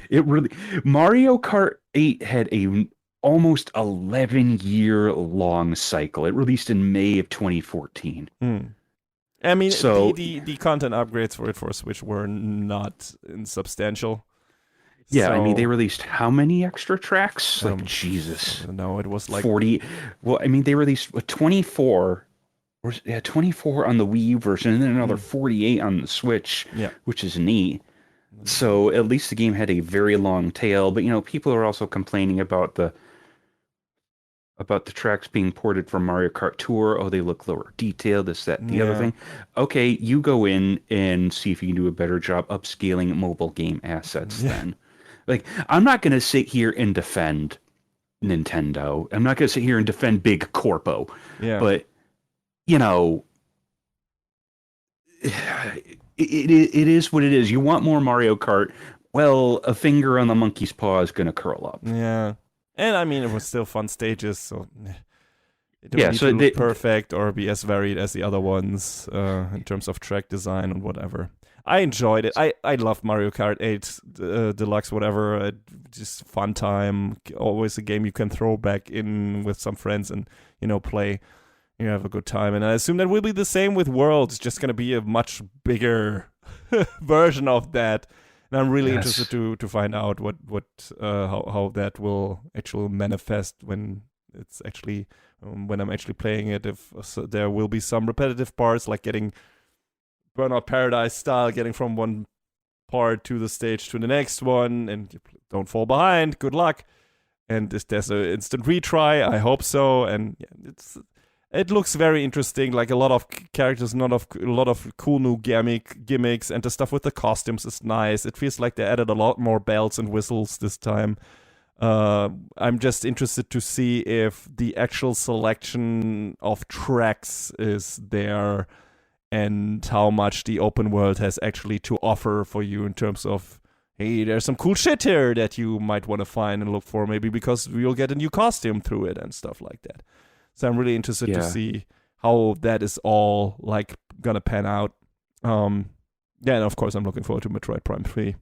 It really Mario Kart 8 had a almost 11-year long cycle. It released in May of 2014. I mean, So the content upgrades for it for Switch were not insubstantial. yeah, I mean, So, they released how many extra tracks? Like, Jesus. No, it was like 40. Well, I mean, they released 24, 24 on the Wii U version, and then another 48 on the Switch, Yeah. which is neat. So at least the game had a very long tail, but people are also complaining about the tracks being ported from Mario Kart Tour. Oh, they look lower detail, this, that, the other thing. Okay, you go in and see if you can do a better job upscaling mobile game assets then. Like, I'm not going to sit here and defend Nintendo. I'm not going to sit here and defend Big Corpo. Yeah. But, it is what it is. You want more Mario Kart. Well, a finger on the monkey's paw is going to curl up. Yeah. And I mean, it was still fun stages, so it don't need to look perfect or be as varied as the other ones in terms of track design and whatever. I enjoyed it. I loved Mario Kart 8 Deluxe, whatever. Just fun time. Always a game you can throw back in with some friends and, play. You have a good time. And I assume that will be the same with Worlds. Just going to be a much bigger version of that. And I'm really interested to find out how that will actually manifest when it's actually when I'm actually playing it. If there will be some repetitive parts like getting Burnout Paradise style, getting from one part to the stage to the next one, and you don't fall behind. Good luck. And if there's an instant retry, I hope so. And it looks very interesting, like a lot of characters, a lot of cool new gimmicks, and the stuff with the costumes is nice. It feels like they added a lot more bells and whistles this time. I'm just interested to see if the actual selection of tracks is there and how much the open world has actually to offer for you in terms of, hey, there's some cool shit here that you might want to find and look for, maybe because you'll get a new costume through it and stuff like that. So I'm really interested to see how that is all like gonna pan out. And of course I'm looking forward to Metroid Prime 3.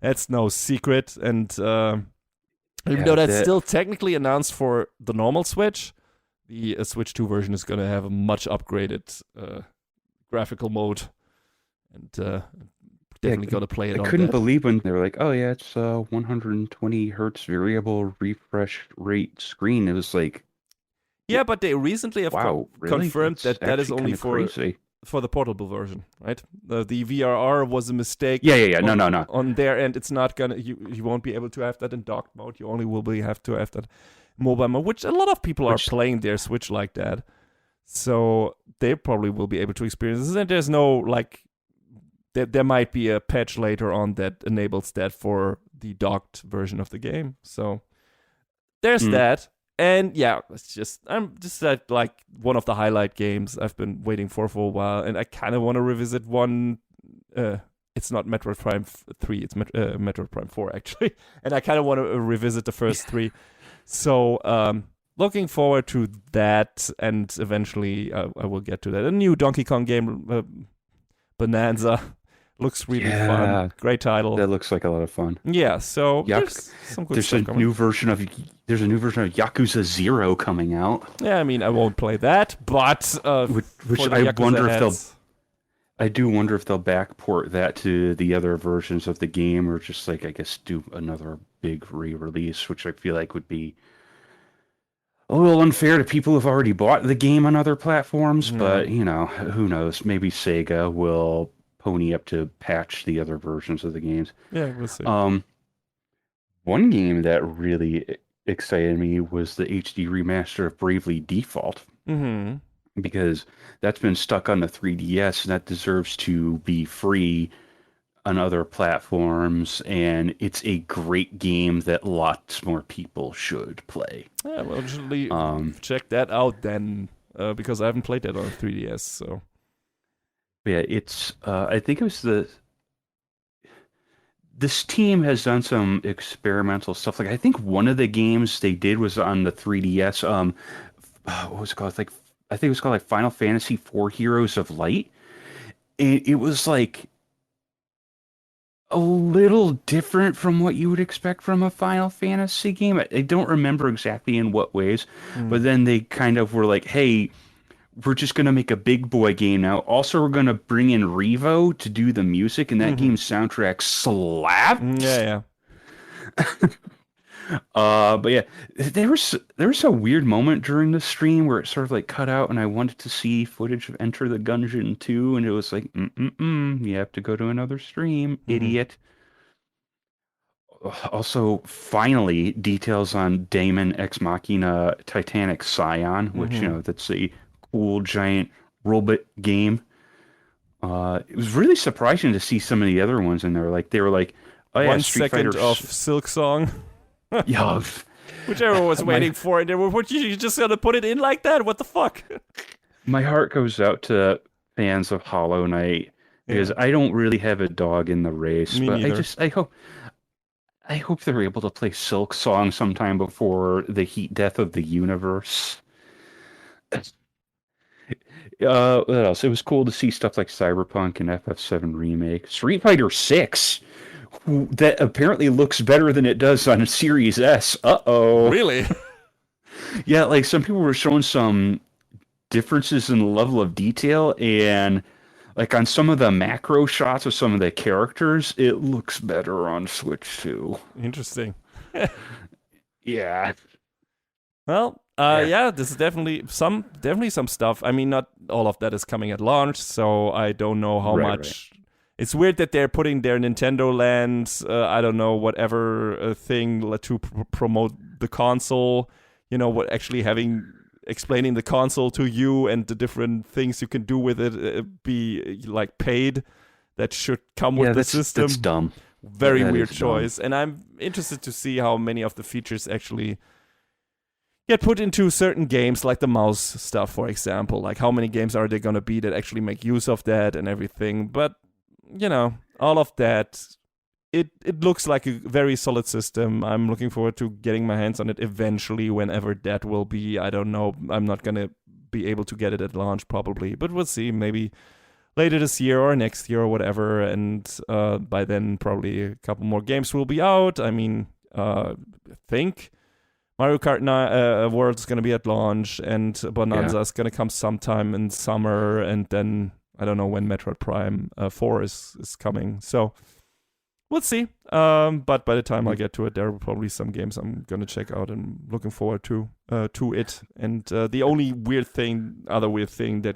That's no secret, and even though that's still technically announced for the normal Switch, the Switch 2 version is gonna have a much upgraded graphical mode, and definitely gonna play it. I couldn't believe when they were like, "Oh yeah, it's 120 hertz variable refresh rate screen." It was like, yeah, but they recently have confirmed that is only for the portable version, right? The VRR was a mistake. Yeah. No. On their end, it's not gonna. You won't be able to have that in docked mode. You only will have to have that mobile mode, which a lot of people are playing their Switch like that. So they probably will be able to experience this. And there's no like. There might be a patch later on that enables that for the docked version of the game. So there's that. And yeah, I'm just at like one of the highlight games I've been waiting for a while, and I kind of want to revisit one. It's not Metroid Prime 3, it's Metroid Prime 4 actually, and I kind of want to revisit the first three. So looking forward to that, and eventually I will get to that. A new Donkey Kong game, Bonanza. Looks really fun. Great title. That looks like a lot of fun. Yeah, so there's some good stuff coming. There's a new version of Yakuza 0 coming out. Yeah, I mean, I won't play that, but which I do wonder if they'll backport that to the other versions of the game, or just like, I guess, do another big re-release, which I feel like would be a little unfair to people who've already bought the game on other platforms. But who knows? Maybe Sega will pony up to patch the other versions of the games. Yeah, we'll see. One game that really excited me was the HD remaster of Bravely Default. Mm-hmm. Because that's been stuck on the 3DS, and that deserves to be free on other platforms, and it's a great game that lots more people should play. Yeah, well, usually check that out then, because I haven't played that on 3DS, so... Yeah, it's. I think it was this team has done some experimental stuff. Like I think one of the games they did was on the 3DS. What was it called? Like I think it was called like Final Fantasy IV Heroes of Light. And it was like a little different from what you would expect from a Final Fantasy game. I don't remember exactly in what ways, but then they kind of were like, "Hey, we're just gonna make a big boy game now. Also, we're gonna bring in Revo to do the music, and that game's soundtrack slapped." Yeah. But yeah, there was a weird moment during the stream where it sort of like cut out, and I wanted to see footage of Enter the Gungeon 2, and it was like, you have to go to another stream, idiot. Also, finally, details on Daemon Ex Machina Titanic Scion, which, that's a cool giant robot game. It was really surprising to see some of the other ones in there. Like, they were like, oh yeah, 1 Street second Fighter. of Silk Song. Yeah. Which everyone was waiting for, and they were, what, you just gonna put it in like that? What the fuck? My heart goes out to fans of Hollow Knight because I don't really have a dog in the race, Me but neither. I hope they're able to play Silk Song sometime before the heat death of the universe. What else? It was cool to see stuff like Cyberpunk and FF7 Remake. Street Fighter 6, that apparently looks better than it does on a Series S. Uh-oh. Really? Yeah, like some people were showing some differences in the level of detail, and like on some of the macro shots of some of the characters, it looks better on Switch too. Interesting. Yeah. Well, yeah, this is definitely some stuff. I mean, not all of that is coming at launch, so I don't know how much. Right. It's weird that they're putting their Nintendo Land, I don't know, whatever thing to promote the console. You know, what actually explaining the console to you and the different things you can do with it be like paid. That should come with the system. That's dumb. Very weird choice, and I'm interested to see how many of the features actually get put into certain games, like the mouse stuff, for example. Like, how many games are there going to be that actually make use of that and everything? But, you know, all of that, it looks like a very solid system. I'm looking forward to getting my hands on it eventually, whenever that will be. I don't know. I'm not going to be able to get it at launch, probably. But we'll see. Maybe later this year or next year or whatever. And by then, probably a couple more games will be out. I mean, I think Mario Kart World is going to be at launch, and Bonanza is going to come sometime in summer, and then I don't know when Metroid Prime 4 is coming. So we'll see. But by the time I get to it, there are probably some games I'm going to check out and looking forward to it. And the only other weird thing that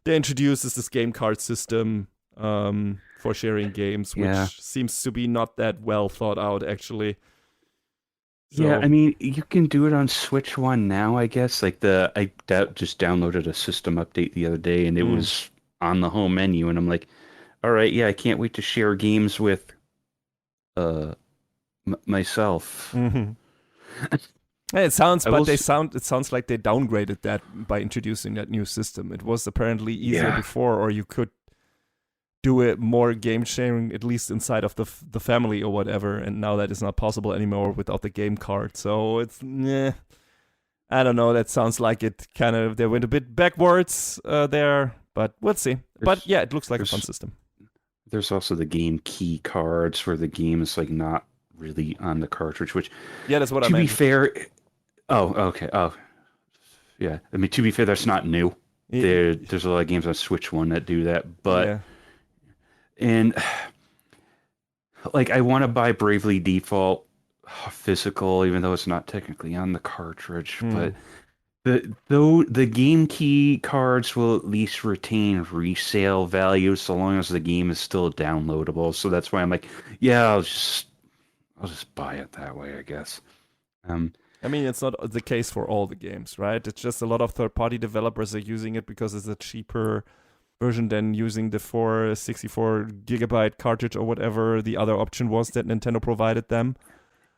they introduced is this game card system for sharing games, which seems to be not that well thought out, actually. So, yeah, I mean, you can do it on Switch One now, I guess. Like I just downloaded a system update the other day, and it was on the home menu, and I'm like, all right, yeah, I can't wait to share games with myself. Mm-hmm. It sounds like they downgraded that by introducing that new system. It was apparently easier before, or you could do it more game sharing, at least inside of the family or whatever, and now that is not possible anymore without the game card. So it's I don't know, that sounds like it kind of, they went a bit backwards there, but we'll see. But yeah, it looks like a fun system. There's also the game key cards where the game is like not really on the cartridge, which that's what I meant. To be fair, okay. Yeah, I mean, to be fair, that's not new. There's a lot of games on Switch One that do that, but and like I want to buy Bravely Default physical, even though it's not technically on the cartridge. But the game key cards will at least retain resale value so long as the game is still downloadable. So that's why I'm like, I'll just buy it that way, I guess. I mean, it's not the case for all the games, right? It's just a lot of third-party developers are using it because it's a cheaper version than using the 64 gigabyte cartridge or whatever the other option was that Nintendo provided them.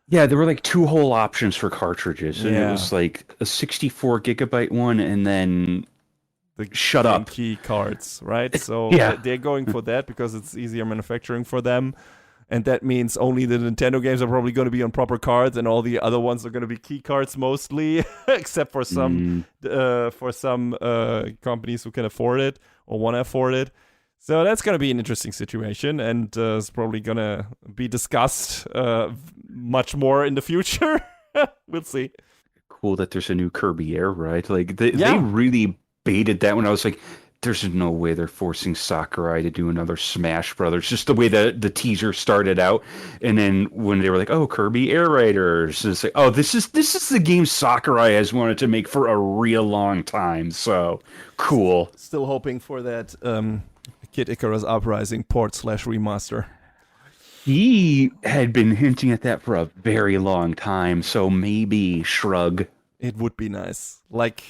Yeah, there were like two whole options for cartridges, and it was like a 64 gigabyte one, and then the key cards, right? So they're going for that because it's easier manufacturing for them. and that means only the Nintendo games are probably going to be on proper cards, and all the other ones are going to be key cards mostly, except for some companies who can afford it or want to afford it. So that's going to be an interesting situation, and it's probably going to be discussed much more in the future. We'll see. Cool that there's a new Kirby Air Ride. Like they really baited that when I was like, there's no way they're forcing Sakurai to do another Smash Brothers. Just the way the teaser started out, and then when they were like, "Oh, Kirby Air Raiders," it's like, "Oh, this is the game Sakurai has wanted to make for a real long time." So cool. Still hoping for that Kid Icarus Uprising port/remaster. He had been hinting at that for a very long time, so maybe shrug. It would be nice. Like,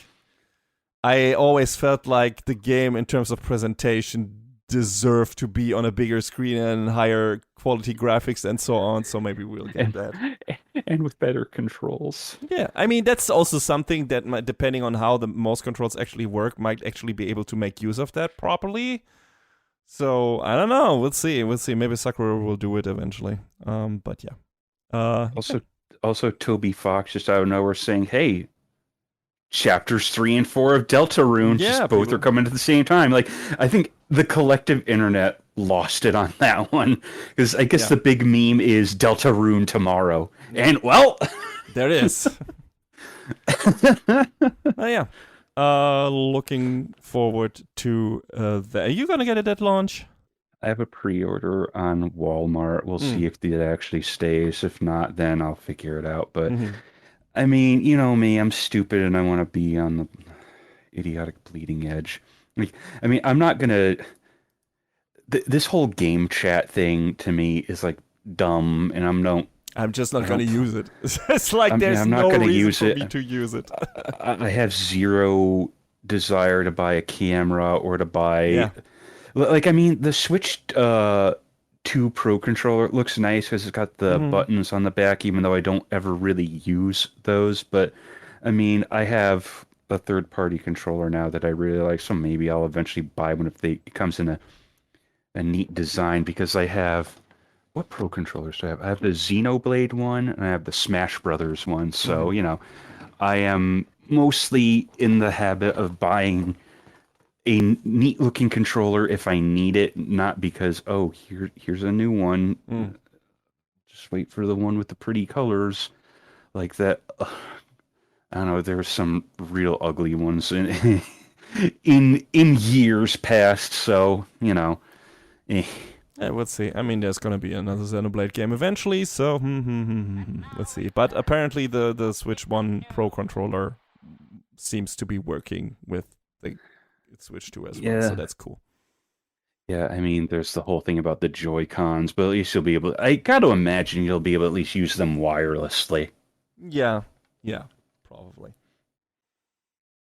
I always felt like the game, in terms of presentation, deserved to be on a bigger screen and higher quality graphics and so on, so maybe we'll get that. And with better controls. Yeah, I mean, that's also something that, might, depending on how the most controls actually work, might actually be able to make use of that properly. So, I don't know. We'll see. Maybe Sakura will do it eventually. But yeah. Also, Toby Fox just out of nowhere saying, "Hey, chapters 3 and 4 of Deltarune, both are coming at the same time." Like, I think the collective internet lost it on that one, because I guess the big meme is Deltarune tomorrow, and well, there it is. Yeah. Looking forward to that. Are you gonna get it at launch? I have a pre-order on Walmart. We'll see if it actually stays. If not, then I'll figure it out. But I mean, you know me, I'm stupid and I want to be on the idiotic bleeding edge. Like, I mean, I'm not gonna. This whole game chat thing to me is like dumb, and I'm just not going to use it. It's like there's no reason for me to use it. I have zero desire to buy a camera or to buy... Yeah. Like, I mean, the Switch 2 Pro controller looks nice because it's got the buttons on the back, even though I don't ever really use those. But, I mean, I have a third-party controller now that I really like, so maybe I'll eventually buy one if it comes in a neat design, because I have... What Pro controllers do I have? I have the Xenoblade one, and I have the Smash Brothers one. So, you know, I am mostly in the habit of buying a neat-looking controller if I need it, not because, oh, here's a new one. Just wait for the one with the pretty colors. Like that. I don't know, there's some real ugly ones in years past, so, you know, Yeah, let's see. I mean, there's going to be another Xenoblade game eventually, so let's see. But apparently the Switch 1 Pro controller seems to be working with the Switch 2 as well, so that's cool. Yeah, I mean, there's the whole thing about the Joy-Cons, but at least you'll be able to... I got to imagine you'll be able to at least use them wirelessly. Yeah, probably.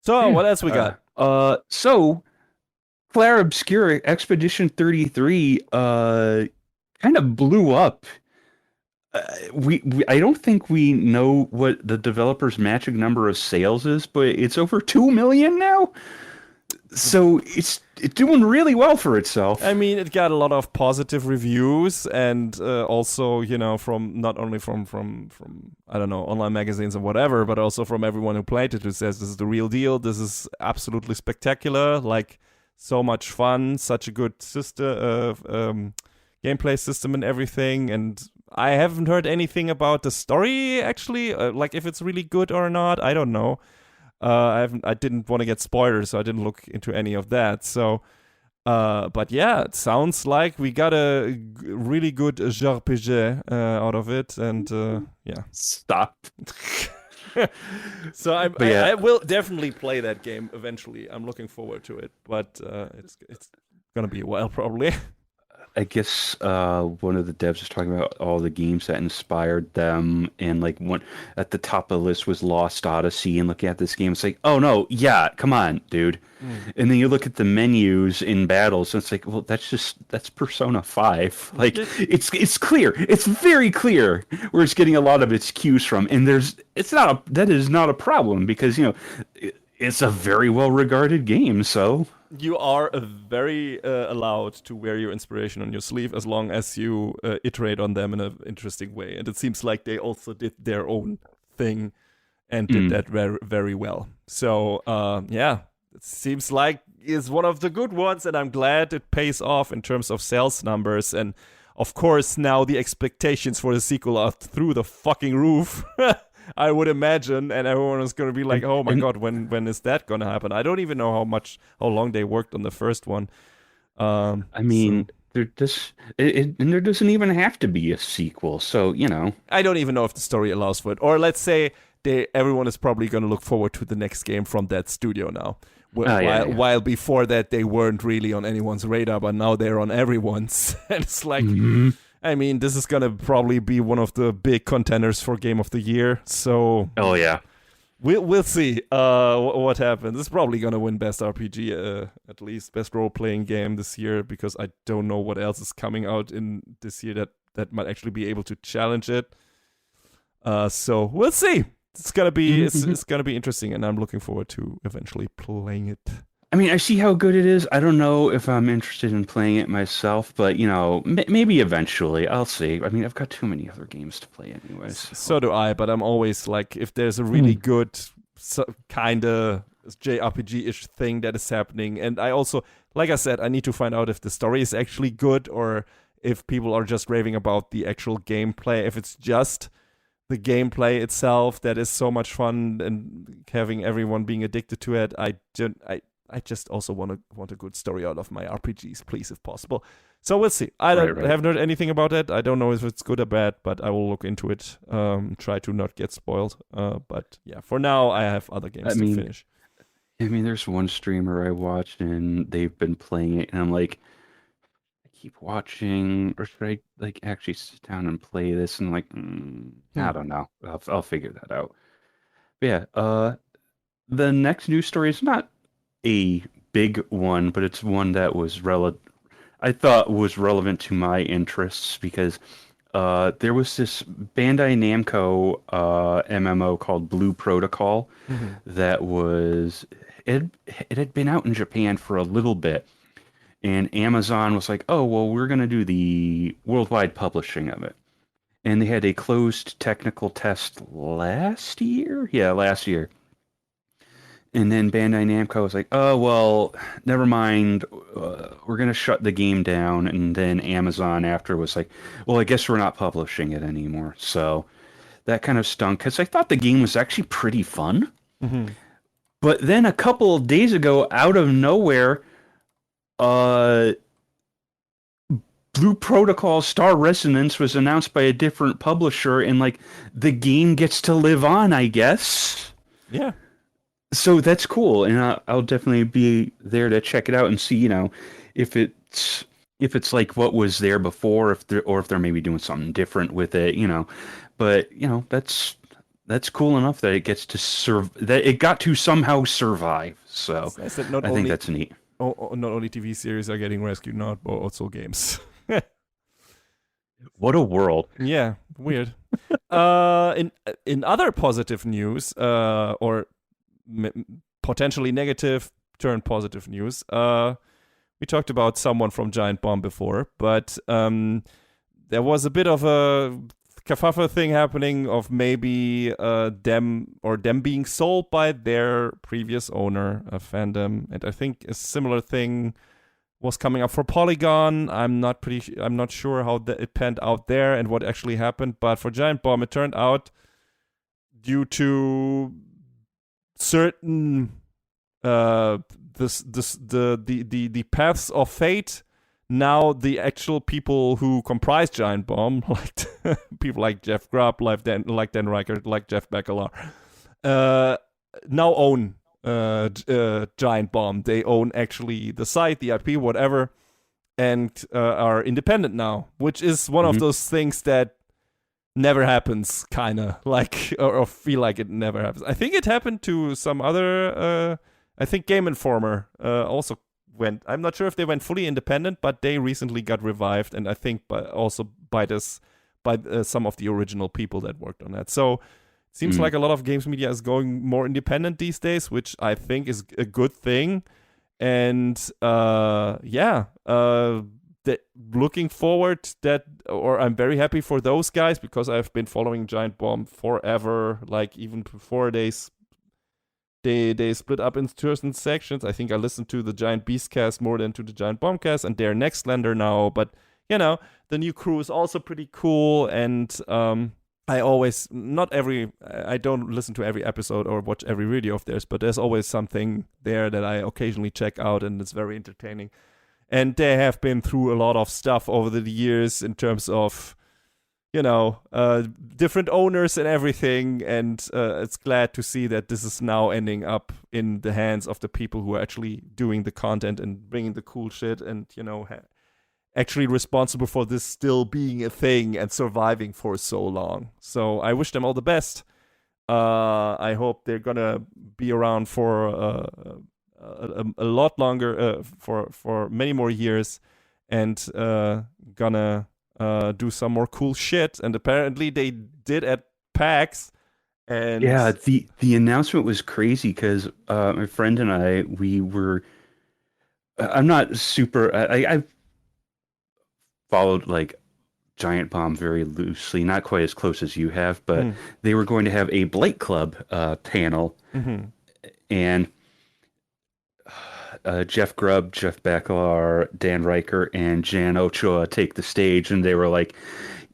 So, what else we got? So... Clair Obscur Expedition 33 kind of blew up. I don't think we know what the developer's magic number of sales is, but it's over 2 million now. So it's doing really well for itself. I mean, it got a lot of positive reviews, and also, you know, from not only from I don't know, online magazines or whatever, but also from everyone who played it, who says this is the real deal. This is absolutely spectacular. Like, so much fun, such a good gameplay system and everything. And I haven't heard anything about the story, actually, like if it's really good or not. I don't know. I didn't want to get spoilers, so I didn't look into any of that. So, but yeah, it sounds like we got a really good JRPG out of it, and yeah. Stop. So I will definitely play that game eventually. I'm looking forward to it, but it's gonna be a while probably. I guess one of the devs was talking about all the games that inspired them, and like one at the top of the list was Lost Odyssey. And looking at this game, it's like, oh no, yeah, come on, dude. And then you look at the menus in battles, and it's like, well, that's Persona 5. Like it's clear, it's very clear where it's getting a lot of its cues from, and that is not a problem, because you know it's a very well regarded game. So You are very allowed to wear your inspiration on your sleeve as long as you iterate on them in an interesting way. And it seems like they also did their own thing and did that very, very well. So, yeah, it seems like it's one of the good ones, and I'm glad it pays off in terms of sales numbers. And, of course, now the expectations for the sequel are through the fucking roof. I would imagine, and everyone is going to be like, "Oh my god, when is that going to happen?" I don't even know how long they worked on the first one. I mean, there doesn't even have to be a sequel, so I don't even know if the story allows for it. Or let's say everyone is probably going to look forward to the next game from that studio now. While before that they weren't really on anyone's radar, but now they're on everyone's. And it's like. Mm-hmm. I mean, this is going to probably be one of the big contenders for Game of the Year. So, oh yeah, we'll see what happens. It's probably going to win Best RPG, at least Best Role-Playing Game this year, because I don't know what else is coming out in this year that might actually be able to challenge it. So we'll see. It's gonna be it's gonna be interesting, and I'm looking forward to eventually playing it. I mean, I see how good it is. I don't know if I'm interested in playing it myself, but, maybe eventually. I'll see. I mean, I've got too many other games to play anyways. So do I, but I'm always like, if there's a really good kind of JRPG-ish thing that is happening, and I also, like I said, I need to find out if the story is actually good or if people are just raving about the actual gameplay. If it's just the gameplay itself that is so much fun and having everyone being addicted to it, I just also want a good story out of my RPGs, please, if possible. So we'll see. I haven't heard anything about it. I don't know if it's good or bad, but I will look into it. Try to not get spoiled. But yeah, for now, I have other games to finish. I mean, there's one streamer I watched, and they've been playing it, and I'm like, I keep watching, or should I actually sit down and play this? And I don't know. I'll figure that out. But yeah. The next news story is not a big one, but it's one that was I thought was relevant to my interests because there was this Bandai Namco MMO called Blue Protocol that was it had been out in Japan for a little bit, and Amazon was like, "Oh, well, we're going to do the worldwide publishing of it." And they had a closed technical test last year. Yeah, last year. And then Bandai Namco was like, "Oh, well, never mind. We're going to shut the game down." And then Amazon after was like, "Well, I guess we're not publishing it anymore." So that kind of stunk because I thought the game was actually pretty fun. Mm-hmm. But then a couple of days ago, out of nowhere, Blue Protocol Star Resonance was announced by a different publisher, and the game gets to live on, I guess. Yeah. So that's cool, and I'll definitely be there to check it out and see, if it's like what was there before, if they're maybe doing something different with it, But that's cool enough that it gets to that it got to somehow survive. So nice that I think that's neat. Not only TV series are getting rescued now, but also games. What a world! Yeah, weird. In other positive news, or potentially negative turn positive news, we talked about someone from Giant Bomb before, but there was a bit of a kerfuffle thing happening of maybe them being sold by their previous owner, Fandom, and I think a similar thing was coming up for Polygon. I'm not sure how it panned out there and what actually happened, but for Giant Bomb, it turned out due to certain the paths of fate. Now the actual people who comprise Giant Bomb, like people like Jeff Grubb, like Dan Reichert, like Jeff Beckler, now own Giant Bomb. They own actually the site, the IP, whatever, and are independent now, which is one of those things that never happens, kind of or feel like it never happens. I think it happened to some other. I think Game Informer also went. I'm not sure if they went fully independent, but they recently got revived, and I think by some of the original people that worked on that. So it seems like a lot of games media is going more independent these days, which I think is a good thing. And looking forward I'm very happy for those guys because I've been following Giant Bomb forever, like even before they split up into certain sections. I think I listened to the Giant Beast cast more than to the Giant Bomb cast, and they're Nextlander now. But, the new crew is also pretty cool, and I don't listen to every episode or watch every video of theirs, but there's always something there that I occasionally check out, and it's very entertaining. And they have been through a lot of stuff over the years in terms of, different owners and everything. And it's glad to see that this is now ending up in the hands of the people who are actually doing the content and bringing the cool shit and, actually responsible for this still being a thing and surviving for so long. So I wish them all the best. I hope they're gonna be around for a lot longer, for many more years, and gonna do some more cool shit. And apparently they did at PAX. And yeah, the announcement was crazy because my friend and we were. I'm not super. I've followed like Giant Bomb very loosely, not quite as close as you have, but they were going to have a Blight Club panel, and Jeff Grubb, Jeff Bakalar, Dan Riker, and Jan Ochoa take the stage, and they were like,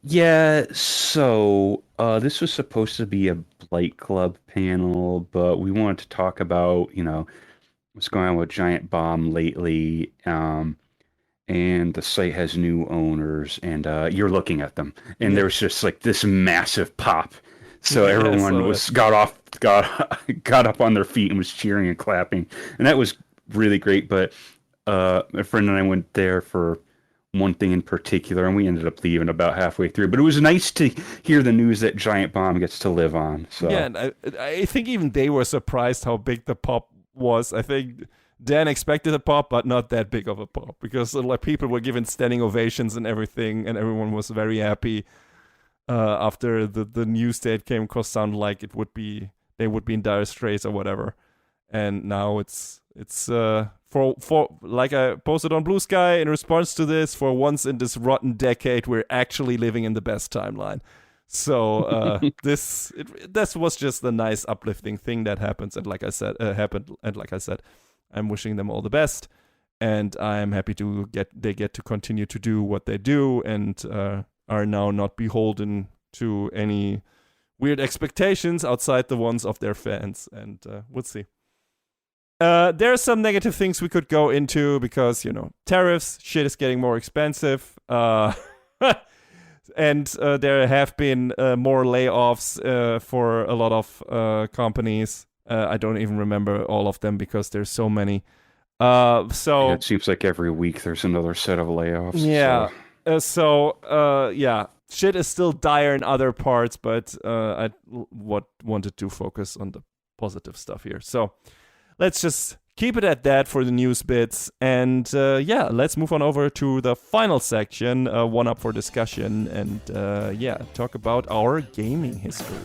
yeah, so this was supposed to be a Blight Club panel, but we wanted to talk about, what's going on with Giant Bomb lately, and the site has new owners, and you're looking at them, and there was just like this massive pop. So everyone got up on their feet and was cheering and clapping, and that was really great. But my friend and I went there for one thing in particular, and we ended up leaving about halfway through. But it was nice to hear the news that Giant Bomb gets to live on. So yeah, and I think even they were surprised how big the pop was. I think Dan expected a pop, but not that big of a pop, because like people were given standing ovations and everything, and everyone was very happy after the news that came across. Sounded like they would be in dire straits or whatever. And now it's for like I posted on Blue Sky in response to this, for once in this rotten decade, we're actually living in the best timeline. So this was just a nice uplifting thing that happens, and like I said, I'm wishing them all the best, and I'm happy they get to continue to do what they do, and are now not beholden to any weird expectations outside the ones of their fans, and we'll see. There are some negative things we could go into because, tariffs, shit is getting more expensive, and there have been more layoffs for a lot of companies. I don't even remember all of them because there's so many. Yeah, it seems like every week there's another set of layoffs. Yeah. Shit is still dire in other parts, but I wanted to focus on the positive stuff here. So let's just keep it at that for the news bits. And let's move on over to the final section, one up for discussion, and talk about our gaming history.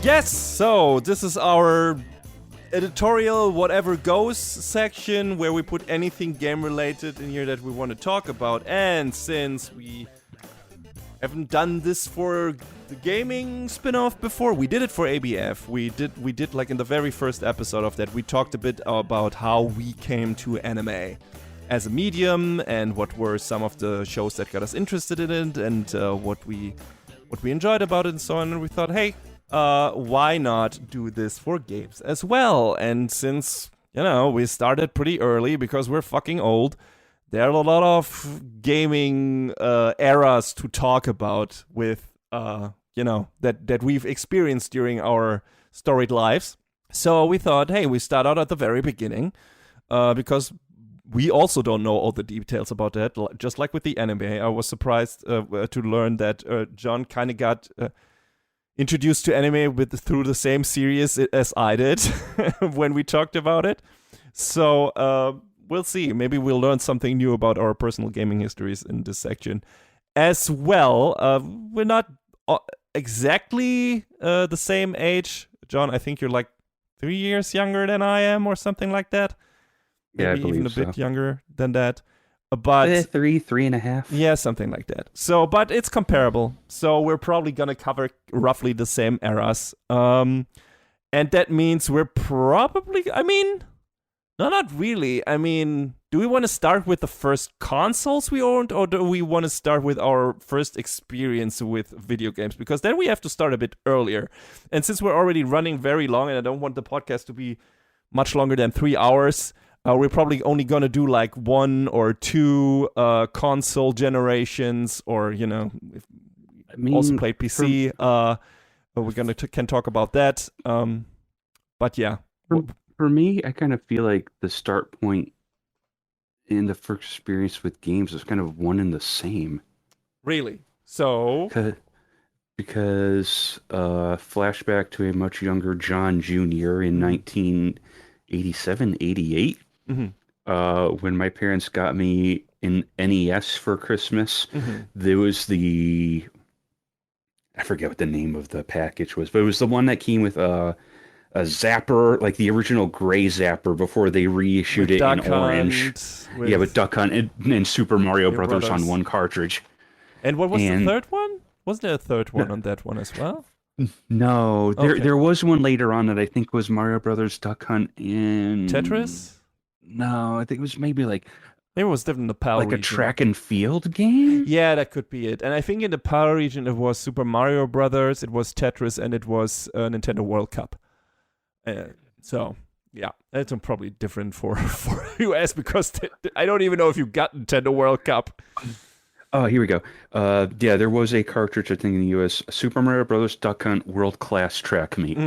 Yes, so this is our editorial whatever goes section where we put anything game related in here that we want to talk about. And since we haven't done this for the gaming spin-off before, we did it for ABF. We did like in the very first episode of that, we talked a bit about how we came to anime as a medium and what were some of the shows that got us interested in it, and what we enjoyed about it and so on. And we thought, hey, why not do this for games as well? And since, we started pretty early because we're fucking old, there are a lot of gaming eras to talk about with, that we've experienced during our storied lives. So we thought, hey, we start out at the very beginning, because we also don't know all the details about that. Just like with the anime, I was surprised to learn that John kind of got introduced to anime through the same series as I did when we talked about it. So we'll see. Maybe we'll learn something new about our personal gaming histories in this section as well. We're not exactly the same age. John, I think you're like 3 years younger than I am or something like that. Yeah, I Maybe even a believe bit so. younger than that. But 3.5. yeah, something like that. So, but it's comparable. So we're probably gonna cover roughly the same eras. And that means we're probably, I mean, no, not really. I mean, do we want to start with the first consoles we owned, or do we want to start with our first experience with video games? Because then we have to start a bit earlier. And since we're already running very long, and I don't want the podcast to be much longer than 3 hours, we're probably only going to do like 1 or 2 console generations, or, you know, if also played PC. But we're going to can talk about that. But yeah. For me, I kind of feel like the start point in the first experience with games is kind of one and the same. Really? So? Because flashback to a much younger John Jr. in 1987, 88, when my parents got me an NES for Christmas. There was I forget what the name of the package was, but it was the one that came with a zapper, like the original gray zapper before they reissued it in orange. Yeah, with Duck Hunt and Super Mario Brothers on one cartridge. And what was the third one? Wasn't there a third one on that one as well? No, there was one later on that I think was Mario Brothers, Duck Hunt, and Tetris. No, I think it was maybe like maybe it was different in the PAL region. A track and field game. Yeah, that could be it. And I think in the PAL region it was Super Mario Brothers, it was Tetris, and it was Nintendo World Cup. So yeah, it's probably different for US because I don't even know if you got Nintendo World Cup. Oh, here we go. Yeah, there was a cartridge, I think, in the US, Super Mario Brothers Duck Hunt World Class Track Meet.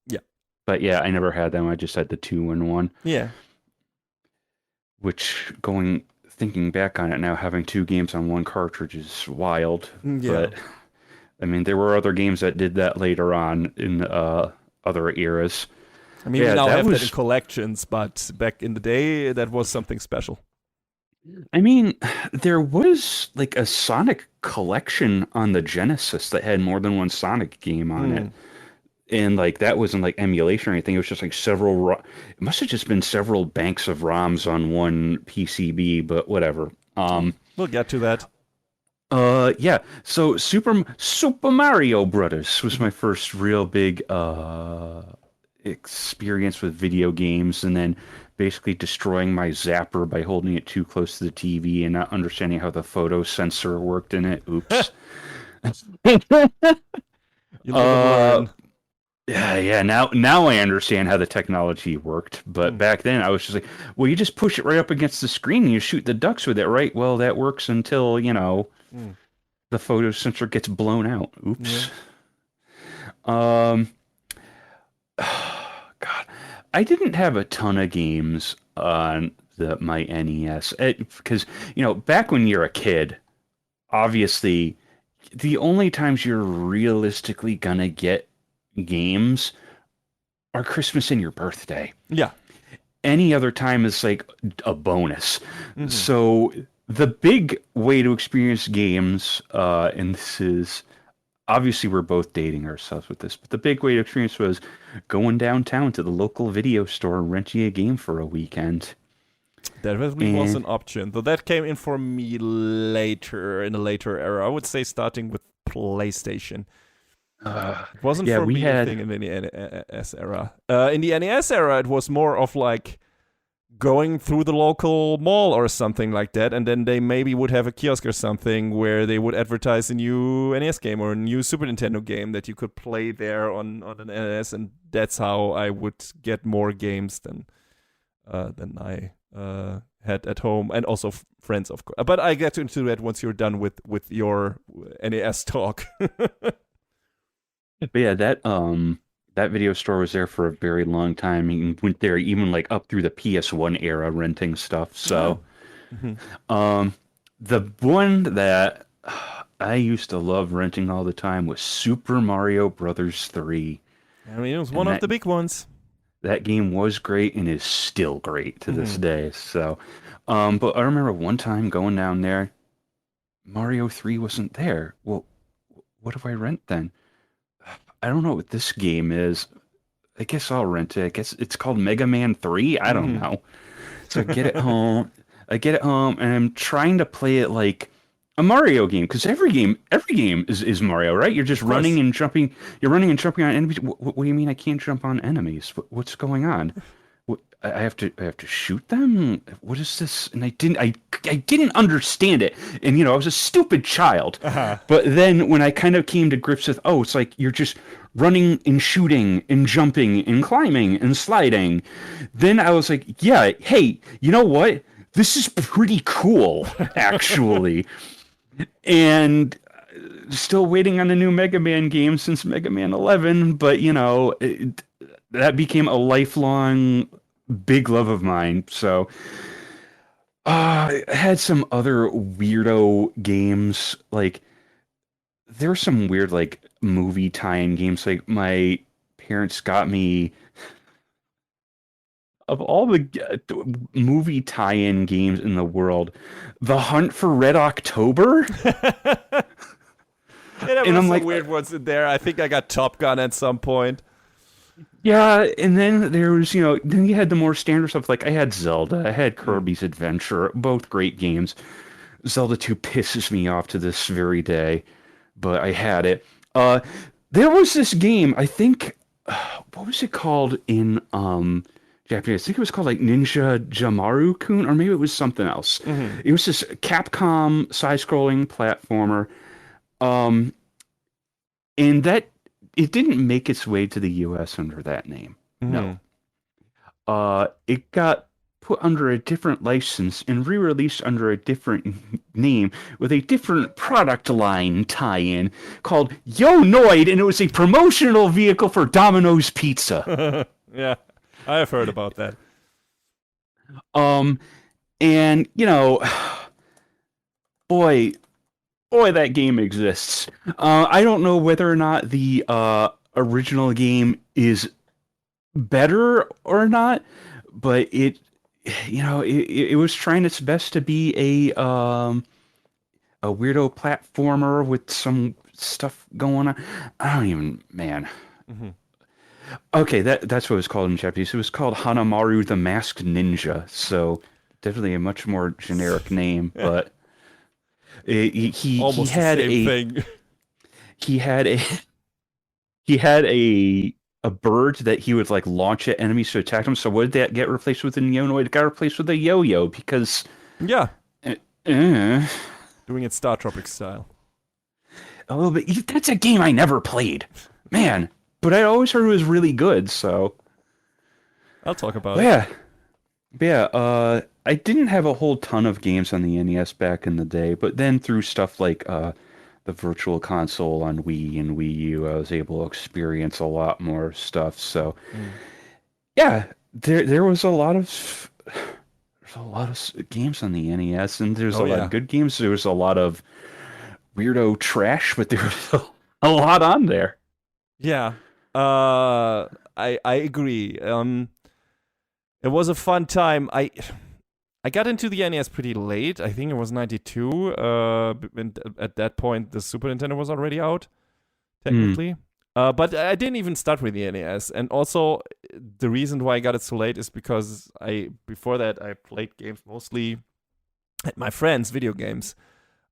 Yeah. But yeah, I never had them. I just had the 2-in-1. Yeah. Which, thinking back on it now, having 2 games on one cartridge is wild. Yeah. But, I mean, there were other games that did that later on in other eras. I mean, we now have that in collections, but back in the day, that was something special. I mean, there was like a Sonic collection on the Genesis that had more than one Sonic game on it. And like that wasn't like emulation or anything. It was just like it must have just been several banks of ROMs on one PCB, but whatever. We'll get to that. Yeah. So Super Mario Brothers was my first real big experience with video games, and then basically destroying my zapper by holding it too close to the TV and not understanding how the photo sensor worked in it. Oops. Yeah. Now I understand how the technology worked, but back then I was just like, well, you just push it right up against the screen and you shoot the ducks with it, right? Well, that works until, the photo sensor gets blown out. Oops. Yeah. God, I didn't have a ton of games on my NES because, back when you're a kid, obviously the only times you're realistically gonna get games are Christmas and your birthday. Yeah. Any other time is like a bonus. So the big way to experience games, and this is obviously we're both dating ourselves with this, but the big way to experience was going downtown to the local video store and renting a game for a weekend. That really was an option, though that came in for me later, in a later era. I would say starting with PlayStation. It wasn't for me a thing in the NES era. In the NES era, it was more of like going through the local mall or something like that, and then they maybe would have a kiosk or something where they would advertise a new NES game or a new Super Nintendo game that you could play there on an NES, and that's how I would get more games than I had at home, and also friends, of course. But I get into that once you're done with your NES talk. But yeah, that video store was there for a very long time. You went there even like up through the PS1 era renting stuff. So, the one that I used to love renting all the time was Super Mario Brothers 3. I mean, it was one of the big ones. That game was great and is still great to this day. So, but I remember one time going down there, Mario 3 wasn't there. Well, what do I rent then? I don't know what this game is. I guess I'll rent it. I guess it's called Mega Man 3. I don't know. So I get it home. And I'm trying to play it like a Mario game because every game is Mario, right? You're just running and jumping. You're running and jumping on enemies. What do you mean I can't jump on enemies? What's going on? I have to shoot them. What is this? And I didn't understand it. And I was a stupid child. But then when I kind of came to grips with, it's like you're just running and shooting and jumping and climbing and sliding. Then I was like, yeah, hey, you know what? This is pretty cool, actually. And still waiting on the new Mega Man game since Mega Man 11, but that became a lifelong big love of mine. So I had some other weirdo games. Like there were some weird like movie tie-in games. Like my parents got me, of all the movie tie-in games in the world, The Hunt for Red October. And I'm some like, weird ones in there. I think I got Top Gun at some point. Yeah, and then there was, then you had the more standard stuff. Like I had Zelda, I had Kirby's Adventure, both great games. Zelda 2 pisses me off to this very day, but I had it. There was this game, I think, what was it called in Japanese? I think it was called like Ninja Jamaru-kun, or maybe it was something else. It was this Capcom side-scrolling platformer, and that it didn't make its way to the U.S. under that name. No. It got put under a different license and re-released under a different name with a different product line tie-in called Yo Noid, and it was a promotional vehicle for Domino's Pizza. Yeah, I have heard about that. And boy, that game exists. I don't know whether or not the original game is better or not, but it was trying its best to be a weirdo platformer with some stuff going on. I don't even, man. Okay, that's what it was called in Japanese. It was called Hanamaru the Masked Ninja, so definitely a much more generic name, but he had the same thing. He had a bird that he would like launch at enemies to attack them. So what did that get replaced with in Yo-No? It got replaced with a yo-yo because doing it Star Tropic style. A little bit. That's a game I never played, man. But I always heard it was really good. So I'll talk about it. Yeah. I didn't have a whole ton of games on the NES back in the day, but then through stuff like the Virtual Console on Wii and Wii U, I was able to experience a lot more stuff. So, yeah, there was a lot of games on the NES, and there's a lot of good games. There was a lot of weirdo trash, but there was a lot on there. Yeah, I agree. It was a fun time. I got into the NES pretty late. I think it was 92. And at that point, the Super Nintendo was already out, technically. But I didn't even start with the NES. And also, the reason why I got it so late is because before that, I played games mostly at my friends' video games.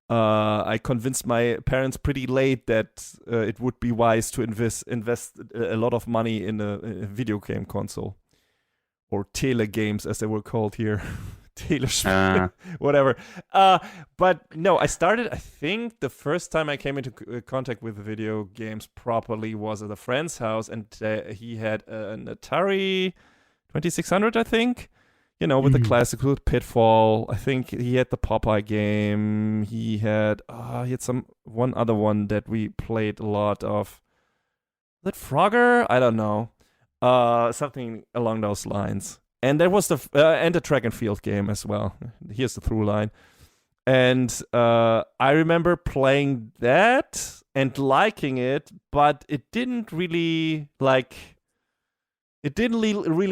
I convinced my parents pretty late that it would be wise to invest a lot of money in a video game console. Or tele games, as they were called here. Whatever. But no, I think the first time I came into contact with video games properly was at a friend's house, and he had an Atari 2600, I think. With the classical Pitfall. I think he had the Popeye game. He had one other one that we played a lot of. Was it Frogger? I don't know. Something along those lines. And there was the track and field game as well. Here's the through line. And I remember playing that and liking it, but it didn't really really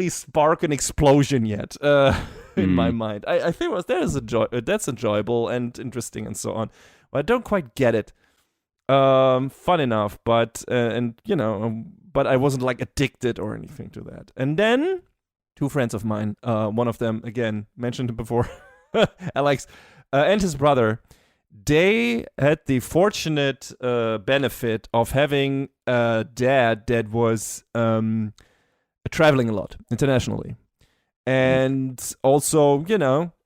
spark an explosion yet in my mind. I think that's enjoyable and interesting and so on. But I don't quite get it. fun enough, but but I wasn't like addicted or anything to that. And then two friends of mine, one of them again mentioned him before, Alex, and his brother, they had the fortunate benefit of having a dad that was traveling a lot internationally, and also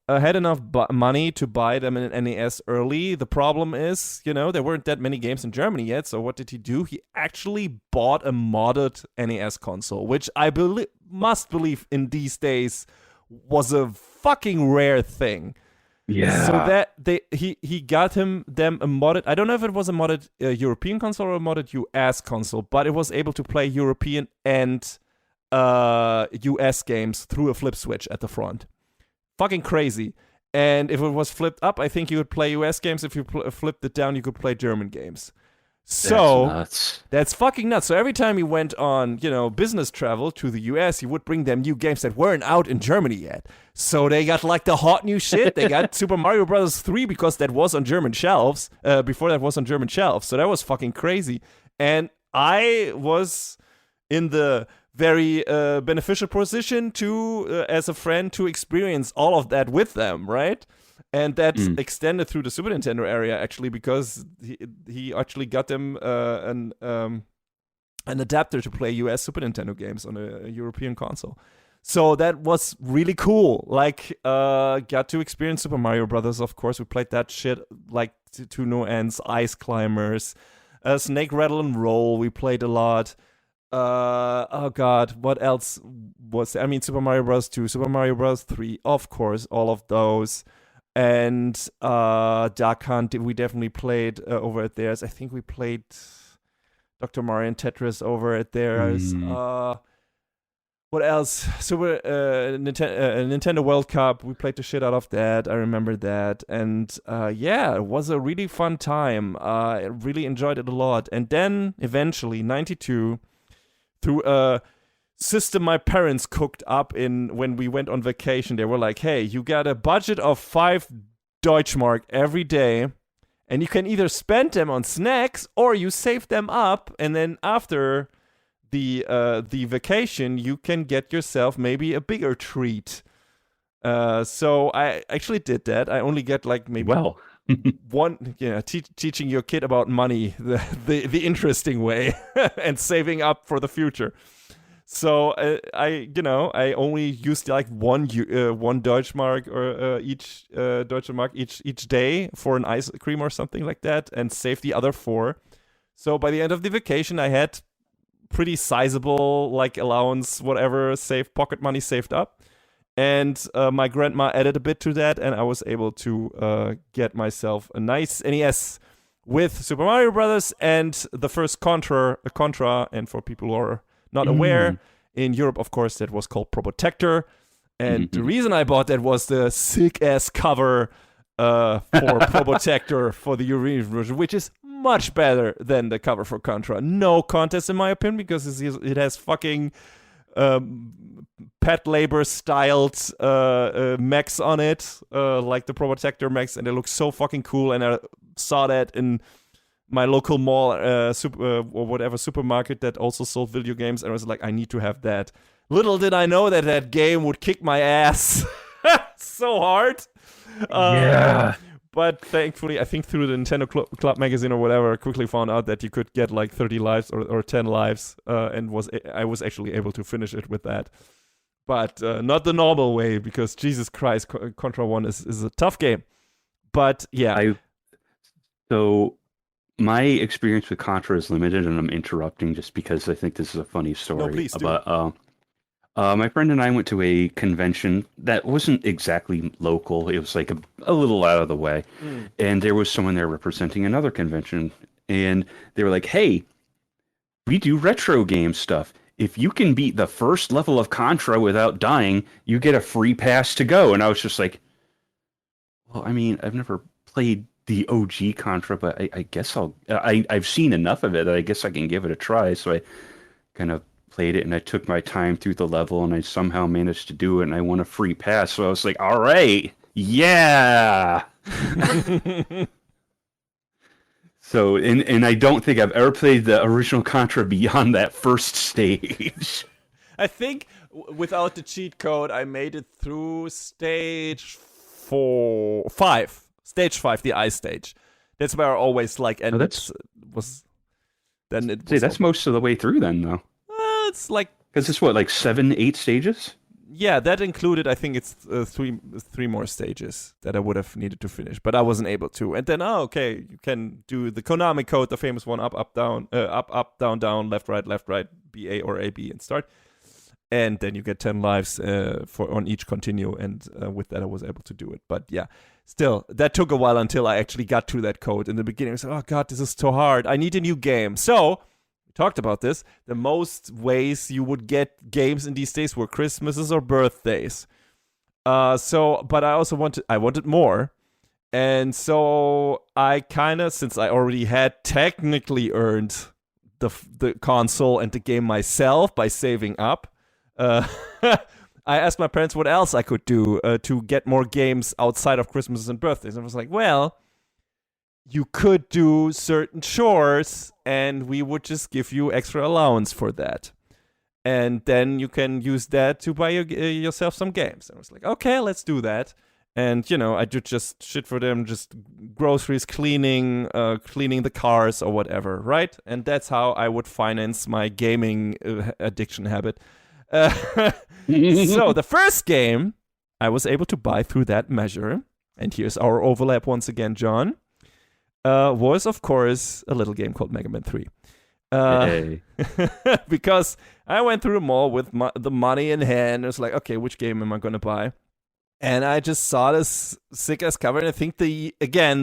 had enough money to buy them an NES early. The problem is, there weren't that many games in Germany yet. So what did he do? He actually bought a modded NES console, which I must believe in these days was a fucking rare thing. Yeah. So that he got them a modded. I don't know if it was a modded European console or a modded US console, but it was able to play European and US games through a flip switch at the front. Fucking crazy. And if it was flipped up, I think you would play US games. If you flipped it down, you could play German games. So that's nuts. That's fucking nuts. So every time he went on, business travel to the US, he would bring them new games that weren't out in Germany yet. So they got like the hot new shit. They got Super Mario Bros. 3 because that was on German shelves. Before that was on German shelves. So that was fucking crazy. And I was in the very beneficial position to, as a friend, to experience all of that with them, right? And that extended through the Super Nintendo area, actually, because he actually got them an adapter to play US Super Nintendo games on a European console. So that was really cool. Like, got to experience Super Mario Brothers, of course. We played that shit like to no ends. Ice Climbers, Snake Rattle and Roll. We played a lot. Oh god, what else was there? I mean, Super Mario Bros. 2, Super Mario Bros. 3, of course, all of those. And Duck Hunt, we definitely played over at theirs. I think we played Dr. Mario and Tetris over at theirs. What else? Super Nintendo World Cup. We played the shit out of that. I remember that. And it was a really fun time. I really enjoyed it a lot. And then eventually, 92, through a system my parents cooked up when we went on vacation, they were like, hey, you got a budget of 5 Deutschmark every day, and you can either spend them on snacks or you save them up, and then after the vacation you can get yourself maybe a bigger treat. So I actually did that. I only get like maybe one, teaching your kid about money the interesting way and saving up for the future. So I only used like one Deutschmark or each Deutschmark each day for an ice cream or something like that, and saved the other 4. So by the end of the vacation, I had pretty sizable like allowance, whatever, pocket money saved up, and my grandma added a bit to that, and I was able to get myself a nice NES with Super Mario Brothers and the first Contra, and for people who are not aware, in Europe, of course, that was called Probotector. And the reason I bought that was the sick-ass cover for Probotector for the European version, which is much better than the cover for Contra. No contest, in my opinion, because it has fucking pet labor-styled mechs on it, like the Probotector mechs, and they look so fucking cool. And I saw that in my local mall, or whatever supermarket that also sold video games, and I was like, I need to have that. Little did I know that game would kick my ass so hard. But thankfully, I think through the Nintendo Club magazine or whatever, I quickly found out that you could get like 30 lives or 10 lives, and I was actually able to finish it with that. But not the normal way, because Jesus Christ, Contra 1 is a tough game. But yeah. So my experience with Contra is limited, and I'm interrupting just because I think this is a funny story. No, please do. But my friend and I went to a convention that wasn't exactly local. It was like a little out of the way. And there was someone there representing another convention. And they were like, hey, we do retro game stuff. If you can beat the first level of Contra without dying, you get a free pass to go. And I was just like, well, I mean, I've never played the OG Contra, but I guess I've seen enough of it that I guess I can give it a try. So I kind of played it, and I took my time through the level, and I somehow managed to do it, and I won a free pass. So I was like, all right, yeah. So, and I don't think I've ever played the original Contra beyond that first stage. I think without the cheat code, I made it through stage 5. Stage 5, the ice stage. That's where I always like ended. That's most of the way through then, though. It's like... Because it's what, like 7, 8 stages? Yeah, that included, I think it's three more stages that I would have needed to finish, but I wasn't able to. And then, okay, you can do the Konami code, the famous one, up, down, down, left, right, B, A, or A, B, and start. And then you get 10 lives on each continue, and with that I was able to do it. But yeah, still, that took a while until I actually got to that code. In the beginning, I was like, oh god, this is so hard. I need a new game. So... talked about this. The most ways you would get games in these days were Christmases or birthdays. But I also wanted more. And so I kind of, since I already had technically earned the console and the game myself by saving up, I asked my parents what else I could do to get more games outside of Christmases and birthdays. And I was like, well, you could do certain chores and we would just give you extra allowance for that. And then you can use that to buy yourself some games. And I was like, okay, let's do that. And, I do just shit for them, just groceries, cleaning the cars or whatever, right? And that's how I would finance my gaming addiction habit. So the first game I was able to buy through that measure, and here's our overlap once again, John, was, of course, a little game called Mega Man 3. Hey. Because I went through the mall with the money in hand. I was like, okay, which game am I going to buy? And I just saw this sick-ass cover, and I think the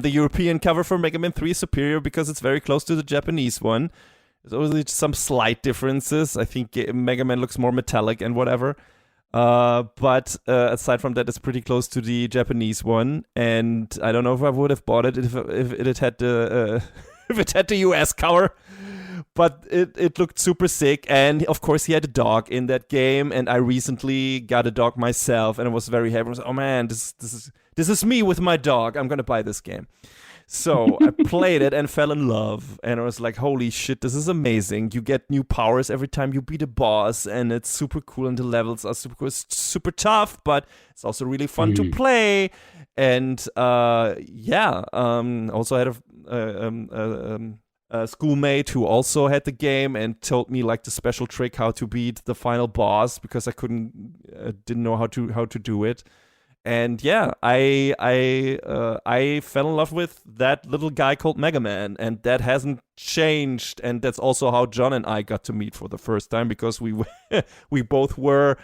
European cover for Mega Man 3 is superior because it's very close to the Japanese one. There's only some slight differences. I think Mega Man looks more metallic and whatever. But aside from that, it's pretty close to the Japanese one, and I don't know if I would have bought it if it had the if it had the US cover. But it looked super sick, and of course he had a dog in that game, and I recently got a dog myself, and I was very happy. I was like, oh man, this is me with my dog. I'm gonna buy this game. So I played it and fell in love, and I was like, holy shit, this is amazing. You get new powers every time you beat a boss, and it's super cool, and the levels are super cool. It's super tough, but it's also really fun to play. And also had a schoolmate who also had the game and told me like the special trick how to beat the final boss because I didn't know how to do it. And yeah, I fell in love with that little guy called Mega Man, and that hasn't changed. And that's also how John and I got to meet for the first time, because we both were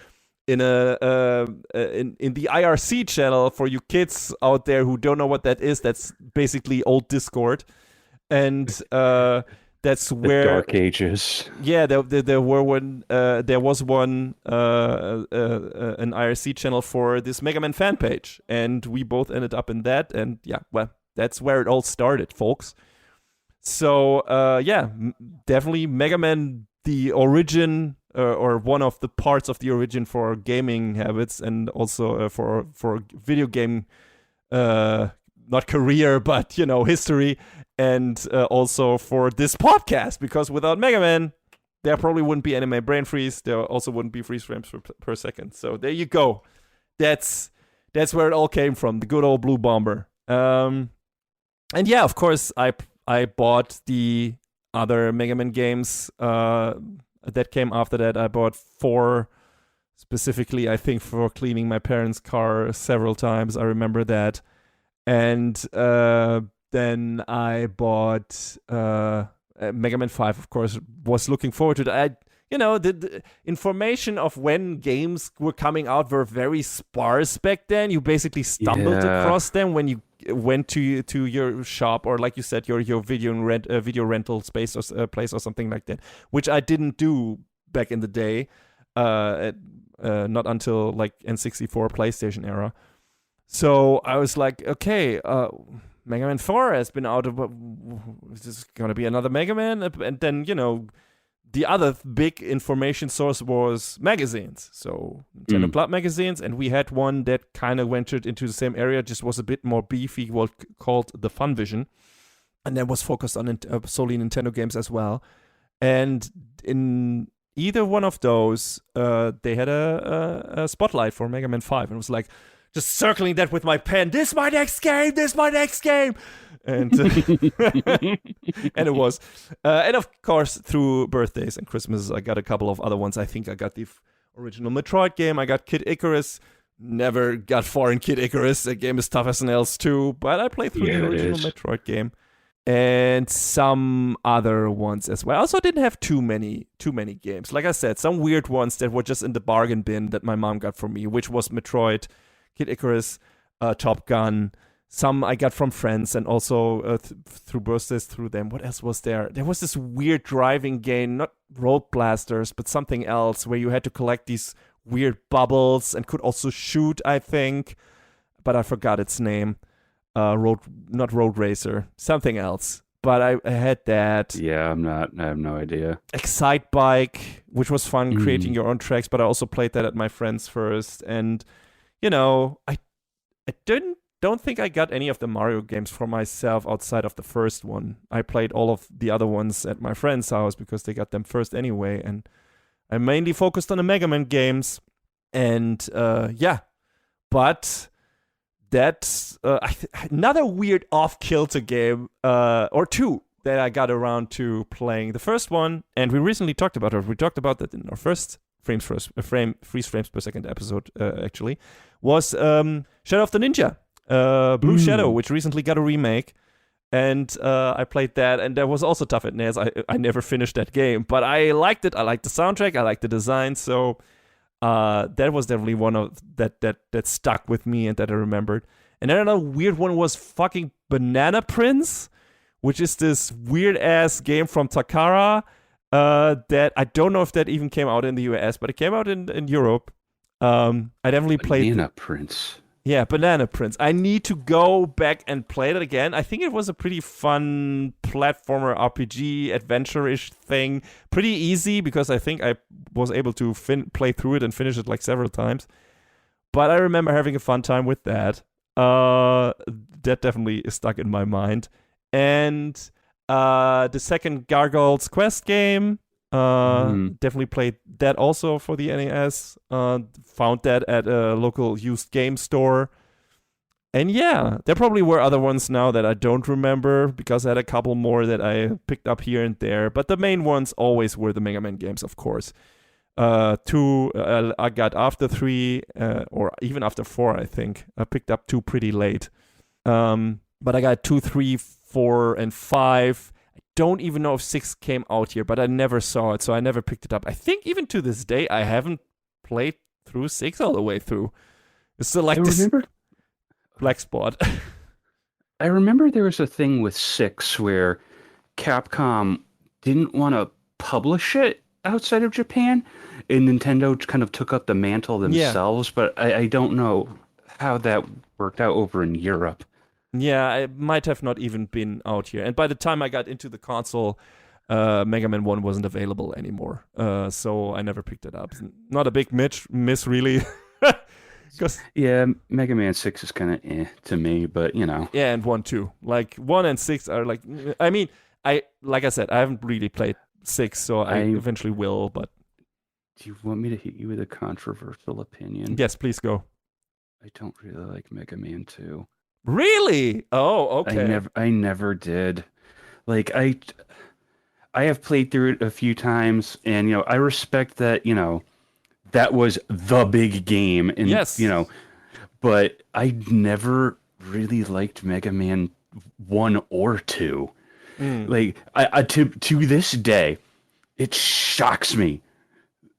in the IRC channel. For you kids out there who don't know what that is, that's basically old Discord, and that's where the Dark Ages. Yeah, there was one an IRC channel for this Mega Man fan page, and we both ended up in that, and yeah, well, that's where it all started, folks. So definitely Mega Man, the origin, or one of the parts of the origin for gaming habits, and also for video game, not career, but history. And also for this podcast, because without Mega Man, there probably wouldn't be Anime Brain Freeze. There also wouldn't be Freeze Frames per Second. So there you go. That's where it all came from. The good old Blue Bomber. And yeah, of course, I bought the other Mega Man games that came after that. I bought 4 specifically, I think, for cleaning my parents' car several times. I remember that. And then I bought Mega Man 5, of course, was looking forward to that. The information of when games were coming out were very sparse back then. You basically stumbled across them when you went to your shop, or like you said, your video rental space or place or something like that, which I didn't do back in the day, not until like N64 PlayStation era. So I was like, okay, Mega Man 4 has been out of... Is this going to be another Mega Man? And then, the other big information source was magazines. So Nintendo Club magazines, and we had one that kind of ventured into the same area, just was a bit more beefy, called the Funvision. and then was focused on solely Nintendo games as well. And in either one of those, they had a spotlight for Mega Man 5, and it was like just circling that with my pen. This is my next game. This is my next game. And and it was, and of course through birthdays and Christmas, I got a couple of other ones. I think I got the original Metroid game. I got Kid Icarus. Never got far in Kid Icarus. The game is tough as nails too, but I played through the original Metroid game. And some other ones as well. I also didn't have too many games. Like I said, some weird ones that were just in the bargain bin that my mom got for me, which was Metroid, Kid Icarus, Top Gun. Some I got from friends, and also through birthdays through them. What else was there? There was this weird driving game, not Road Blasters, but something else, where you had to collect these weird bubbles and could also shoot, I think. But I forgot its name. Not Road Racer, something else. But I had that. Yeah, I have no idea. Excite Bike, which was fun, creating your own tracks, but I also played that at my friend's first. And, I don't think I got any of the Mario games for myself outside of the first one. I played all of the other ones at my friend's house because they got them first anyway. And I mainly focused on the Mega Man games. And, but that's another weird off-kilter game, or two, that I got around to playing. The first one, and we recently talked about it. We talked about that in our first freeze frames per second episode, actually, was Shadow of the Ninja, Blue Shadow, which recently got a remake. And I played that, and that was also tough at NES. I never finished that game, but I liked it. I liked the soundtrack. I liked the design. So that was definitely one of that stuck with me and that I remembered. And then another weird one was fucking Banana Prince, which is this weird ass game from Takara that I don't know if that even came out in the US, but it came out in Europe. I definitely played Banana Prince. Yeah, Banana Prince. I need to go back and play that again. I think it was a pretty fun platformer RPG adventure-ish thing. Pretty easy because I think I was able to play through it and finish it like several times. But I remember having a fun time with that. That definitely is stuck in my mind. And the second Gargoyle's Quest game, definitely played that also for the NES. Found that at a local used game store. And yeah, there probably were other ones now that I don't remember because I had a couple more that I picked up here and there. But the main ones always were the Mega Man games, of course. 2 I got after 3 or even after 4, I think. I picked up 2 pretty late. But I got 2, 3, 4, and 5. Don't even know if 6 came out here, but I never saw it, so I never picked it up. I think even to this day, I haven't played through 6 all the way through. It's still like this black spot. I remember there was a thing with 6 where Capcom didn't want to publish it outside of Japan, and Nintendo kind of took up the mantle themselves, but I don't know how that worked out over in Europe. Yeah, it might have not even been out here. And by the time I got into the console, Mega Man 1 wasn't available anymore. So I never picked it up. Not a big miss, really. Yeah, Mega Man 6 is kind of to me, but Yeah, and 1 too. Like 1 and 6 are like, I mean, like I said, I haven't really played 6, so I eventually will, but. Do you want me to hit you with a controversial opinion? Yes, please go. I don't really like Mega Man 2. Really? Oh, okay. I never did. Like I have played through it a few times, and I respect that. That was the big game, and yes. But I never really liked Mega Man 1 or 2. Like I to this day, it shocks me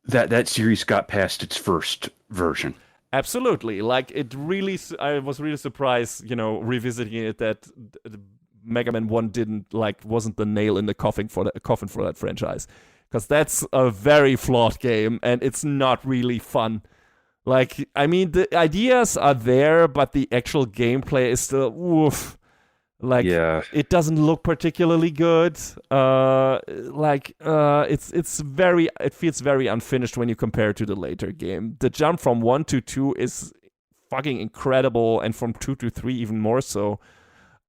that series got past its first version. Absolutely. Like, I was really surprised, revisiting it, that Mega Man 1 wasn't the nail in the coffin for that franchise. Because that's a very flawed game, and it's not really fun. Like, I mean, the ideas are there, but the actual gameplay is still, woof. Like, It doesn't look particularly good. It feels very unfinished when you compare it to the later game. The jump from 1 to 2 is fucking incredible, and from 2 to 3 even more so.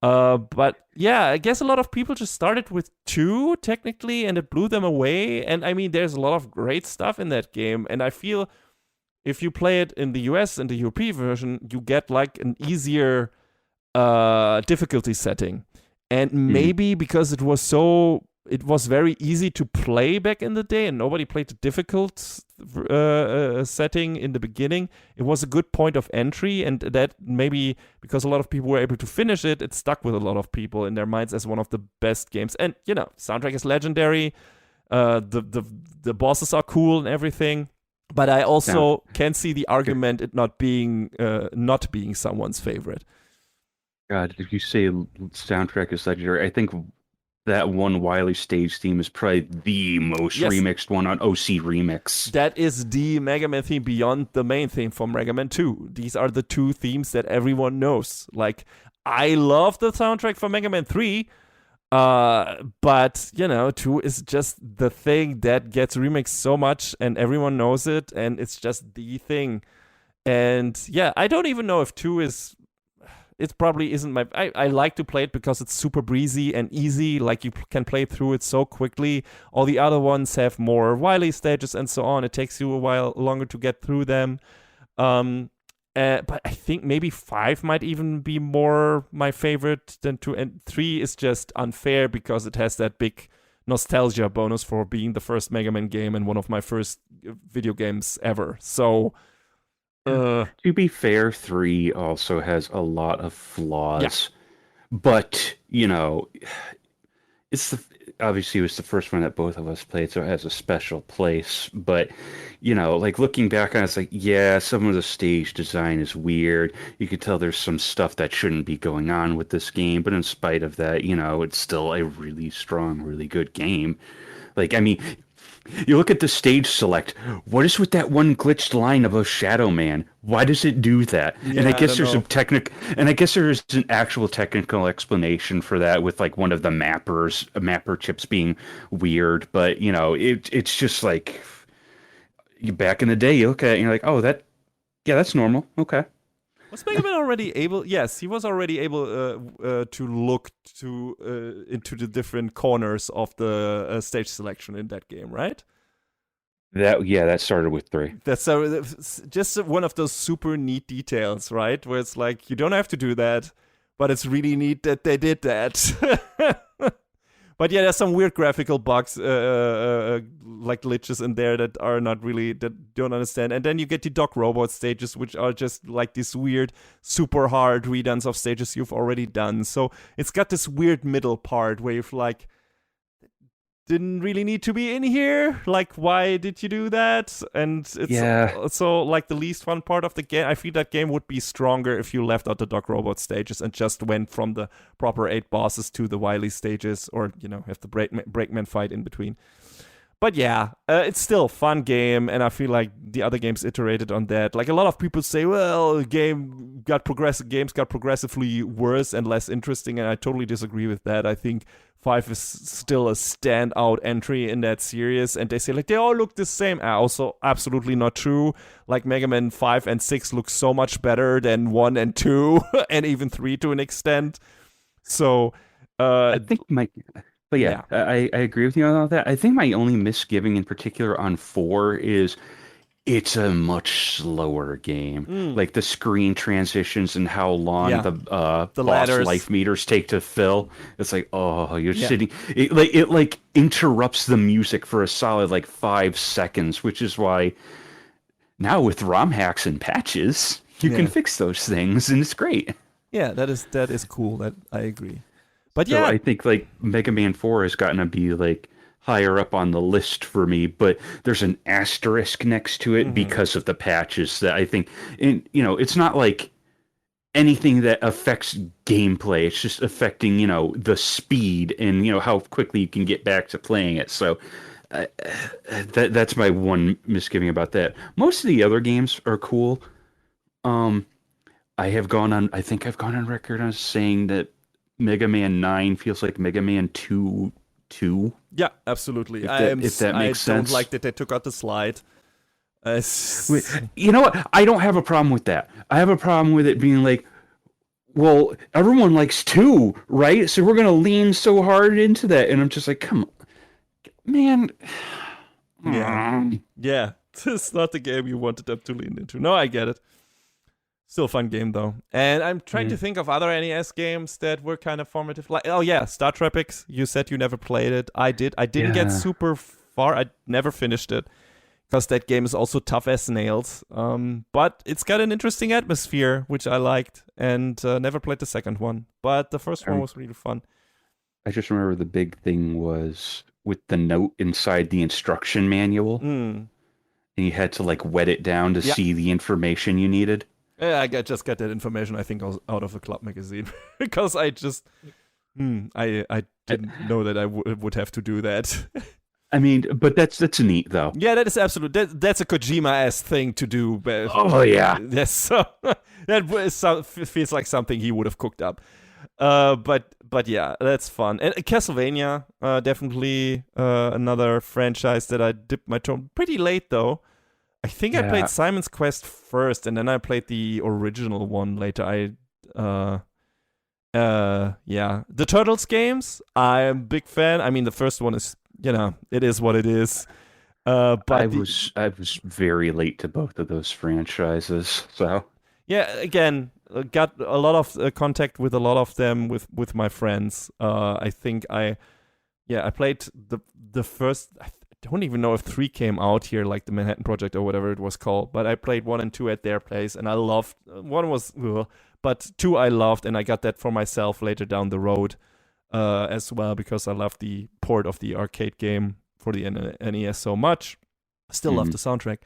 But yeah, I guess a lot of people just started with 2 technically, and it blew them away. And I mean, there's a lot of great stuff in that game, and I feel if you play it in the US and the European version, you get like an easier difficulty setting. And maybe because it was very easy to play back in the day and nobody played the difficult setting in the beginning, it was a good point of entry, and that maybe because a lot of people were able to finish it, it stuck with a lot of people in their minds as one of the best games. And, soundtrack is legendary, the bosses are cool and everything, but I also can see the argument it not being someone's favorite. God, if you say soundtrack is legendary, I think that one Wily stage theme is probably the most remixed one on OC Remix. That is the Mega Man theme beyond the main theme from Mega Man 2. These are the 2 themes that everyone knows. Like, I love the soundtrack for Mega Man 3, but, 2 is just the thing that gets remixed so much and everyone knows it, and it's just the thing. And, yeah, I don't even know if 2 is... It probably isn't my... I like to play it because it's super breezy and easy. Like, you can play through it so quickly. All the other ones have more wily stages and so on. It takes you a while longer to get through them. But I think maybe 5 might even be more my favorite than 2. And 3 is just unfair because it has that big nostalgia bonus for being the first Mega Man game and one of my first video games ever. So... to be fair, 3 also has a lot of flaws, but obviously it was the first one that both of us played, so it has a special place. But like looking back on it, it's like, yeah, some of the stage design is weird. You can tell there's some stuff that shouldn't be going on with this game, but in spite of that, it's still a really strong, really good game. Like, I mean, you look at the stage select. What is with that one glitched line above Shadow Man? Why does it do that? Yeah, and I guess there's an actual technical explanation for that with like one of the mapper chips being weird. But it's just like back in the day, you look at it and you're like, oh, that's normal. Okay. Was Mega Man already able? Yes, he was already able to look into the different corners of the stage selection in that game, right? That started with 3. That's just one of those super neat details, right? Where it's like you don't have to do that, but it's really neat that they did that. But yeah, there's some weird graphical bugs, like glitches in there that are not really, that don't understand. And then you get the Doc Robot stages, which are just like this weird, super hard redones of stages you've already done. So it's got this weird middle part where you've like, didn't really need to be in here. Like, why did you do that? And it's also like the least fun part of the game. I feel that game would be stronger if you left out the Doc Robot stages and just went from the proper 8 bosses to the Wily stages, or have the Breakman fight in between. But yeah, it's still a fun game, and I feel like the other games iterated on that. Like, a lot of people say, well, games got progressively worse and less interesting, and I totally disagree with that. I think 5 is still a standout entry in that series, and they say, like, they all look the same. Also, absolutely not true. Like, Mega Man 5 and 6 look so much better than 1 and 2, and even 3 to an extent. So, I think But yeah, I agree with you on all that. I think my only misgiving in particular on 4 is it's a much slower game. Like the screen transitions and how long the boss ladders, life meters take to fill. It's like, oh, you're sitting. It like interrupts the music for a solid like 5 seconds, which is why now with ROM hacks and patches, you can fix those things, and it's great. Yeah, that is cool. That I agree. But so I think like Mega Man 4 has gotten to be like higher up on the list for me, but there's an asterisk next to it because of the patches that I think, it's not like anything that affects gameplay. It's just affecting, the speed and, how quickly you can get back to playing it. So that's my one misgiving about that. Most of the other games are cool. I think I've gone on record on saying that Mega Man 9 feels like Mega Man 2. Yeah, absolutely. If that makes sense. I don't like that they took out the slide. You know what? I don't have a problem with that. I have a problem with it being like, well, everyone likes 2, right? So we're gonna lean so hard into that, and I'm just like, come on, man. Yeah. Yeah. This is not the game you wanted them to lean into. No, I get it. Still a fun game though. And I'm trying to think of other NES games that were kind of formative. Like, oh yeah, Star Tropics. You said you never played it. I did. I didn't get super far. I never finished it because that game is also tough as nails. But it's got an interesting atmosphere, which I liked, and never played the second one. But the first one was really fun. I just remember the big thing was with the note inside the instruction manual, and you had to like wet it down to see the information you needed. Yeah, I just got that information, I think, out of a club magazine because I just, I didn't know that I would have to do that. I mean, but that's neat though. Yeah, that is absolute. That's a Kojima-esque thing to do. Oh yeah. Yes, so that feels like something he would have cooked up. But yeah, that's fun. And Castlevania, definitely another franchise that I dipped my toe pretty late though. I think I played Simon's Quest first, and then I played the original one later. The Turtles games, I'm a big fan. I mean, the first one is, it is what it is. But I was very late to both of those franchises, so yeah. Again, got a lot of contact with a lot of them with my friends. I think I played the first. I don't even know if 3 came out here, like the Manhattan Project or whatever it was called. But I played 1 and 2 at their place, and I loved 1 was, but 2 I loved, and I got that for myself later down the road as well because I loved the port of the arcade game for the NES so much. Still love the soundtrack.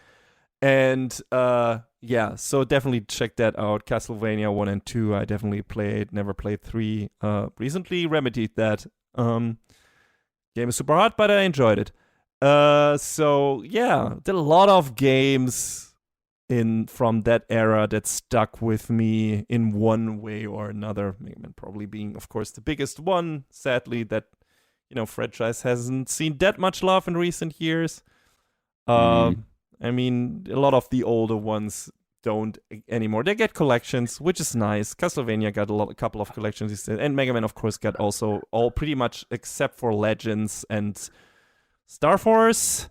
And so definitely check that out. Castlevania 1 and 2 I definitely played, never played 3. Recently remedied that. Game is super hard, but I enjoyed it. So yeah, there are a lot of games from that era that stuck with me in one way or another. Mega Man probably being, of course, the biggest one. Sadly, that franchise hasn't seen that much love in recent years. I mean, a lot of the older ones don't anymore. They get collections, which is nice. Castlevania got a couple of collections, and Mega Man, of course, got also all pretty much except for Legends and Star Force.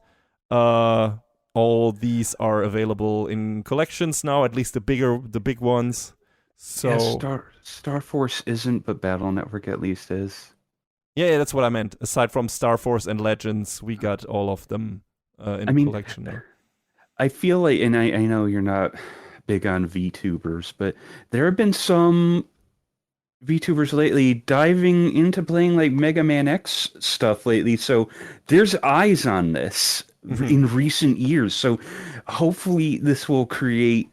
All these are available in collections now, at least the big ones. So yeah, Star Force isn't, but Battle Network at least is. Yeah, that's what I meant. Aside from Star Force and Legends, we got all of them in collection now. I feel like, and I know you're not big on VTubers, but there have been some VTubers lately diving into playing like Mega Man X stuff lately, so there's eyes on this in recent years. So hopefully this will create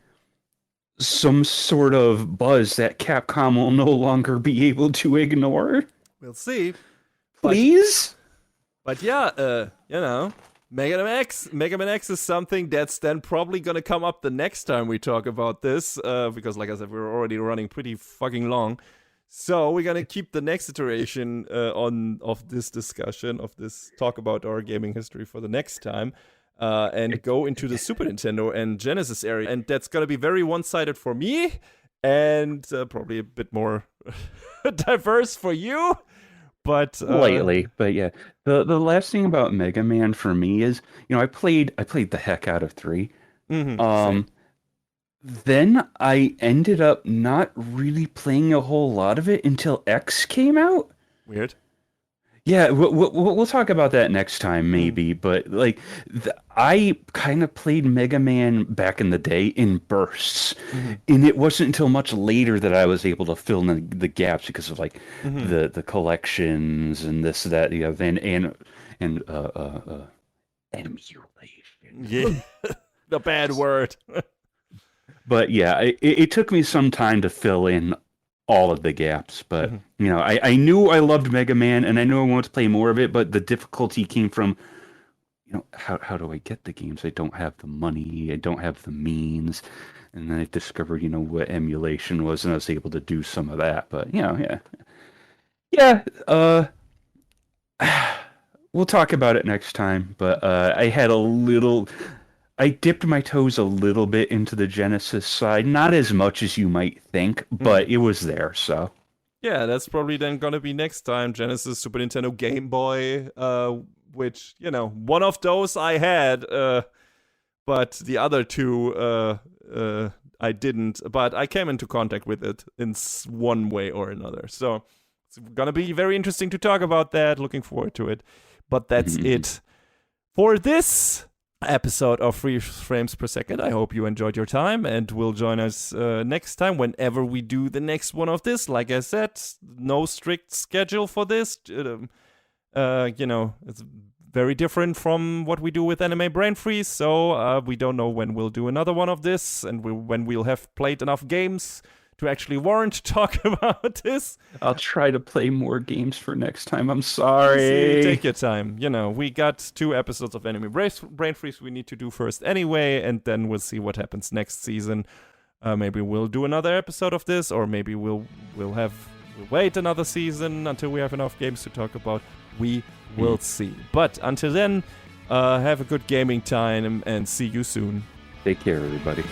some sort of buzz that Capcom will no longer be able to ignore. We'll see. Please? But yeah, Mega Man X is something that's then probably gonna come up the next time we talk about this, because like I said, we're already running pretty fucking long. So we're gonna keep the next iteration of this discussion, of this talk about our gaming history for the next time, and go into the Super Nintendo and Genesis area, and that's gonna be very one-sided for me, and probably a bit more diverse for you. But slightly, but yeah. The last thing about Mega Man for me is, I played the heck out of 3. Then I ended up not really playing a whole lot of it until X came out. Weird. Yeah, we'll talk about that next time, maybe. But like, I kind of played Mega Man back in the day in bursts, and it wasn't until much later that I was able to fill in the gaps because of like the collections and this, that, the other, and emulation. Yeah, the bad word. But yeah, it took me some time to fill in all of the gaps, but I knew I loved Mega Man, and I knew I wanted to play more of it, but the difficulty came from, how do I get the games? I don't have the money, I don't have the means, and then I discovered, what emulation was, and I was able to do some of that, but, we'll talk about it next time, but I had a little I dipped my toes a little bit into the Genesis side, not as much as you might think, but it was there, so. Yeah, that's probably then gonna be next time. Genesis, Super Nintendo, Game Boy, which, one of those I had, but the other two, I didn't. But I came into contact with it in one way or another. So it's gonna be very interesting to talk about that. Looking forward to it. But that's it for this episode of Freeze Frames Per Second. I hope you enjoyed your time and will join us next time whenever we do the next one of this. Like I said, no strict schedule for this. It's very different from what we do with Anime Brain Freeze, so we don't know when we'll do another one of this and when we'll have played enough games to actually warrant talk about this. I'll try to play more games for next time. I'm sorry. Take your time. We got 2 episodes of Anime Brain Freeze we need to do first anyway, and then we'll see what happens next season. Maybe we'll do another episode of this, or maybe we'll wait another season until we have enough games to talk about. We will see. But until then, have a good gaming time and see you soon. Take care, everybody.